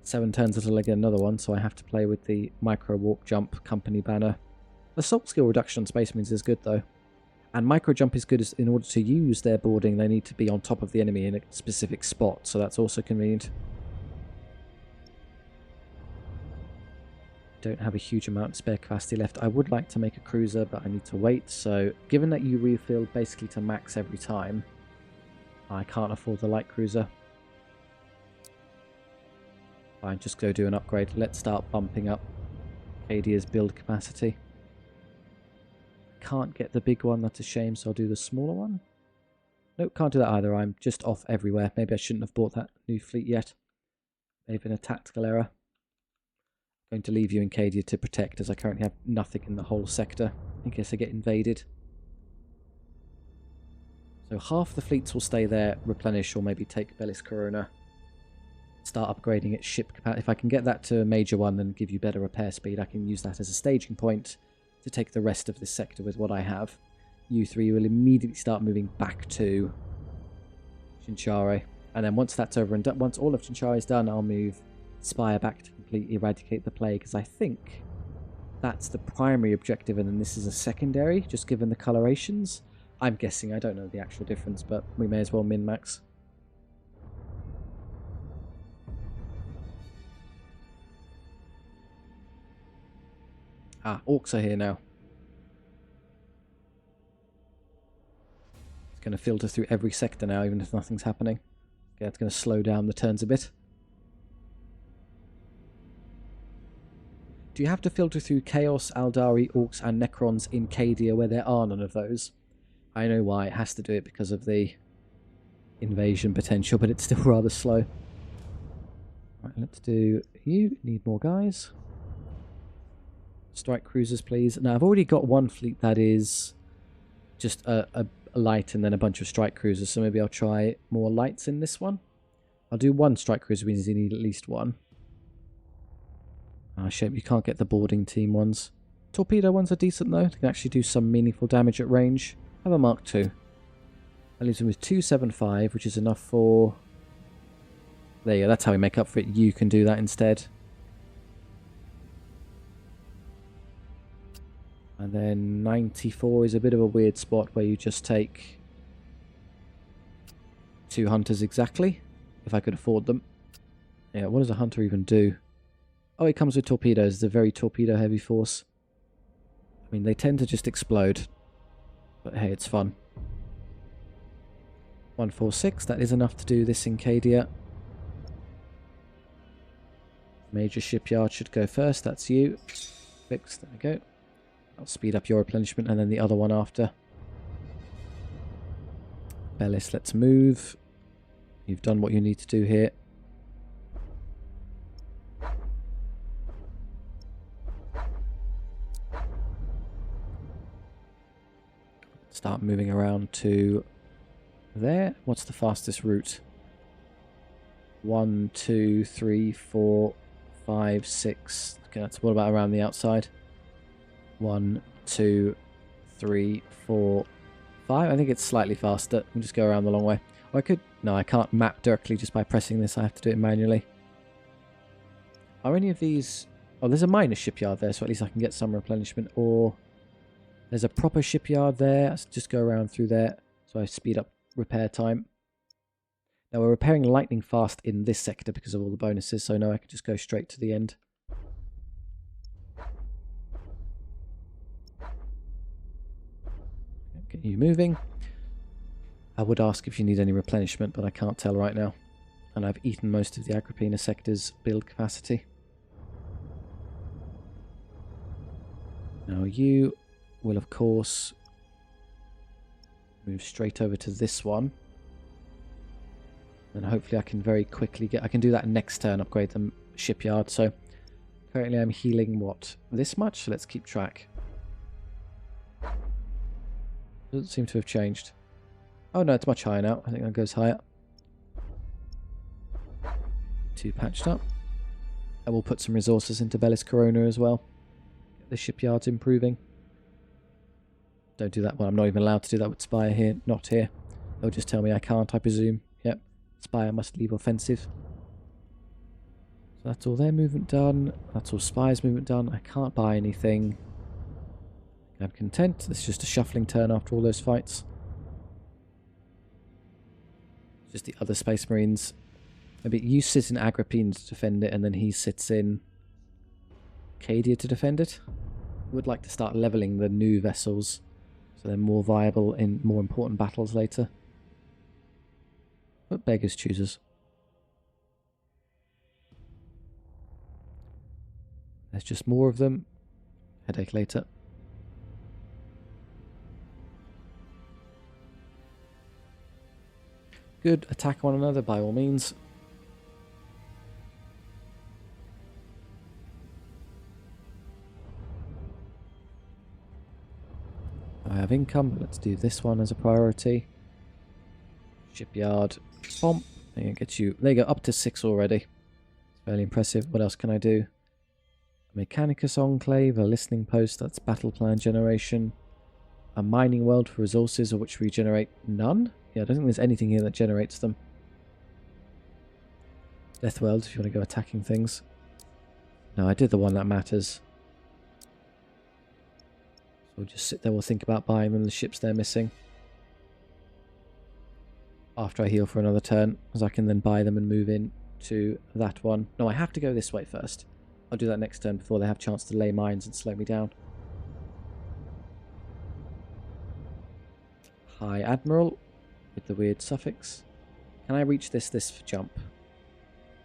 7 turns until I get another one, so I have to play with the Micro Warp Jump Company banner. Assault skill reduction on Space Marines is good though. And Micro Jump is good as in order to use their boarding, they need to be on top of the enemy in a specific spot, so that's also convenient. don't have a huge amount of spare capacity left. I would like to make a cruiser, but I need to wait. So given that you refill basically to max every time, I can't afford the light cruiser. Fine, just go do an upgrade. Let's start bumping up Acadia's build capacity. Can't get the big one, that's a shame, so I'll do the smaller one. Nope, can't do that either. I'm just off everywhere. Maybe I shouldn't have bought that new fleet yet. May have been a tactical error. I'm going to leave you in Acadia to protect, as I currently have nothing in the whole sector in case I get invaded. So half the fleets will stay there, replenish, or maybe take BELIS Corona. Start upgrading its ship capacity. If I can get that to a major one and give you better repair speed, I can use that as a staging point to take the rest of this sector with what I have. You three will immediately start moving back to Chinchare. And then once that's over and done, once all of Chinchare is done, I'll move Spire back to completely eradicate the plague, because I think that's the primary objective and then this is a secondary, just given the colorations. I'm guessing, I don't know the actual difference, but we may as well min-max. Ah, orcs are here now. It's going to filter through every sector now, even if nothing's happening. Okay, it's going to slow down the turns a bit. Do you have to filter through Chaos, Aldari, Orcs and Necrons in Cadia where there are none of those? I know why, it has to do it because of the invasion potential, but it's still rather slow. Right, let's do you. Need more guys. Strike cruisers, please. Now, I've already got one fleet that is just a light and then a bunch of strike cruisers, so maybe I'll try more lights in this one. I'll do one strike cruiser, means you need at least one. Ah, shame you can't get the boarding team ones. Torpedo ones are decent, though. They can actually do some meaningful damage at range. Have a Mark II. That leaves them with 275, which is enough for... There you go, that's how we make up for it. You can do that instead. And then 94 is a bit of a weird spot where you just take 2 hunters exactly, if I could afford them. Yeah, what does a hunter even do? Oh, it comes with torpedoes. It's a very torpedo-heavy force. I mean, they tend to just explode. But hey, it's fun. 146, that is enough to do this in Cadia. Major shipyard should go first, that's you. Fixed, there we go. I'll speed up your replenishment and then the other one after. BELIS, let's move. You've done what you need to do here. Start moving around to there. What's the fastest route? 1, 2, 3, 4, 5, 6. Okay, that's what about around the outside? 1, 2, 3, 4, 5. I think it's slightly faster. We'll just go around the long way. Or I could... No, I can't map directly just by pressing this. I have to do it manually. Are any of these... Oh, there's a minor shipyard there, so at least I can get some replenishment. Or there's a proper shipyard there. Let's just go around through there so I speed up repair time. Now, we're repairing lightning fast in this sector because of all the bonuses, so now I can just go straight to the end. Get you moving. I would ask if you need any replenishment, but I can't tell right now. And I've eaten most of the Agrippina sector's build capacity. Now you will, of course, move straight over to this one. And hopefully I can very quickly get... I can do that next turn, upgrade the shipyard. So currently I'm healing, what, this much? So let's keep track. Doesn't seem to have changed. Oh no, it's much higher now. I think that goes higher. 2 patched up. I will put some resources into BELIS Corona as well. The shipyard's improving. Don't do that one. I'm not even allowed to do that with Spire here. Not here. They'll just tell me I can't, I presume. Yep. Spire must leave offensive. So that's all their movement done. That's all Spire's movement done. I can't buy anything. I'm content. This is just a shuffling turn after all those fights. Just the other Space Marines. Maybe you sit in Agrippina to defend it, and then he sits in Arcadia to defend it. Would like to start leveling the new vessels so they're more viable in more important battles later. But beggars choosers. There's just more of them. Headache later. Good, attack one another by all means. I have income, but let's do this one as a priority. Shipyard. Bomb. There you get you. There you go, up to 6 already. It's fairly impressive. What else can I do? A Mechanicus Enclave, a listening post, that's battle plan generation. A mining world for resources, of which we generate none? Yeah, I don't think there's anything here that generates them. Death world, if you want to go attacking things. No, I did the one that matters. So we'll just sit there, we'll think about buying them the ships they're missing. After I heal for another turn, as I can then buy them and move in to that one. No, I have to go this way first. I'll do that next turn before they have a chance to lay mines and slow me down. High Admiral with the weird suffix. Can I reach this jump?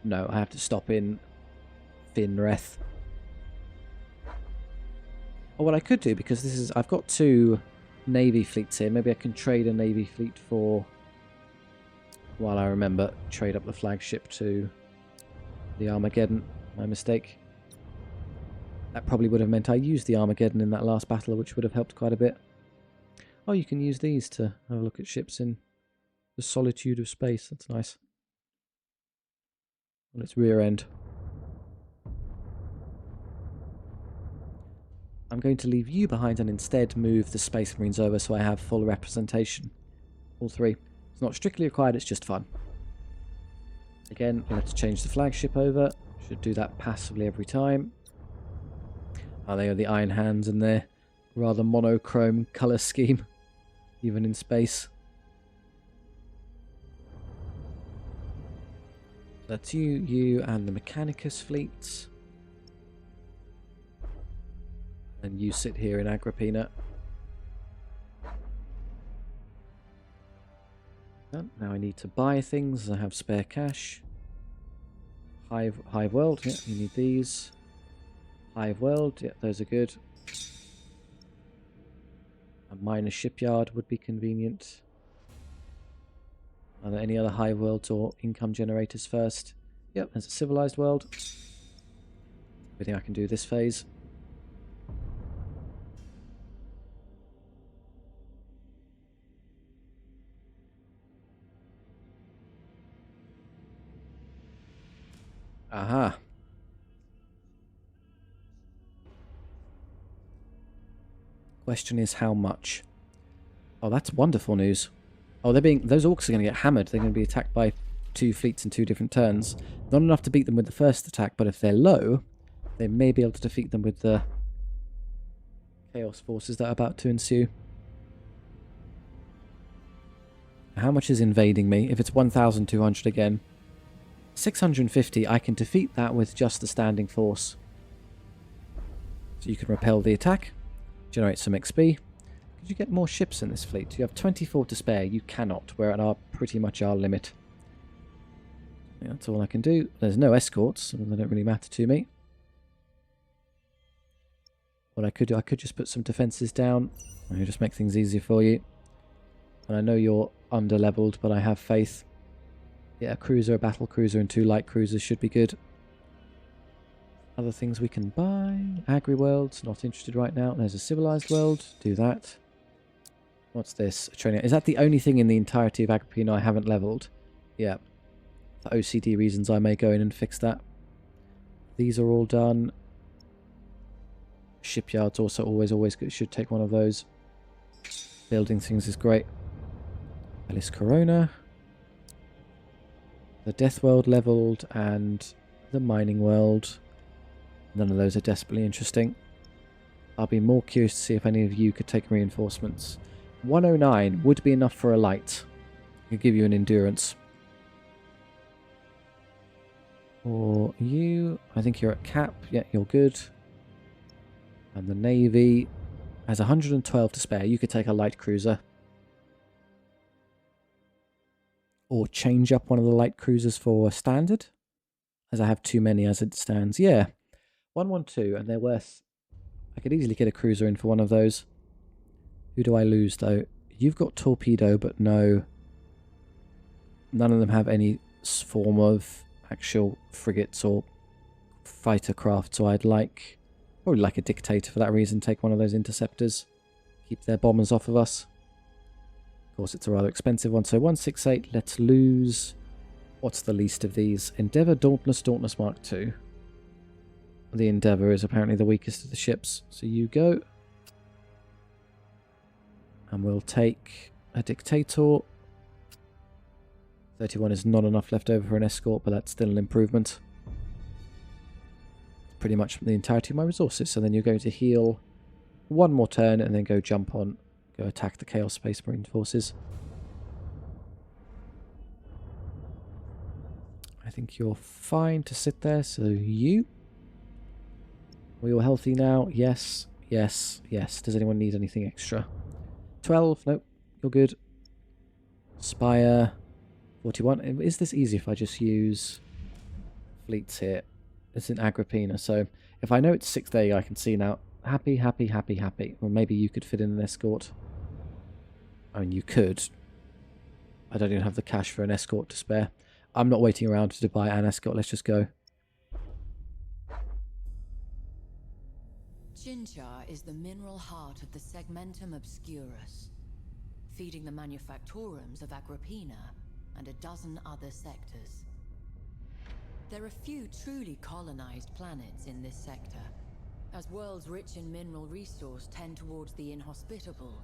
No, I have to stop in Finreth. Or what I could do, because this is, I've got 2 Navy fleets here. Maybe I can trade a Navy fleet for, while I remember, trade up the flagship to the Armageddon. My mistake. That probably would have meant I used the Armageddon in that last battle, which would have helped quite a bit. Oh, you can use these to have a look at ships in the solitude of space. That's nice. On its rear end. I'm going to leave you behind and instead move the Space Marines over so I have full representation. All 3. It's not strictly required, it's just fun. Again, let's change the flagship over. Should do that passively every time. Oh, they are the Iron Hands and their rather monochrome colour scheme, even in space. So that's you, and the Mechanicus fleets. And you sit here in Agrippina. Oh, now I need to buy things. I have spare cash. Hive World, yeah, you need these. Hive World, yeah, those are good. A minor shipyard would be convenient. Are there any other Hive Worlds or income generators first? Yep, there's a civilized world. Everything I can do this phase. Aha. Question is how much? Oh, that's wonderful news. Oh, those orcs are going to get hammered. They're going to be attacked by 2 fleets in 2 different turns. Not enough to beat them with the first attack, but if they're low, they may be able to defeat them with the chaos forces that are about to ensue. How much is invading me? If it's 1,200 again, 650, I can defeat that with just the standing force. So you can repel the attack, generate some XP. Could you get more ships in this fleet? You have 24 to spare. You cannot. We're at pretty much our limit. Yeah, that's all I can do. There's no escorts, so they don't really matter to me. What I could do, I could just put some defences down. I'll just make things easier for you. And I know you're under-leveled, but I have faith. Yeah, a cruiser, a battle cruiser, and 2 light cruisers should be good. Other things we can buy. Agri-worlds, not interested right now. There's a civilized world. Do that. What's this? Training. Is that the only thing in the entirety of Agrippina I haven't leveled? Yeah. For OCD reasons, I may go in and fix that. These are all done. Shipyards also always good. Should take one of those. Building things is great. BELIS Corona. The Death World leveled and the Mining World. None of those are desperately interesting. I'll be more curious to see if any of you could take reinforcements. 109 would be enough for a light. I could give you an endurance. Or you, I think you're at cap. Yeah, you're good. And the Navy has 112 to spare. You could take a light cruiser. Or change up one of the light cruisers for standard. As I have too many as it stands. Yeah. 112, and they're worth... I could easily get a cruiser in for one of those. Who do I lose, though? You've got torpedo, but no... None of them have any form of actual frigates or fighter craft, so I'd like... Probably like a dictator for that reason. Take one of those interceptors. Keep their bombers off of us. Of course, it's a rather expensive one. So 168, let's lose... What's the least of these? Endeavour, Dauntless, Dauntless Mark II. The Endeavour is apparently the weakest of the ships. So you go. And we'll take a Dictator. 31 is not enough left over for an escort, but that's still an improvement. Pretty much the entirety of my resources. So then you're going to heal one more turn and then go jump on. Go attack the Chaos Space Marine forces. I think you're fine to sit there, so you... Are we all healthy now? Yes, yes, yes. Does anyone need anything extra? 12, nope, you're good. Spire, 41. Is this easy if I just use fleets here? It's in Agrippina, so if I know it's 6th day, I can see now. Happy, happy, happy, happy. Or maybe you could fit in an escort. I mean, you could. I don't even have the cash for an escort to spare. I'm not waiting around to buy an escort. Let's just go. Chinchar is the mineral heart of the Segmentum Obscurus, feeding the manufactorums of Agrippina and a dozen other sectors. There are few truly colonized planets in this sector, as worlds rich in mineral resource tend towards the inhospitable.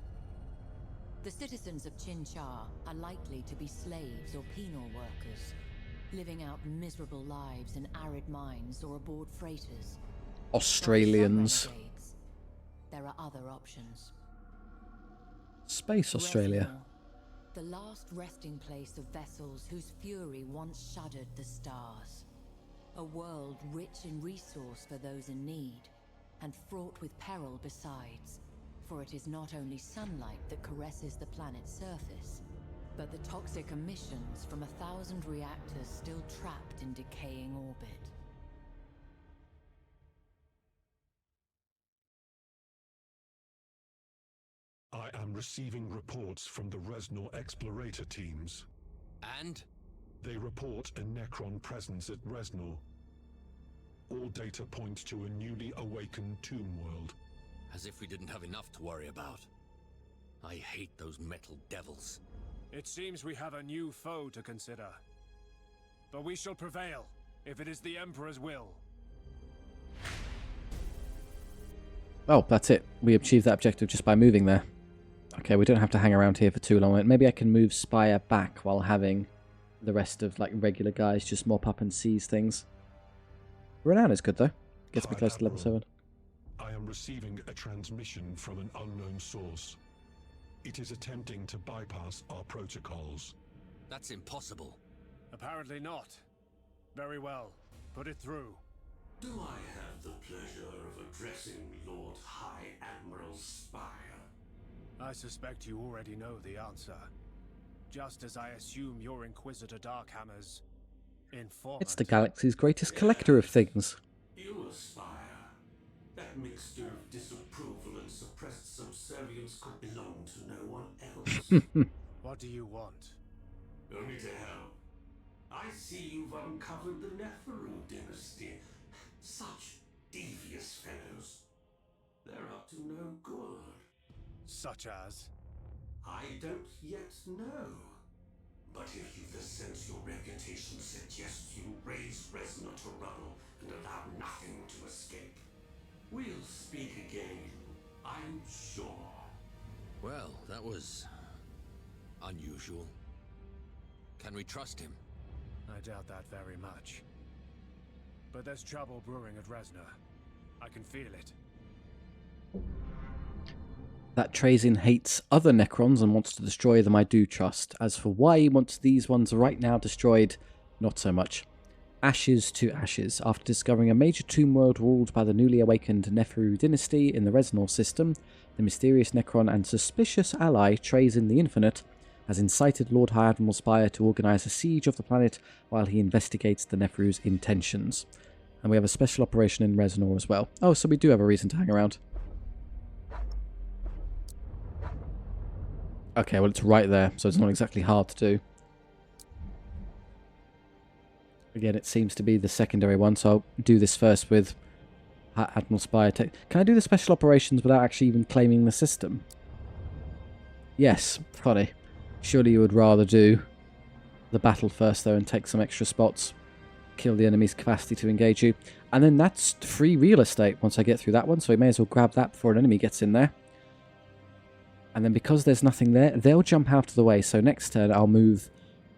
The citizens of Chinchar are likely to be slaves or penal workers, living out miserable lives in arid mines or aboard freighters. Australians. There are other options. Space Australia. Resnor, the last resting place of vessels whose fury once shuddered the stars. A world rich in resource for those in need, and fraught with peril besides. For it is not only sunlight that caresses the planet's surface, but the toxic emissions from 1,000 reactors still trapped in decaying orbit. I am receiving reports from the Resnor explorator teams. And? They report a Necron presence at Resnor. All data point to a newly awakened tomb world. As if we didn't have enough to worry about. I hate those metal devils. It seems we have a new foe to consider. But we shall prevail, if it is the Emperor's will. Oh, that's it. We achieved that objective just by moving there. Okay, we don't have to hang around here for too long. Maybe I can move Spire back while having the rest of like regular guys just mop up and seize things. Renown is good though. Gets me close to level 7. I am receiving a transmission from an unknown source. It is attempting to bypass our protocols. That's impossible. Apparently not. Very well. Put it through. Do I have the pleasure of addressing Lord High Admiral Spire? I suspect you already know the answer. Just as I assume your Inquisitor Darkhammer's informant. It's the galaxy's greatest collector of things. You aspire. That mixture of disapproval and suppressed subservience could belong to no one else. What do you want? Only to help. I see you've uncovered the Neferu dynasty. Such devious fellows. They're up to no good. Such as? I don't yet know. But if you the sense your reputation suggests you raise Resnor to rubble and allow nothing to escape, we'll speak again, I'm sure. Well, that was unusual. Can we trust him? I doubt that very much. But there's trouble brewing at Resnor. I can feel it. That Trazyn hates other Necrons and wants to destroy them, I do trust. As for why he wants these ones right now destroyed, not so much. Ashes to ashes. After discovering a major tomb world ruled by the newly awakened Neferu dynasty in the Resnor system, the mysterious Necron and suspicious ally Trazyn the Infinite has incited Lord High Admiral Spire to organise a siege of the planet while he investigates the Neferu's intentions. And we have a special operation in Resnor as well. Oh, so we do have a reason to hang around. Okay, well it's right there, so it's not exactly hard to do. Again, it seems to be the secondary one, so I'll do this first with Admiral Spire. Can I do the special operations without actually even claiming the system? Yes, funny. Surely you would rather do the battle first, though, and take some extra spots. Kill the enemy's capacity to engage you. And then that's free real estate once I get through that one, so we may as well grab that before an enemy gets in there. And then because there's nothing there, they'll jump out of the way. So next turn, I'll move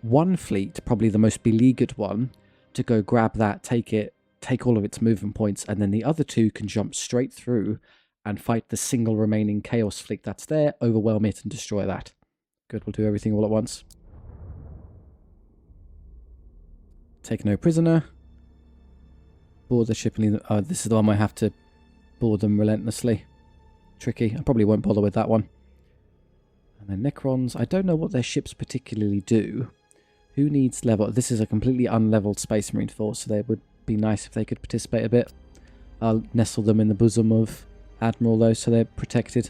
one fleet, probably the most beleaguered one, to go grab that, take it, take all of its movement points, and then the other two can jump straight through and fight the single remaining Chaos fleet that's there, overwhelm it, and destroy that. Good, we'll do everything all at once. Take no prisoner. Board the ship and leave them. Oh, this is the one where I have to board them relentlessly. Tricky. I probably won't bother with that one. And then Necrons. I don't know what their ships particularly do. Who needs level? This is a completely unleveled Space Marine force, so they would be nice if they could participate a bit. I'll nestle them in the bosom of Admiral, though, so they're protected.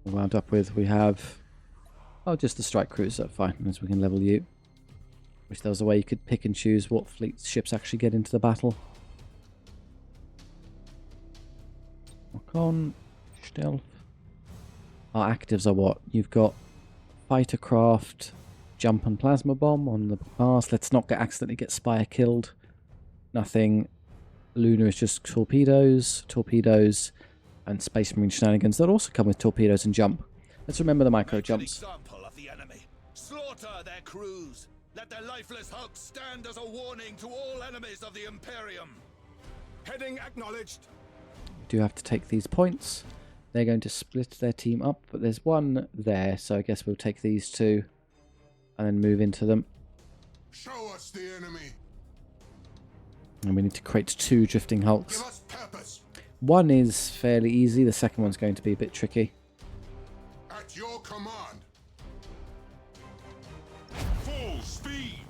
Wound up with, we have, oh, just the strike cruiser, fine, as we can level you. Wish there was a way you could pick and choose what fleet ships actually get into the battle. Lock on, stealth. Our actives are what? You've got fighter craft, jump and plasma bomb on the mast. Let's not accidentally get Spire killed. Nothing. Lunar is just torpedoes, and Space Marine shenanigans that also come with torpedoes and jump. Let's remember the micro jumps. Example of the enemy. Slaughter their crews. Let their lifeless hulks stand as a warning to all enemies of the Imperium. Heading acknowledged. We do have to take these points. They're going to split their team up, but there's one there, so I guess we'll take these two and then move into them. Show us the enemy. And we need to create two drifting hulks. Give us purpose. One is fairly easy, the second one's going to be a bit tricky. At your command. Full speed.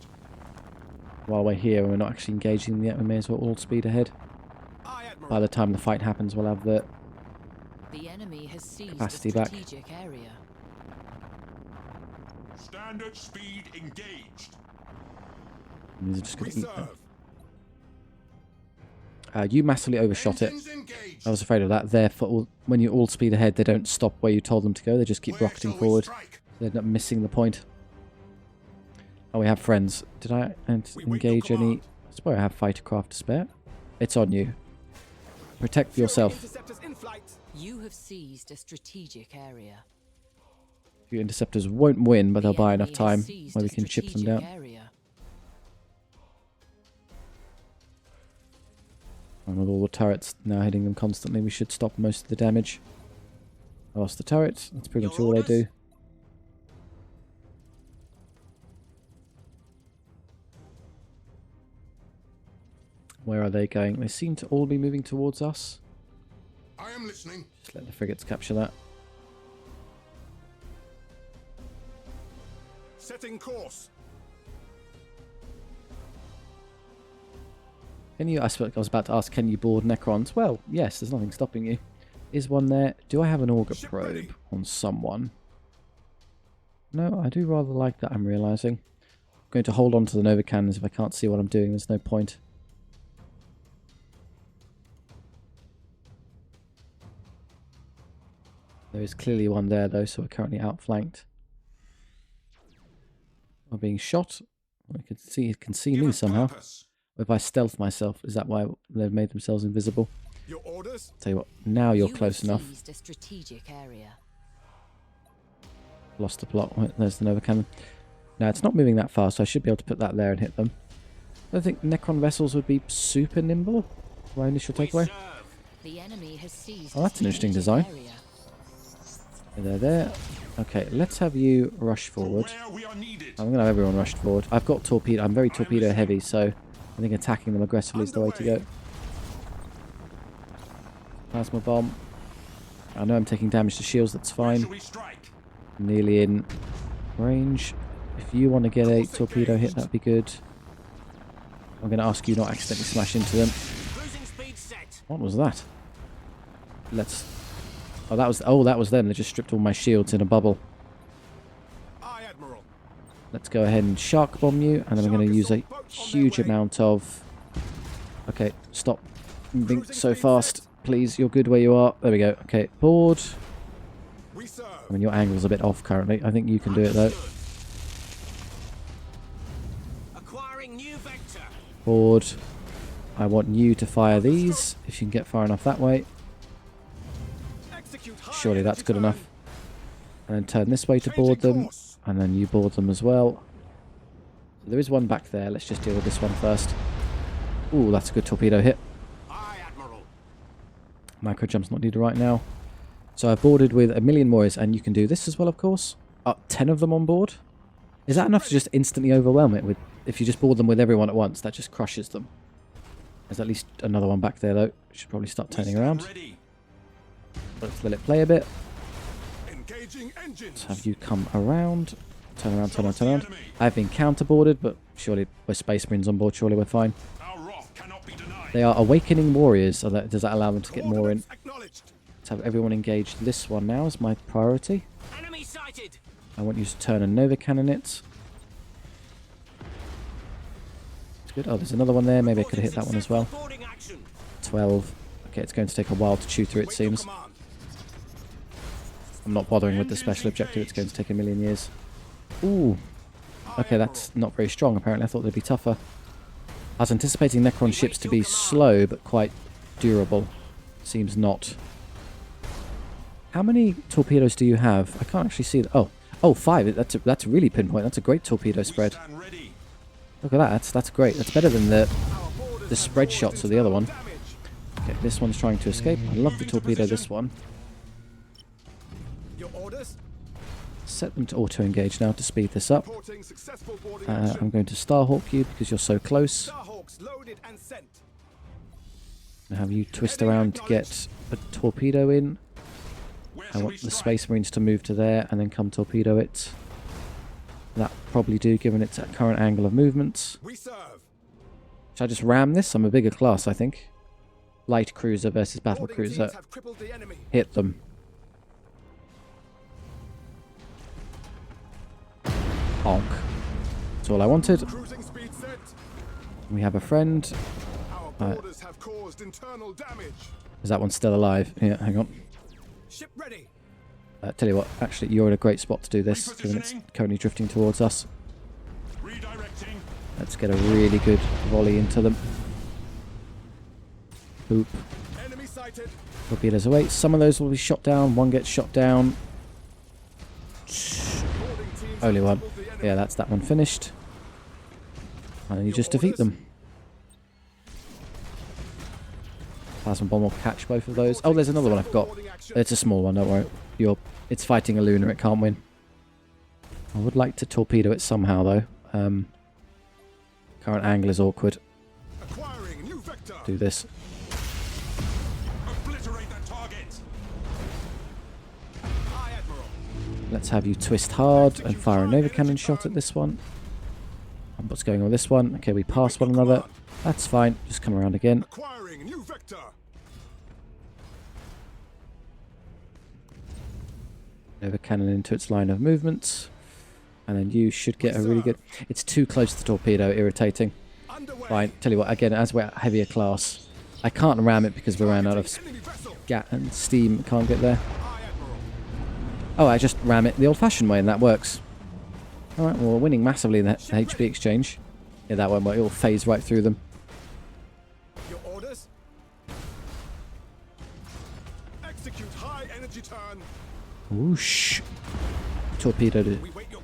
While we're here and we're not actually engaging them yet, we may as well all speed ahead. By the time the fight happens, we'll have the enemy has seized capacity the back. strategic area. Standard speed engaged. These are just going We to eat them. serve. You massively overshot it. Engines engaged. I was afraid of that. Therefore, when you all speed ahead, they don't stop where you told them to go. They just keep Where rocketing shall we forward. strike? They end up missing the point. Oh, we have friends. Did I We wait your engage any? command. I suppose I have fighter craft to spare. It's on you. Protect yourself. You have seized a strategic area. Your interceptors won't win, but they'll The buy enemy enough time has seized where a we can chip them strategic down. area. And with all the turrets now hitting them constantly, we should stop most of the damage. I lost the turret. That's pretty much all they do. Where are they going? They seem to all be moving towards us. I am listening. Just let the frigates capture that. Setting course. Can you? I was about to ask. Can you board Necrons? Well, yes. There's nothing stopping you. Is one there? Do I have an auger Ship probe ready. on someone? No, I do rather like that. I'm realizing. I'm going to hold on to the Nova cannons if I can't see what I'm doing. There's no point. There is clearly one there, though, so we're currently outflanked. We're being shot. I can see it can see Give me us somehow. purpose. If I stealth myself, is that why they've made themselves invisible? Your orders. Tell you what, now you're You close have enough. seized a strategic area. Lost the plot. Wait, there's the Nova Cannon. Now, it's not moving that fast, so I should be able to put that there and hit them. I don't think Necron vessels would be super nimble. My initial takeaway. The enemy has seized Oh, that's an interesting design. There. Okay, let's have you rush forward. I'm going to have everyone rushed forward. I've got torpedo. I'm very torpedo heavy, so I think attacking them aggressively is the way to go. Plasma bomb. I know I'm taking damage to shields, that's fine. Nearly in range. If you want to get a torpedo hit, that'd be good. I'm going to ask you not accidentally smash into them. What was that? Let's... Oh, that was them. They just stripped all my shields in a bubble. Let's go ahead and shark bomb you, and then I'm going to use a huge amount of... Okay, stop moving so fast. Please, you're good where you are. There we go. Okay, board. I mean, your angle's a bit off currently. I think you can do it, though. Board. I want you to fire these, if you can get far enough that way. Surely that's good enough. And then turn this way to board them, and then you board them as well. So there is one back there. Let's just deal with this one first. Ooh, that's a good torpedo hit. Micro jump's not needed right now. So I've boarded with 1 million Moors, and you can do this as well, of course. 10 of them on board. Is that enough to just instantly overwhelm it? If you just board them with everyone at once, that just crushes them. There's at least another one back there, though. Should probably start turning around. Let's let it play a bit. Let's have you come around. Turn around, turn around, turn around. I've been counter-boarded, but surely with Space Marines on board, surely we're fine. They are awakening warriors, so does that allow them to get more in? Let's have everyone engage this one now as my priority. I want you to turn a Nova Cannon it. It's good. Oh, there's another one there. Maybe I could have hit that one as well. 12. Okay, it's going to take a while to chew through, it seems. I'm not bothering with the special objective. It's going to take 1,000,000 years. Ooh. Okay, that's not very strong, apparently. I thought they'd be tougher. I was anticipating Necron ships to be slow, but quite durable. Seems not. How many torpedoes do you have? I can't actually see that. Oh, 5. That's really pinpoint. That's a great torpedo spread. Look at that. That's great. That's better than the spread shots of the other one. Okay, this one's trying to escape. I love the torpedo, this one. Set them to auto-engage now to speed this up. I'm going to Starhawk you because you're so close. I'll have you twist around to get a torpedo in. I want the Space Marines to move to there and then come torpedo it. That probably do, given its current angle of movement. Should I just ram this? I'm a bigger class, I think. Light cruiser versus battle cruiser. Hit them. Honk. That's all I wanted. We have a friend. Is that one still alive? Yeah, hang on. Tell you what, actually, you're in a great spot to do this, given it's currently drifting towards us. Let's get a really good volley into them. Boop. Torpedoes away. Some of those will be shot down. One gets shot down. Only one. Yeah, that's that one finished. And then you just defeat them. Plasma bomb will catch both of those. Oh, there's another one I've got. It's a small one, don't worry. It's fighting a lunar, it can't win. I would like to torpedo it somehow, though. Current angle is awkward. Do this. Let's have you twist hard and fire a Nova Cannon shot at this one. And what's going on with this one? Okay, we pass one another. That's fine. Just come around again. Nova Cannon into its line of movement. And then you should get a really good... It's too close to the torpedo, irritating. Fine, tell you what, again, as we're heavier class, I can't ram it because we ran out of and steam. Can't get there. Oh, I just ram it the old-fashioned way and that works. Alright, well, we're winning massively in the HP exchange. Yeah, that won't work. It'll phase right through them. Your orders? Execute high energy turn. Whoosh. torpedo to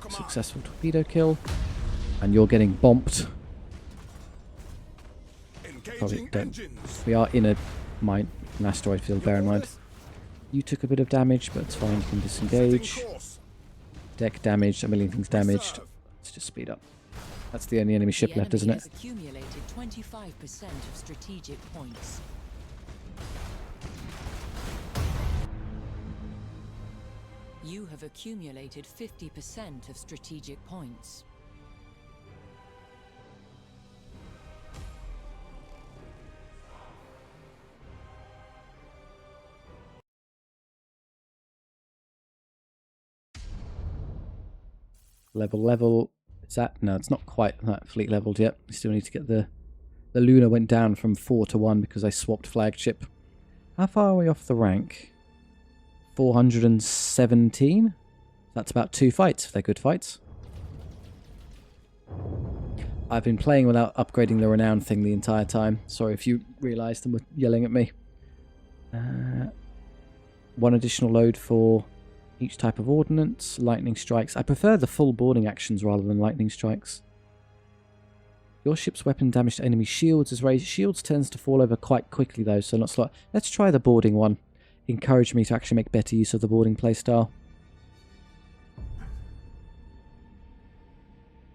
successful torpedo kill. And you're getting bombed. Probably don't. We are in an asteroid field, bear in mind. You took a bit of damage, but it's fine, you can disengage. Deck damaged, a million things damaged. Let's just speed up. That's the only enemy ship left, isn't it? Has accumulated 25% of strategic points. You have accumulated 50% of strategic points. Level. Is that? No, it's not quite that fleet leveled yet. We still need to get the Luna went down from 4 to 1 because I swapped flagship. How far are we off the rank? 417? That's about 2 fights, if they're good fights. I've been playing without upgrading the renown thing the entire time. Sorry if you realised and were yelling at me. 1 additional load for each type of ordnance. Lightning strikes. I prefer the full boarding actions rather than lightning strikes. Your ship's weapon damage to enemy shields is raised. Shields tends to fall over quite quickly though, so not slot. Let's try the boarding one. Encourage me to actually make better use of the boarding playstyle.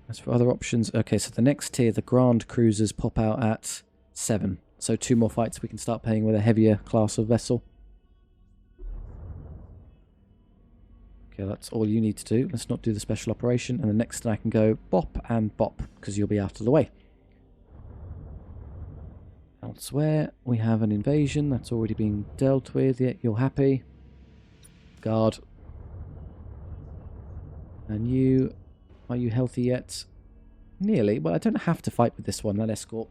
As for other options, okay, so the next tier, the Grand Cruisers pop out at 7. So 2 more fights we can start playing with a heavier class of vessel. Okay, that's all you need to do. Let's not do the special operation. And the next I can go bop and bop, because you'll be out of the way. Elsewhere, we have an invasion that's already been dealt with. Yet you're happy. Guard. And you... Are you healthy yet? Nearly. Well, I don't have to fight with this one. That escort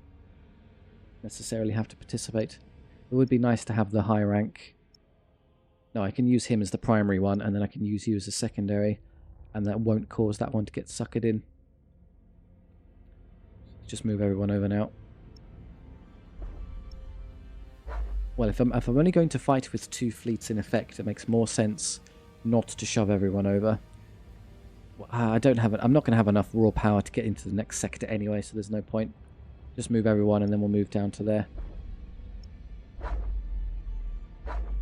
necessarily have to participate. It would be nice to have the high rank. No, I can use him as the primary one, and then I can use you as a secondary, and that won't cause that one to get suckered in. Just move everyone over now. Well, if I'm only going to fight with 2 fleets in effect, it makes more sense not to shove everyone over. I'm not going to have enough raw power to get into the next sector anyway, so there's no point. Just move everyone and then we'll move down to there.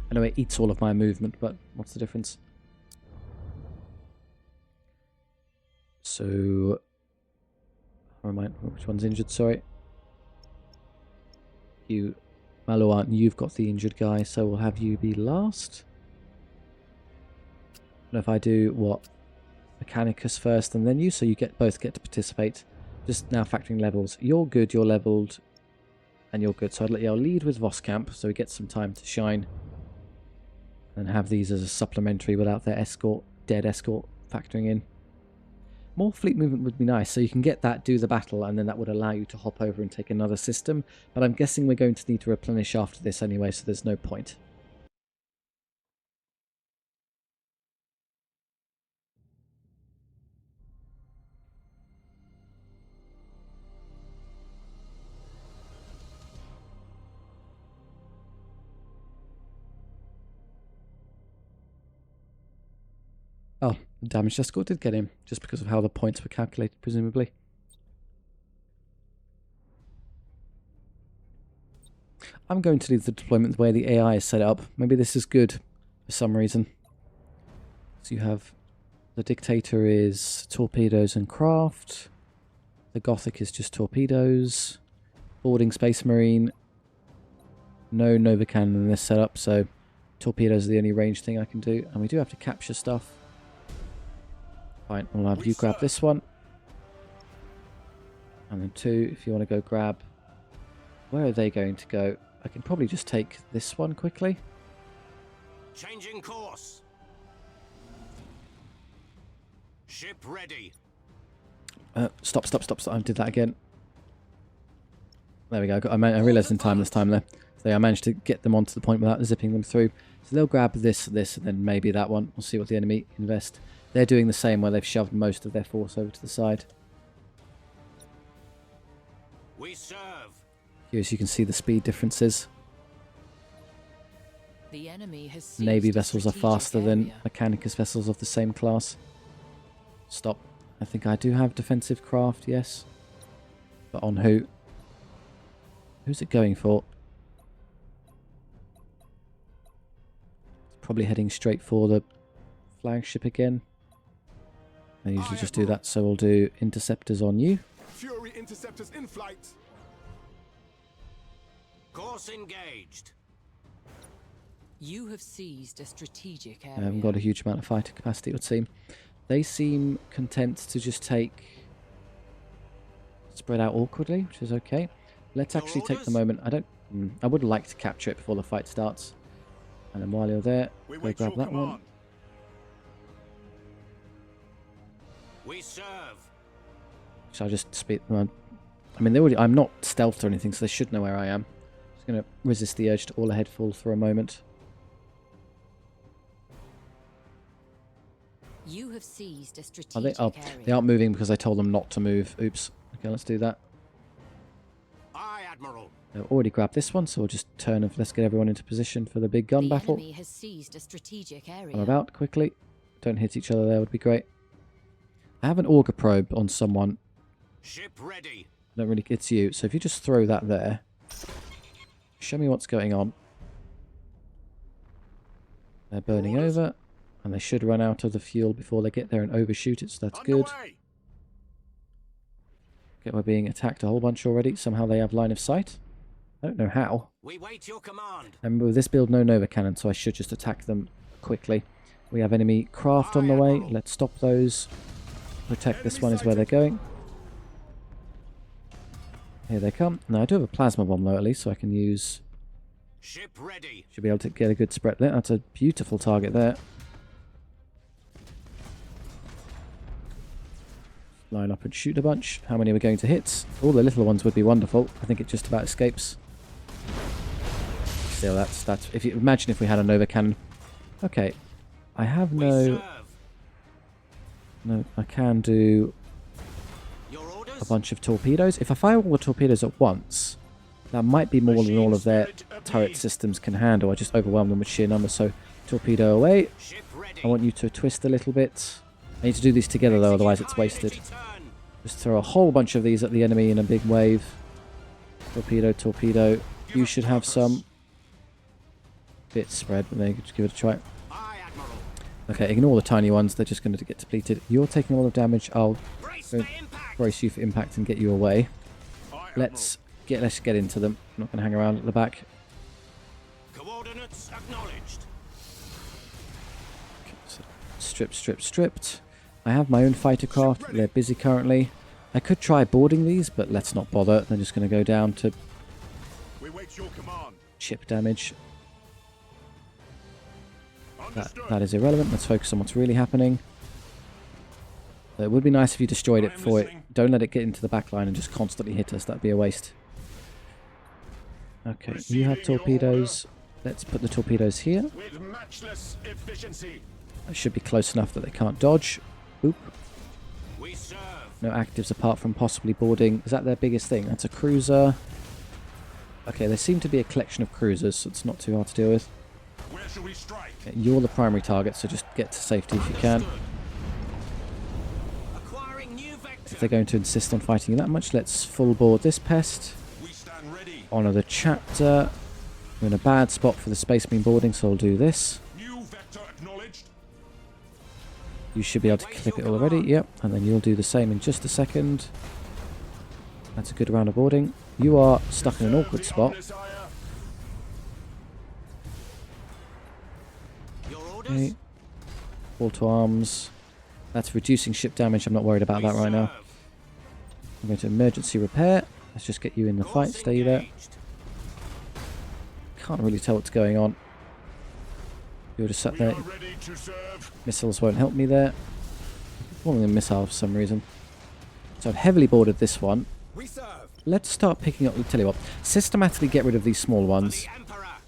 I know it eats all of my movement, but what's the difference? So... which one's injured? Sorry. You... Malouan, you've got the injured guy, so we'll have you be last. And if I do, what? Mechanicus first and then you, so you both get to participate. Just now factoring levels. You're good, you're leveled, and you're good. So I'll lead with Voskamp, so we get some time to shine. And have these as a supplementary without their escort, dead escort, factoring in. More fleet movement would be nice, so you can get that, do the battle, and then that would allow you to hop over and take another system. But I'm guessing we're going to need to replenish after this anyway, so there's no point. Oh, the damaged escort did get him, just because of how the points were calculated, presumably. I'm going to leave the deployment the way the AI is set up. Maybe this is good for some reason. So you have... The Dictator is torpedoes and craft. The Gothic is just torpedoes. Boarding Space Marine. No Nova Cannon in this setup, so torpedoes are the only range thing I can do. And we do have to capture stuff. Fine, I'll have you grab this one. And then 2, if you want to go grab... Where are they going to go? I can probably just take this one quickly. Changing course. Ship ready. Stop. I did that again. There we go. I realised in time this time there. So I managed to get them onto the point without zipping them through. So they'll grab this, and then maybe that one. We'll see what the enemy invest. They're doing the same where they've shoved most of their force over to the side. We serve. Here, as you can see, the speed differences. The enemy has Navy vessels are faster than Mechanicus vessels of the same class. Stop. I think I do have defensive craft, yes. But on who? Who's it going for? It's probably heading straight for the flagship again. I usually just do that, so we'll do interceptors on you. Fury interceptors in flight. Course engaged. You have seized a strategic I area. haven't got a huge amount of fighter capacity, it would seem. They seem content to just spread out awkwardly, which is okay. Let's actually take the moment. I would like to capture it before the fight starts. And then while you're there, go grab that one. We serve. So I just speed them on. I mean, I'm not stealthed or anything, so they should know where I am. Just going to resist the urge to all ahead full for a moment. You have seized a strategic Are they? Oh, area. they aren't moving because I told them not to move. Oops. Okay, let's do that. Aye, Admiral. They've already grabbed this one, so we'll just turn and let's get everyone into position for the big gun The battle. enemy has seized a strategic area. I'm about quickly. Don't hit each other there, would be great. I have an auger probe on someone. Ship ready. I don't really, it's you. So if you just throw that there, show me what's going on. They're burning over, and they should run out of the fuel before they get there and overshoot it, so that's good. Okay, we're being attacked a whole bunch already. Somehow they have line of sight. I don't know how. We wait your command. Remember, with this build, no Nova Cannon, so I should just attack them quickly. We have enemy craft on the way. Let's stop those. Protect this one is where they're going. Here they come. Now I do have a plasma bomb though, at least, so I can use... Ship ready. Should be able to get a good spread there. That's a beautiful target there. Line up and shoot a bunch. How many are we going to hit? All the little ones would be wonderful. I think it just about escapes. Still, that's if you imagine if we had a Nova Cannon. Okay, I have no. I can do a bunch of torpedoes. If I fire all the torpedoes at once, that might be more than all of their turret systems can handle. I just overwhelm them with sheer numbers. So torpedo away. I want you to twist a little bit. I need to do these together though, otherwise it's wasted. Just throw a whole bunch of these at the enemy in a big wave. Torpedo, torpedo. You should have some. Bit spread, but then just give it a try. Okay, ignore the tiny ones. They're just going to get depleted. You're taking a lot of damage. I'll brace you for impact and get you away. Let's get into them. I'm not going to hang around at the back. Coordinates acknowledged. Okay, so stripped. I have my own fighter craft. They're busy currently. I could try boarding these, but let's not bother. They're just going to go down to chip damage. That is irrelevant. Let's focus on what's really happening. It would be nice if you destroyed it before it. Don't let it get into the back line and just constantly hit us. That'd be a waste. Okay, you have torpedoes. Let's put the torpedoes here. That should be close enough that they can't dodge. Oop. No actives apart from possibly boarding. Is that their biggest thing? That's a cruiser. Okay, there seem to be a collection of cruisers, so it's not too hard to deal with. Where shall we strike? Okay, you're the primary target, so just get to safety if you can. If they're going to insist on fighting you that much, let's full board this pest. Honour the chapter. We're in a bad spot for the space marine boarding, so I'll do this. New vector acknowledged. You should be able to clip it already, yep. And then you'll do the same in just a second. That's a good round of boarding. You are stuck in an awkward spot. Okay. Call to arms. That's reducing ship damage. I'm not worried about that right now. I'm going to emergency repair. Let's just get you in the fight. Stay there. Can't really tell what's going on. You're just sat there. Missiles won't help me there. Calling them missile for some reason. So I've heavily boarded this one. Let's start picking up. I'll tell you what. Systematically get rid of these small ones.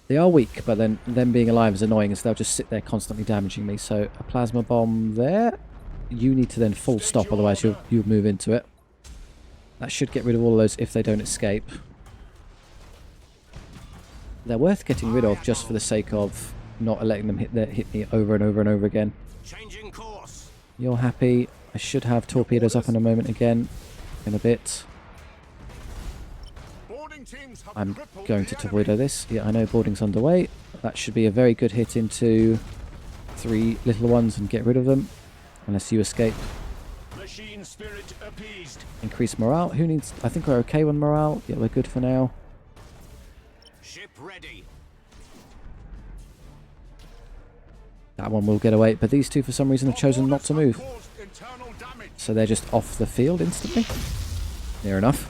They are weak, but then them being alive is annoying as they'll just sit there constantly damaging me. So a plasma bomb there. You need to then full stop, otherwise you'll move into it. That should get rid of all of those if they don't escape. They're worth getting rid of just for the sake of not letting them hit me over and over and over again. Changing course. You're happy. I should have torpedoes up in a moment again, in a bit. Boarding teams have I'm crippled going the to enemy. torpedo this. Yeah, I know boarding's underway. That should be a very good hit into 3 little ones and get rid of them. Unless you escape. Machine spirit appeased. Increase morale. Who needs... I think we're okay with morale. Yeah, we're good for now. Ship ready. That one will get away. But these two, for some reason, have chosen not to move. Caused internal damage. So they're just off the field instantly. Near enough.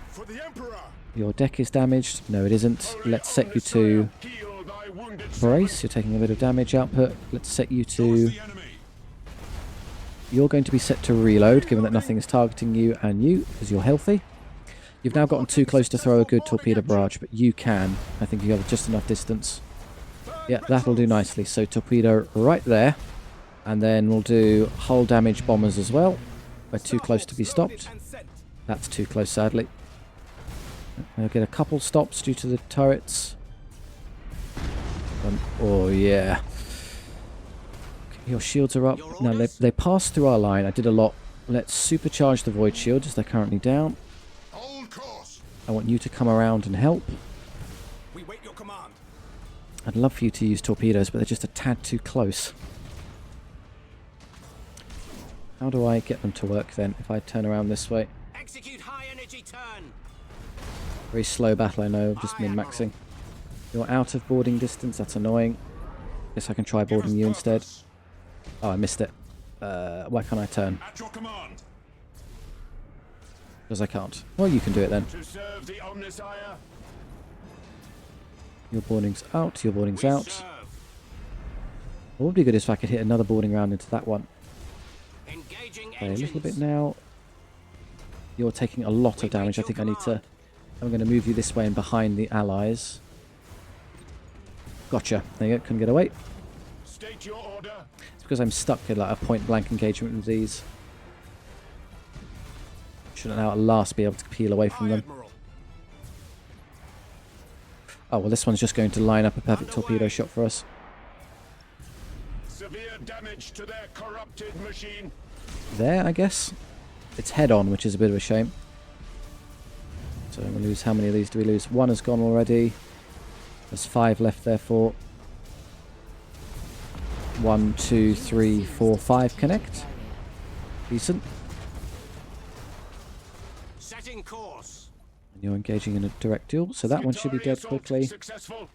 For the Emperor. Your deck is damaged. No, it isn't. Let's set you to Heal thy wounded brace. You're taking a bit of damage output. Let's set you to... The enemy. You're going to be set to reload, given that nothing is targeting you and you, because you're healthy. You've now gotten too close to throw a good torpedo barrage, but you can. I think you have just enough distance. Yeah, that'll do nicely. So torpedo right there. And then we'll do hull damage bombers as well. We're too close to be stopped. That's too close, sadly. I'll get a couple stops due to the turrets. Oh, yeah. Your shields are up. No, they passed through our line. I did a lot. Let's supercharge the void shield as they're currently down. Hold course. I want you to come around and help. We wait your command. I'd love for you to use torpedoes, but they're just a tad too close. How do I get them to work then, if I turn around this way? Execute high energy turn. Very slow battle, I know. I've just been maxing. You're out of boarding distance. That's annoying. Guess I can try boarding you instead. Oh, I missed it. Why can't I turn? At your command. Because I can't. Well, you can do it then. To serve the Omnissiah. Your boarding's out. Your boarding's We out. serve. What would be good is if I could hit another boarding round into that one. Engaging Okay, a engines. little bit now. You're taking a lot of damage. I think I need to... I'm going to move you this way and behind the allies. Gotcha. There you go. Couldn't get away. State your order. It's because I'm stuck in like a point-blank engagement with these. Shouldn't now at last be able to peel away from them. Admiral. Oh, well, this one's just going to line up a perfect torpedo shot for us. Severe damage to their corrupted machine. There, I guess. It's head-on, which is a bit of a shame. So we lose... How many of these do we lose? One has gone already. There's 5 left, therefore. 1, 2, 3, 4, 5 connect. Decent. Setting course. And you're engaging in a direct duel, so that one should be dead quickly. Successful.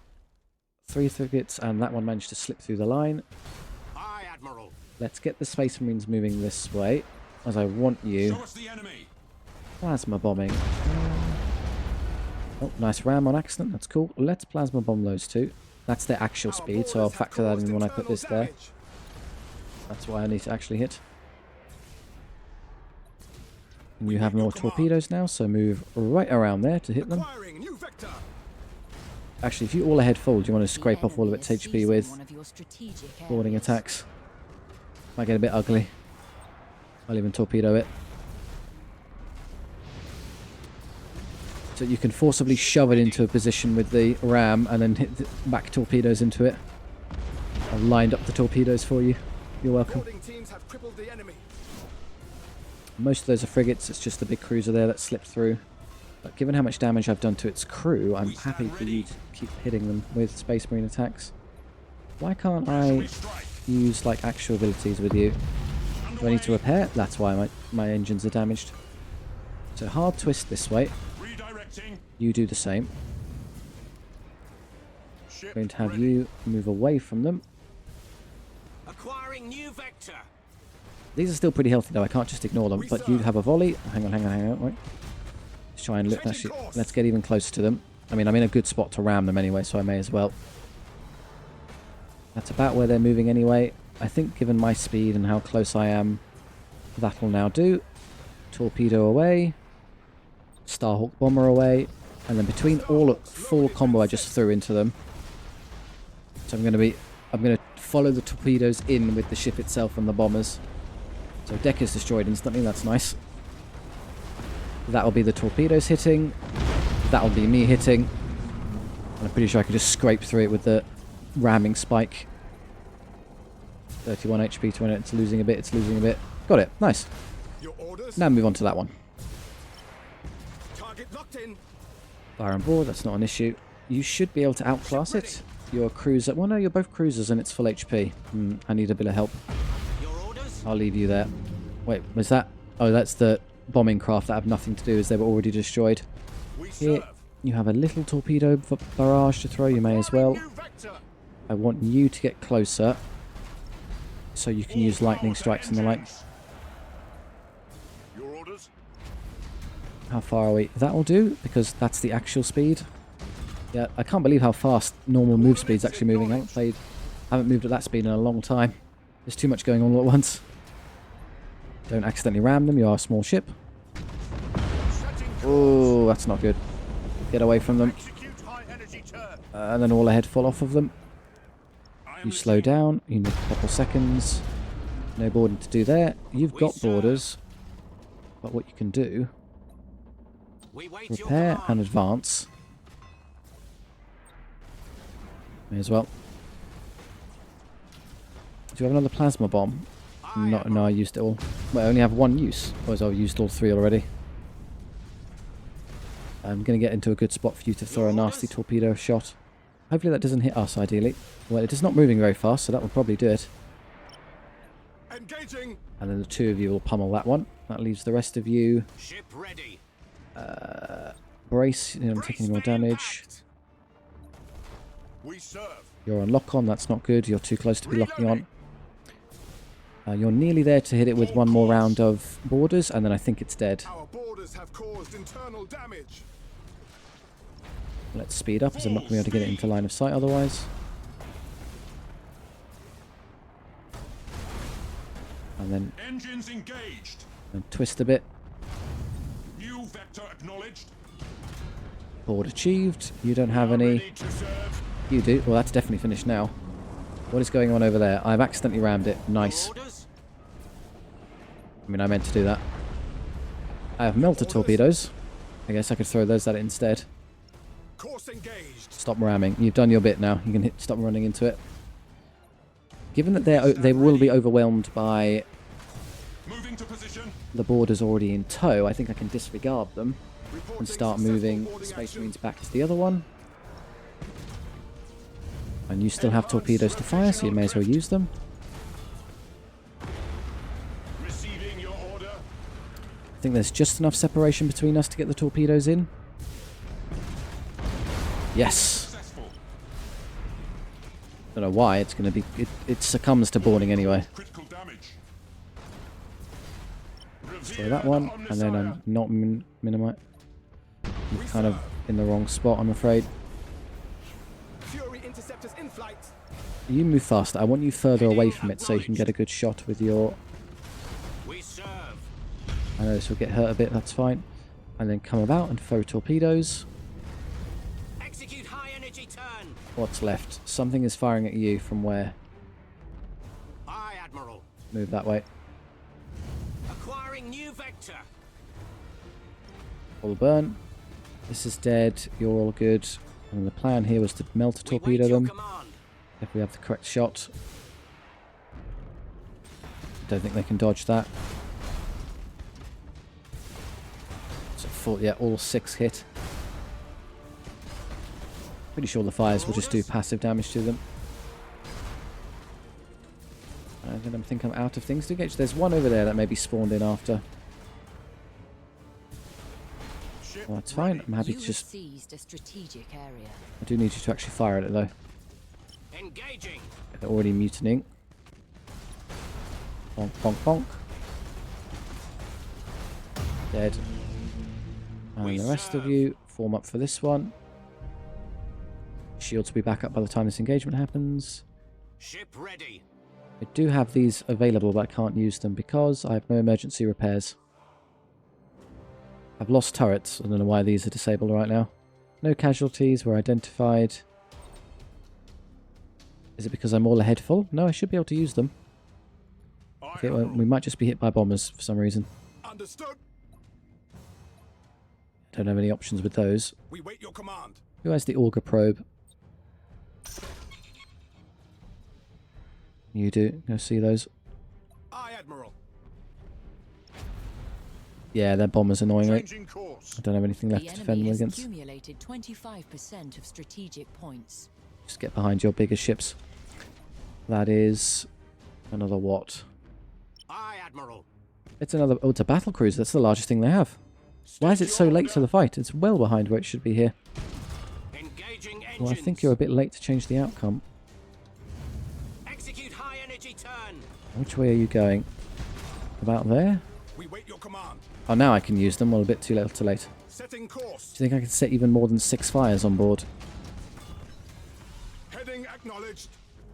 3 frigates, and that one managed to slip through the line. Aye, Admiral. Let's get the Space Marines moving this way, as I want you. Show us the enemy. Plasma bombing. Oh, nice ram on accident. That's cool. Let's plasma bomb those two. That's their actual speed, so I'll factor that in when I put this there. That's why I need to actually hit. And you have more torpedoes now, so move right around there to hit them. Acquiring new vector. Actually, if you all ahead full, do you want to The scrape off all of enemy its is HP seizing with one of your strategic boarding areas. attacks? Might get a bit ugly. I'll even torpedo it. So you can forcibly shove it into a position with the ram and then hit the back torpedoes into it. I've lined up the torpedoes for you. You're welcome. Boarding teams have crippled the enemy. Most of those are frigates, it's just the big cruiser there that slipped through. But given how much damage I've done to its crew, I'm happy for you to keep hitting them with Space Marine attacks. Why can't I use like actual abilities with you? Do I need to repair? That's why my engines are damaged. So hard twist this way. Redirecting. You do the same. Ship Going to have ready. you move away from them. Acquiring new vector. These are still pretty healthy though, I can't just ignore them. But you have a volley. Hang on, wait. Let's try and look. Actually, let's get even closer to them. I mean, I'm in a good spot to ram them anyway, so I may as well. That's about where they're moving anyway. I think given my speed and how close I am, that'll now do. Torpedo away. Starhawk bomber away. And then between all full combo I just threw into them. So I'm going to follow the torpedoes in with the ship itself and the bombers. So deck is destroyed instantly, that's nice. That'll be the torpedoes hitting. That'll be me hitting. And I'm pretty sure I can just scrape through it with the ramming spike. 31 HP to it. It's losing a bit, it's losing a bit. Got it. Nice. Your orders? Now move on to that one. Target locked in. Fire on board. That's not an issue. You should be able to outclass it. You're a cruiser. Well, no, you're both cruisers and it's full HP. I need a bit of help. Your orders? I'll leave you there. Wait, was that... Oh, that's the bombing craft that have nothing to do as they were already destroyed. Here, you have a little torpedo barrage to throw. You may as well. I want you to get closer so you can use lightning strikes and the like. Your orders? How far are we? That will do, because that's the actual speed. Yeah, I can't believe how fast normal move speed's actually moving. I haven't moved at that speed in a long time. There's too much going on all at once. Don't accidentally ram them, you are a small ship. Oh, that's not good. Get away from them. And then all ahead fall off of them. You slow down, you need a couple seconds. No boarding to do there. You've got borders. But what you can do... repair and advance. May as well. Do you have another plasma bomb? No, I used it all. Well, I only have one use. Otherwise I've used all three already. I'm going to get into a good spot for you to throw a nasty torpedo shot. Hopefully that doesn't hit us, ideally. Well, it is not moving very fast, so that will probably do it. Engaging. And then the two of you will pummel that one. That leaves the rest of you... Ship ready. Brace. You don't take any more damage. We serve. You're on lock-on. That's not good. You're too close to be locking on. You're nearly there to hit it with one more round of borders, and then I think it's dead. Our borders have caused internal damage. Let's speed up, as I'm not going to be able to get it into line of sight otherwise. And then Engines engaged. and twist a bit. New vector acknowledged. Board achieved. You don't have any. You do. Well, that's definitely finished now. What is going on over there? I've accidentally rammed it. Nice. I mean, I meant to do that. I have melter torpedoes. I guess I could throw those at it instead. Course engaged. Stop ramming. You've done your bit now. You can stop running into it. Given that they will be overwhelmed by Moving to position. the borders already in tow, I think I can disregard them and start moving Space Marines back to the other one. And you still have torpedoes to fire, so you may as well use them. Receiving your order. I think there's just enough separation between us to get the torpedoes in. Yes. Don't know why. It's going to be. It succumbs to boarding anyway. Critical damage. So that one, and then I'm not minimize. I'm kind of in the wrong spot, I'm afraid. Fury interceptors in flight. You move faster. I want you further away from it so you can get a good shot with your... We serve. I know this will get hurt a bit, that's fine. And then come about and throw torpedoes. Execute high energy turn. What's left? Something is firing at you from where? Aye, Admiral. Move that way. Acquiring new vector. All burn. This is dead. You're all good. And the plan here was to melt a torpedo them. If we have the correct shot. Don't think they can dodge that. So full, yeah, all 6 hit. Pretty sure the fires will just do passive damage to them. I think I'm out of things to engage. There's one over there that may be spawned in after. Well, that's fine. I'm happy to just... seized a strategic area. I do need you to actually fire at it though. Engaging. They're already mutinying. Bonk, bonk, bonk. Dead. And the rest of you form up for this one. Shields will be back up by the time this engagement happens. Ship ready. I do have these available, but I can't use them because I have no emergency repairs. I've lost turrets. I don't know why these are disabled right now. No casualties were identified. Is it because I'm all ahead full? No, I should be able to use them. Okay, well, we might just be hit by bombers for some reason. Understood. Don't have any options with those. We wait your command. Who has the auger probe? You do. Go see those. Aye, Admiral. Yeah, their bombers annoyingly. Changing course. I don't have anything left The to defend enemy them has against. accumulated 25% of strategic points. Just get behind your bigger ships. That is another what? Aye, Admiral. It's another... Oh, it's a battle cruiser. That's the largest thing they have. Why is it so late to the fight? It's well behind where it should be here. Engaging engines. Well, I think you're a bit late to change the outcome. Execute high energy turn. Which way are you going? About there? We wait your command. Oh, now I can use them. Well, a bit too little too late. Setting course. Do you think I can set even more than 6 fires on board? Heading acknowledged.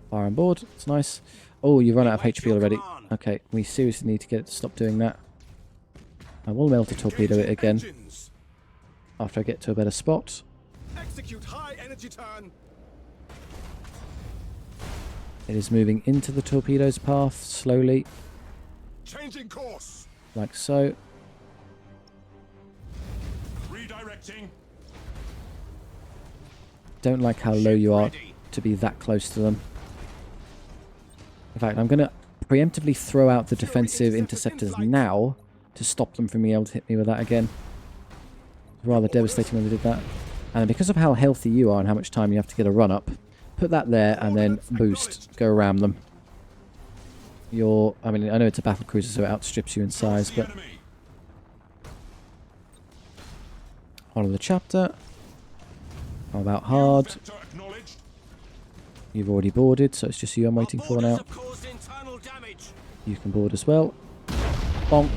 Fire on board. It's nice. Oh, you've run out of HP already. Okay, we seriously need to get it to stop doing that. I will melt a torpedo it again Engines. after I get to a better spot. Execute high energy turn. It is moving into the torpedo's path slowly, Changing course. like so. Redirecting. Don't like how low you are to be that close to them. In fact, I'm going to preemptively throw out the defensive interceptors now to stop them from being able to hit me with that again. Rather devastating when they did that. And because of how healthy you are and how much time you have to get a run up, put that there and then boost. Go around them. I mean, I know it's a battle cruiser, so it outstrips you in size, but... On to the chapter. How about hard? You've already boarded, so it's just you I'm waiting for now. You can board as well. Bonk.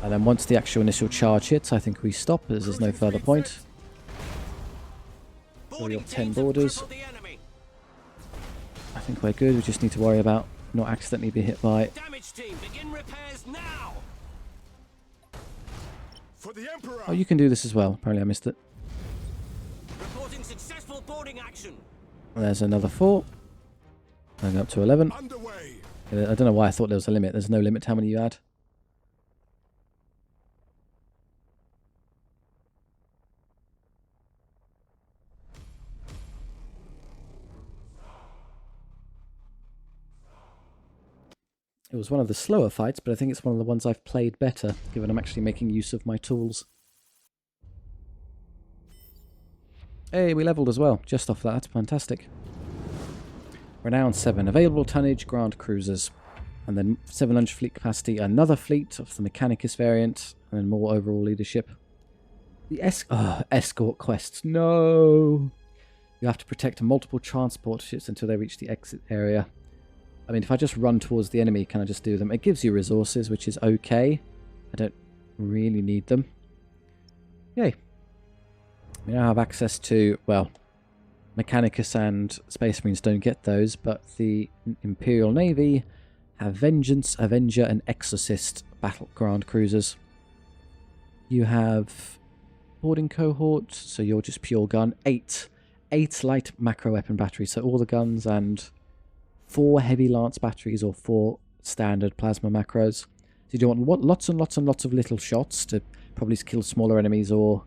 And then once the actual initial charge hits, I think we stop, as there's no further point. For your 10 boarders. I think we're good, we just need to worry about not accidentally be hit by... Damage team, begin repairs now. For the Emperor. Oh, you can do this as well. Apparently I missed it. Reporting successful boarding action. There's another 4. Going up to 11. Underway. I don't know why I thought there was a limit. There's no limit to how many you add. It was one of the slower fights, but I think it's one of the ones I've played better, given I'm actually making use of my tools. Hey, we leveled as well, just off that. That's fantastic. Renown 7. Available tonnage, Grand Cruisers. And then 700 fleet capacity, another fleet of the Mechanicus variant, and then more overall leadership. The escort quests. No! You have to protect multiple transport ships until they reach the exit area. I mean, if I just run towards the enemy, can I just do them? It gives you resources, which is okay. I don't really need them. Yay. We now have access to, well, Mechanicus and Space Marines don't get those, but the Imperial Navy have Vengeance, Avenger, and Exorcist battle ground cruisers. You have boarding cohort, so you're just pure gun. 8 light macro weapon batteries, so all the guns, and 4 heavy lance batteries or 4 standard plasma macros. So you do want lots and lots and lots of little shots to probably kill smaller enemies, or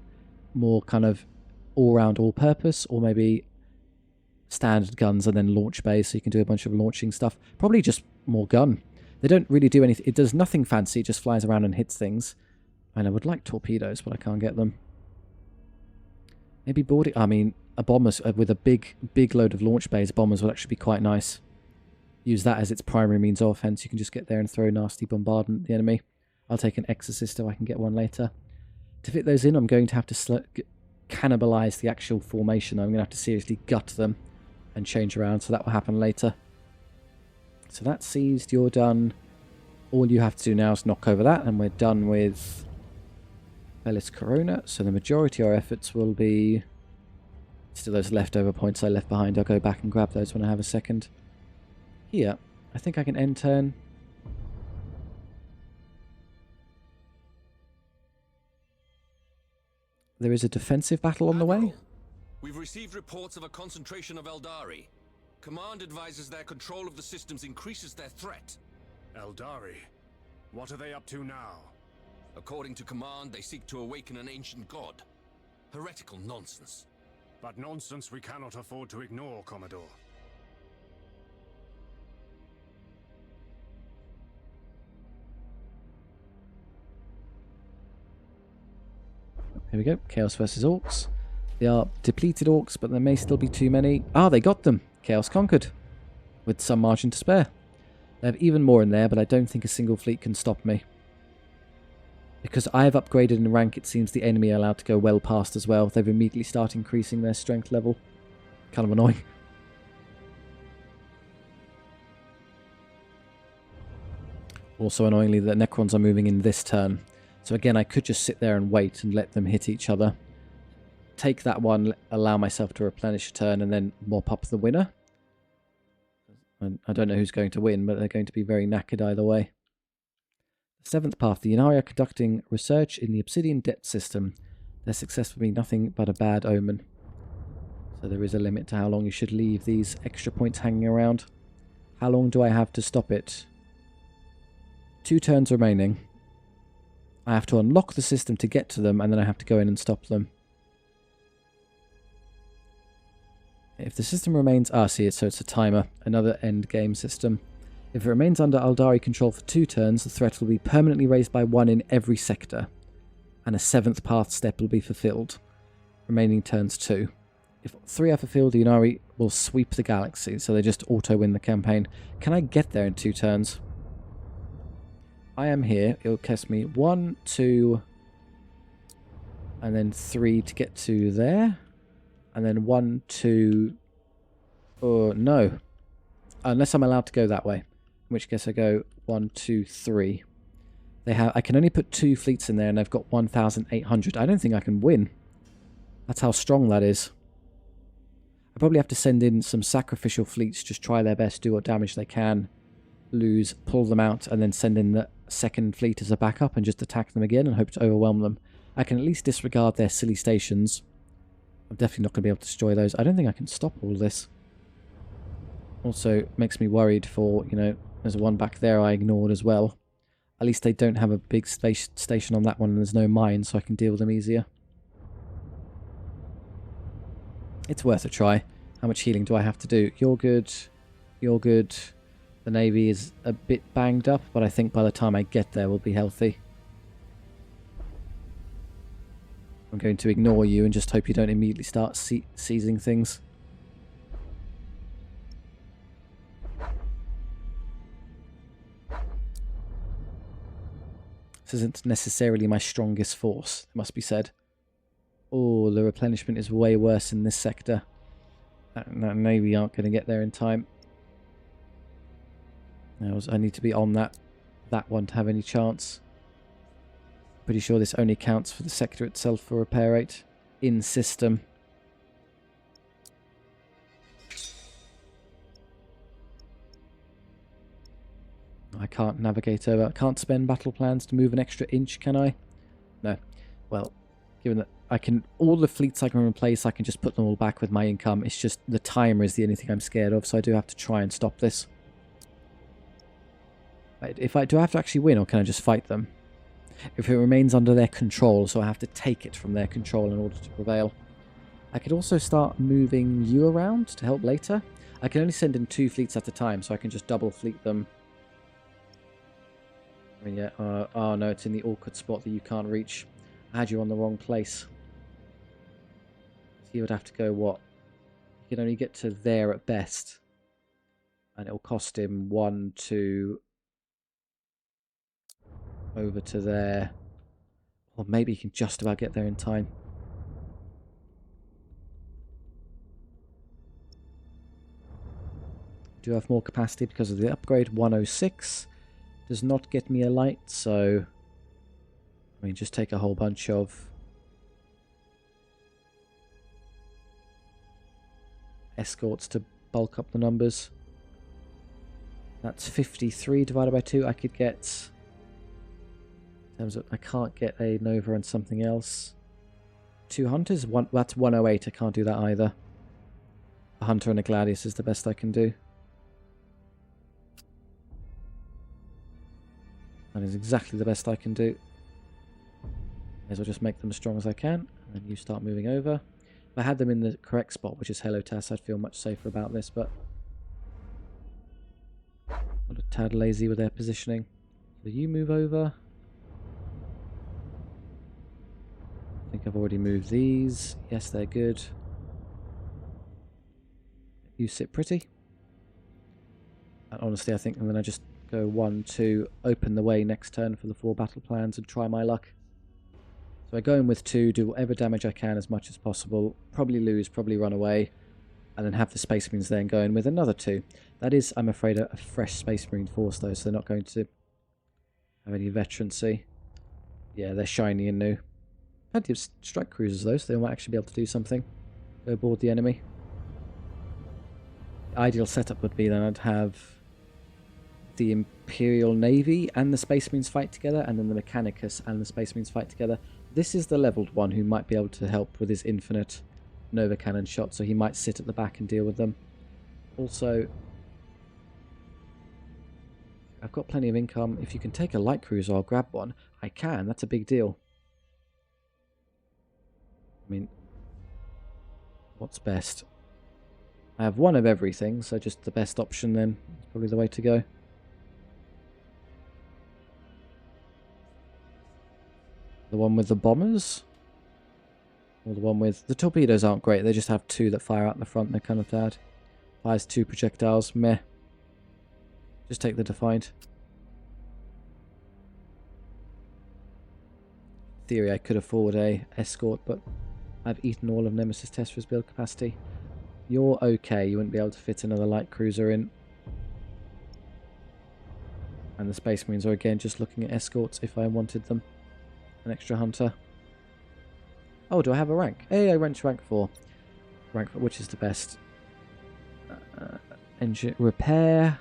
more kind of all-round, all-purpose, or maybe standard guns and then launch bays, so you can do a bunch of launching stuff. Probably just more gun. They don't really do anything. It does nothing fancy, it just flies around and hits things. And I would like torpedoes, but I can't get them. Maybe boarding... I mean, a bomber with a big load of launch bays, bombers would actually be quite nice. Use that as its primary means of offense. You can just get there and throw nasty bombardment at the enemy. I'll take an Exorcist if I can get one later. To fit those in, I'm going to have to cannibalize the actual formation. I'm going to have to seriously gut them and change around, so that will happen later. So that's seized, you're done. All you have to do now is knock over that, and we're done with BELIS Corona. So the majority of our efforts will be still those leftover points I left behind. I'll go back and grab those when I have a second. Here, I think I can end turn. There is a defensive battle on the way. We've received reports of a concentration of Eldari. Command advises their control of the systems increases their threat. Eldari? What are they up to now? According to Command, they seek to awaken an ancient god. Heretical nonsense. But nonsense we cannot afford to ignore, Commodore. Here we go. Chaos versus Orcs. They are depleted Orcs, but there may still be too many. Ah, they got them. Chaos conquered. With some margin to spare. They have even more in there, but I don't think a single fleet can stop me. Because I have upgraded in rank, it seems the enemy are allowed to go well past as well. They've immediately started increasing their strength level. Kind of annoying. Also annoyingly, the Necrons are moving in this turn. So again, I could just sit there and wait and let them hit each other. Take that one, allow myself to replenish a turn, and then mop up the winner. And I don't know who's going to win, but they're going to be very knackered either way. Seventh path, the Inari are conducting research in the Obsidian Depth System. Their success will be nothing but a bad omen. So there is a limit to how long you should leave these extra points hanging around. How long do I have to stop it? 2 turns remaining. I have to unlock the system to get to them, and then I have to go in and stop them. If the system remains... Ah, see it, so it's a timer. Another end game system. If it remains under Aldari control for 2 turns, the threat will be permanently raised by 1 in every sector, and a 7th path step will be fulfilled. Remaining turns 2. If 3 are fulfilled, the Inari will sweep the galaxy, so they just auto-win the campaign. Can I get there in 2 turns? I am here. It will cost me 1, 2, and then 3 to get to there. And then 1, 2... Oh, no. Unless I'm allowed to go that way. In which case I go 1, 2, 3. I can only put 2 fleets in there, and I've got 1,800. I don't think I can win. That's how strong that is. I probably have to send in some sacrificial fleets, just try their best, do what damage they can, lose, pull them out, and then send in the second fleet as a backup and just attack them again and hope to overwhelm them. I can at least disregard their silly stations. I'm definitely not going to be able to destroy those. I don't think I can stop all this. Also makes me worried for, you know, there's one back there I ignored as well. At least they don't have a big station on that one and there's no mine, so I can deal with them easier. It's worth a try. How much healing do I have to do? You're good. You're good. The Navy is a bit banged up, but I think by the time I get there we'll be healthy. I'm going to ignore you and just hope you don't immediately start seizing things. This isn't necessarily my strongest force, it must be said. Oh, the replenishment is way worse in this sector. That Navy aren't going to get there in time. I need to be on that one to have any chance. Pretty sure this only counts for the sector itself for repair rate. In system. I can't navigate over. I can't spend battle plans to move an extra inch, can I? No. Well, given that I can... All the fleets I can replace, I can just put them all back with my income. It's just the timer is the only thing I'm scared of, so I do have to try and stop this. Do I have to actually win, or can I just fight them? If it remains under their control, so I have to take it from their control in order to prevail. I could also start moving you around to help later. I can only send in 2 fleets at a time, so I can just double fleet them. I mean, yeah, oh no, it's in the awkward spot that you can't reach. I had you on the wrong place. So you would have to go, what? You can only get to there at best. And it'll cost him 1, 2... over to there. Or maybe he can just about get there in time. Do have more capacity because of the upgrade. 106 does not get me a light, so I mean, just take a whole bunch of escorts to bulk up the numbers. That's 53 divided by 2. I could get... In terms of, I can't get a Nova and something else. 2 hunters? That's 108. I can't do that either. A hunter and a gladius is the best I can do. That is exactly the best I can do. May as well just make them as strong as I can. And then you start moving over. If I had them in the correct spot, which is Hello Tass, I'd feel much safer about this, but... got a tad lazy with their positioning. So you move over. I think think I've already moved these. Yes, they're good. You sit pretty. And honestly, I think I'm going to just go 1, 2, open the way next turn for the 4 battle plans and try my luck. So I go in with 2, do whatever damage I can as much as possible, probably lose, probably run away, and then have the Space Marines then go in with another 2. That is, I'm afraid, a fresh Space Marine force though, so they're not going to have any veterancy. Yeah, they're shiny and new. Plenty of strike cruisers though, so they might actually be able to do something. Go aboard the enemy. The ideal setup would be then I'd have the Imperial Navy and the Space Marines fight together, and then the Mechanicus and the Space Marines fight together. This is the leveled one who might be able to help with his infinite Nova Cannon shot, so he might sit at the back and deal with them. Also, I've got plenty of income. If you can take a light cruiser, I'll grab one. I can, that's a big deal. I mean, what's best? I have one of everything, so just the best option then is probably the way to go. The one with the bombers? Or the one with... The torpedoes aren't great, they just have 2 that fire out the front, they're kind of bad. Fires 2 projectiles, meh. Just take the Defiant. In theory I could afford a escort, but I've eaten all of Nemesis Testra's build capacity. You're okay, you wouldn't be able to fit another light cruiser in. And the Space Marines are again just looking at escorts if I wanted them. An extra hunter. Oh, do I have a rank? Hey, I went to rank 4. Rank 4, which is the best? Engine repair.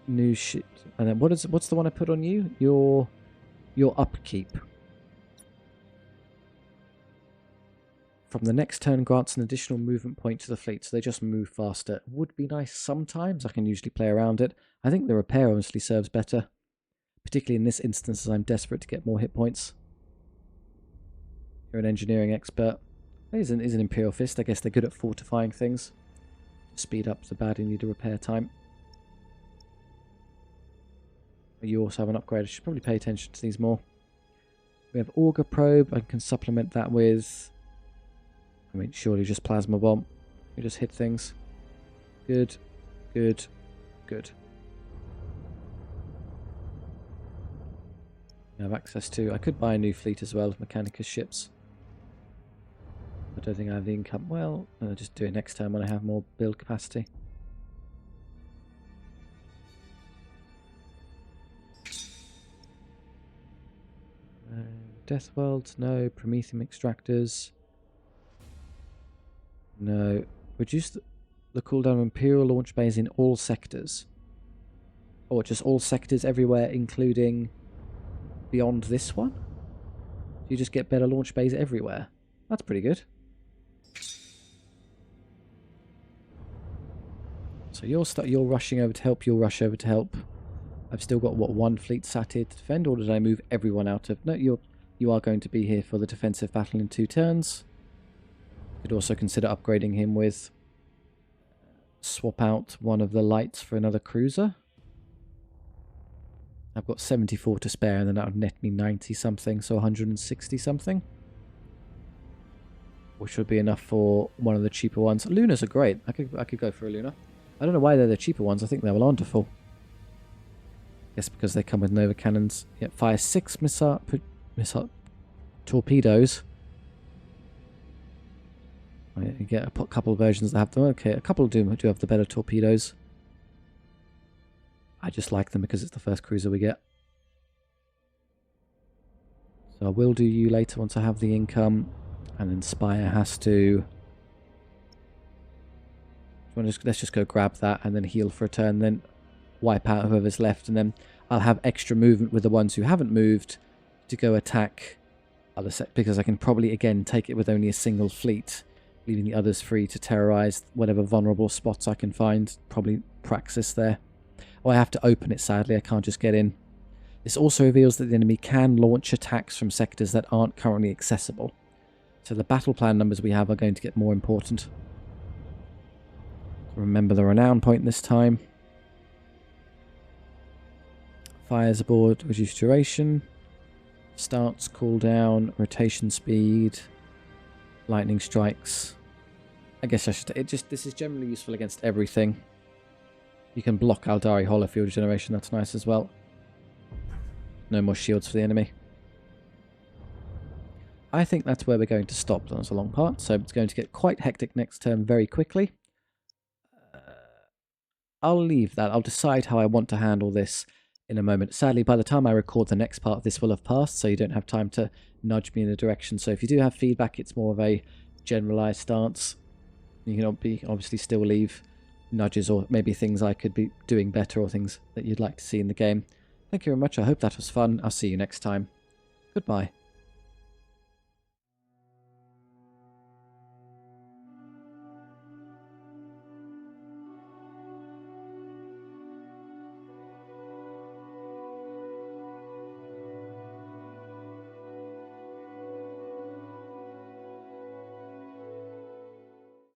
New ship. And then what's the one I put on you? Your upkeep. From the next turn grants an additional movement point to the fleet, so they just move faster. Would be nice sometimes. I can usually play around it. I think the repair honestly serves better. Particularly in this instance as I'm desperate to get more hit points. You're an engineering expert. He's an Imperial Fist. I guess they're good at fortifying things. Speed up the badly needed repair time. You also have an upgrade. I should probably pay attention to these more. We have Auger Probe. I can supplement that with... I mean, surely just Plasma Bomb. You just hit things. Good. Good. Good. I have access to... I could buy a new fleet as well of Mechanicus ships. I don't think I have the income. Well, I'll just do it next time when I have more build capacity. Death Worlds, no. Promethium Extractors, no. Reduce the cooldown of Imperial launch bays in all sectors. Or just all sectors everywhere, including beyond this one? You just get better launch bays everywhere. That's pretty good. So you're rushing over to help, you'll rush over to help. I've still got, what, 1 fleet sat here to defend, or did I move everyone out of... No, you are going to be here for the defensive battle in 2 turns. Could also consider upgrading him with... swap out one of the lights for another cruiser. I've got 74 to spare, and then that would net me 90 something, so 160 something. Which would be enough for one of the cheaper ones. Lunas are great. I could go for a Luna. I don't know why they're the cheaper ones. I think they're wonderful. Guess because they come with Nova Cannons. Yep, fire 6 missile torpedoes. You get a couple of versions that have them. Okay, a couple do have the better torpedoes. I just like them because it's the first cruiser we get. So I will do you later once I have the income. And then Spire has to... Let's just go grab that and then heal for a turn. Then wipe out whoever's left. And then I'll have extra movement with the ones who haven't moved to go attack other sets. Because I can probably, again, take it with only a single fleet. Leaving the others free to terrorize whatever vulnerable spots I can find. Probably Praxis there. Oh, I have to open it, sadly. I can't just get in. This also reveals that the enemy can launch attacks from sectors that aren't currently accessible. So the battle plan numbers we have are going to get more important. Remember the renown point this time. Fires aboard, reduced duration. Starts, cooldown, rotation speed, lightning strikes. I guess I should... this is generally useful against everything. You can block Aldari Holofield generation, that's nice as well. No more shields for the enemy. I think that's where we're going to stop. That's a long part, so it's going to get quite hectic next turn very quickly. I'll leave that. I'll decide how I want to handle this in a moment. Sadly, by the time I record the next part, this will have passed, so you don't have time to nudge me in a direction. So if you do have feedback, it's more of a generalized stance. You can obviously still leave nudges or maybe things I could be doing better or things that you'd like to see in the game. Thank you very much. I hope that was fun. I'll see you next time. Goodbye.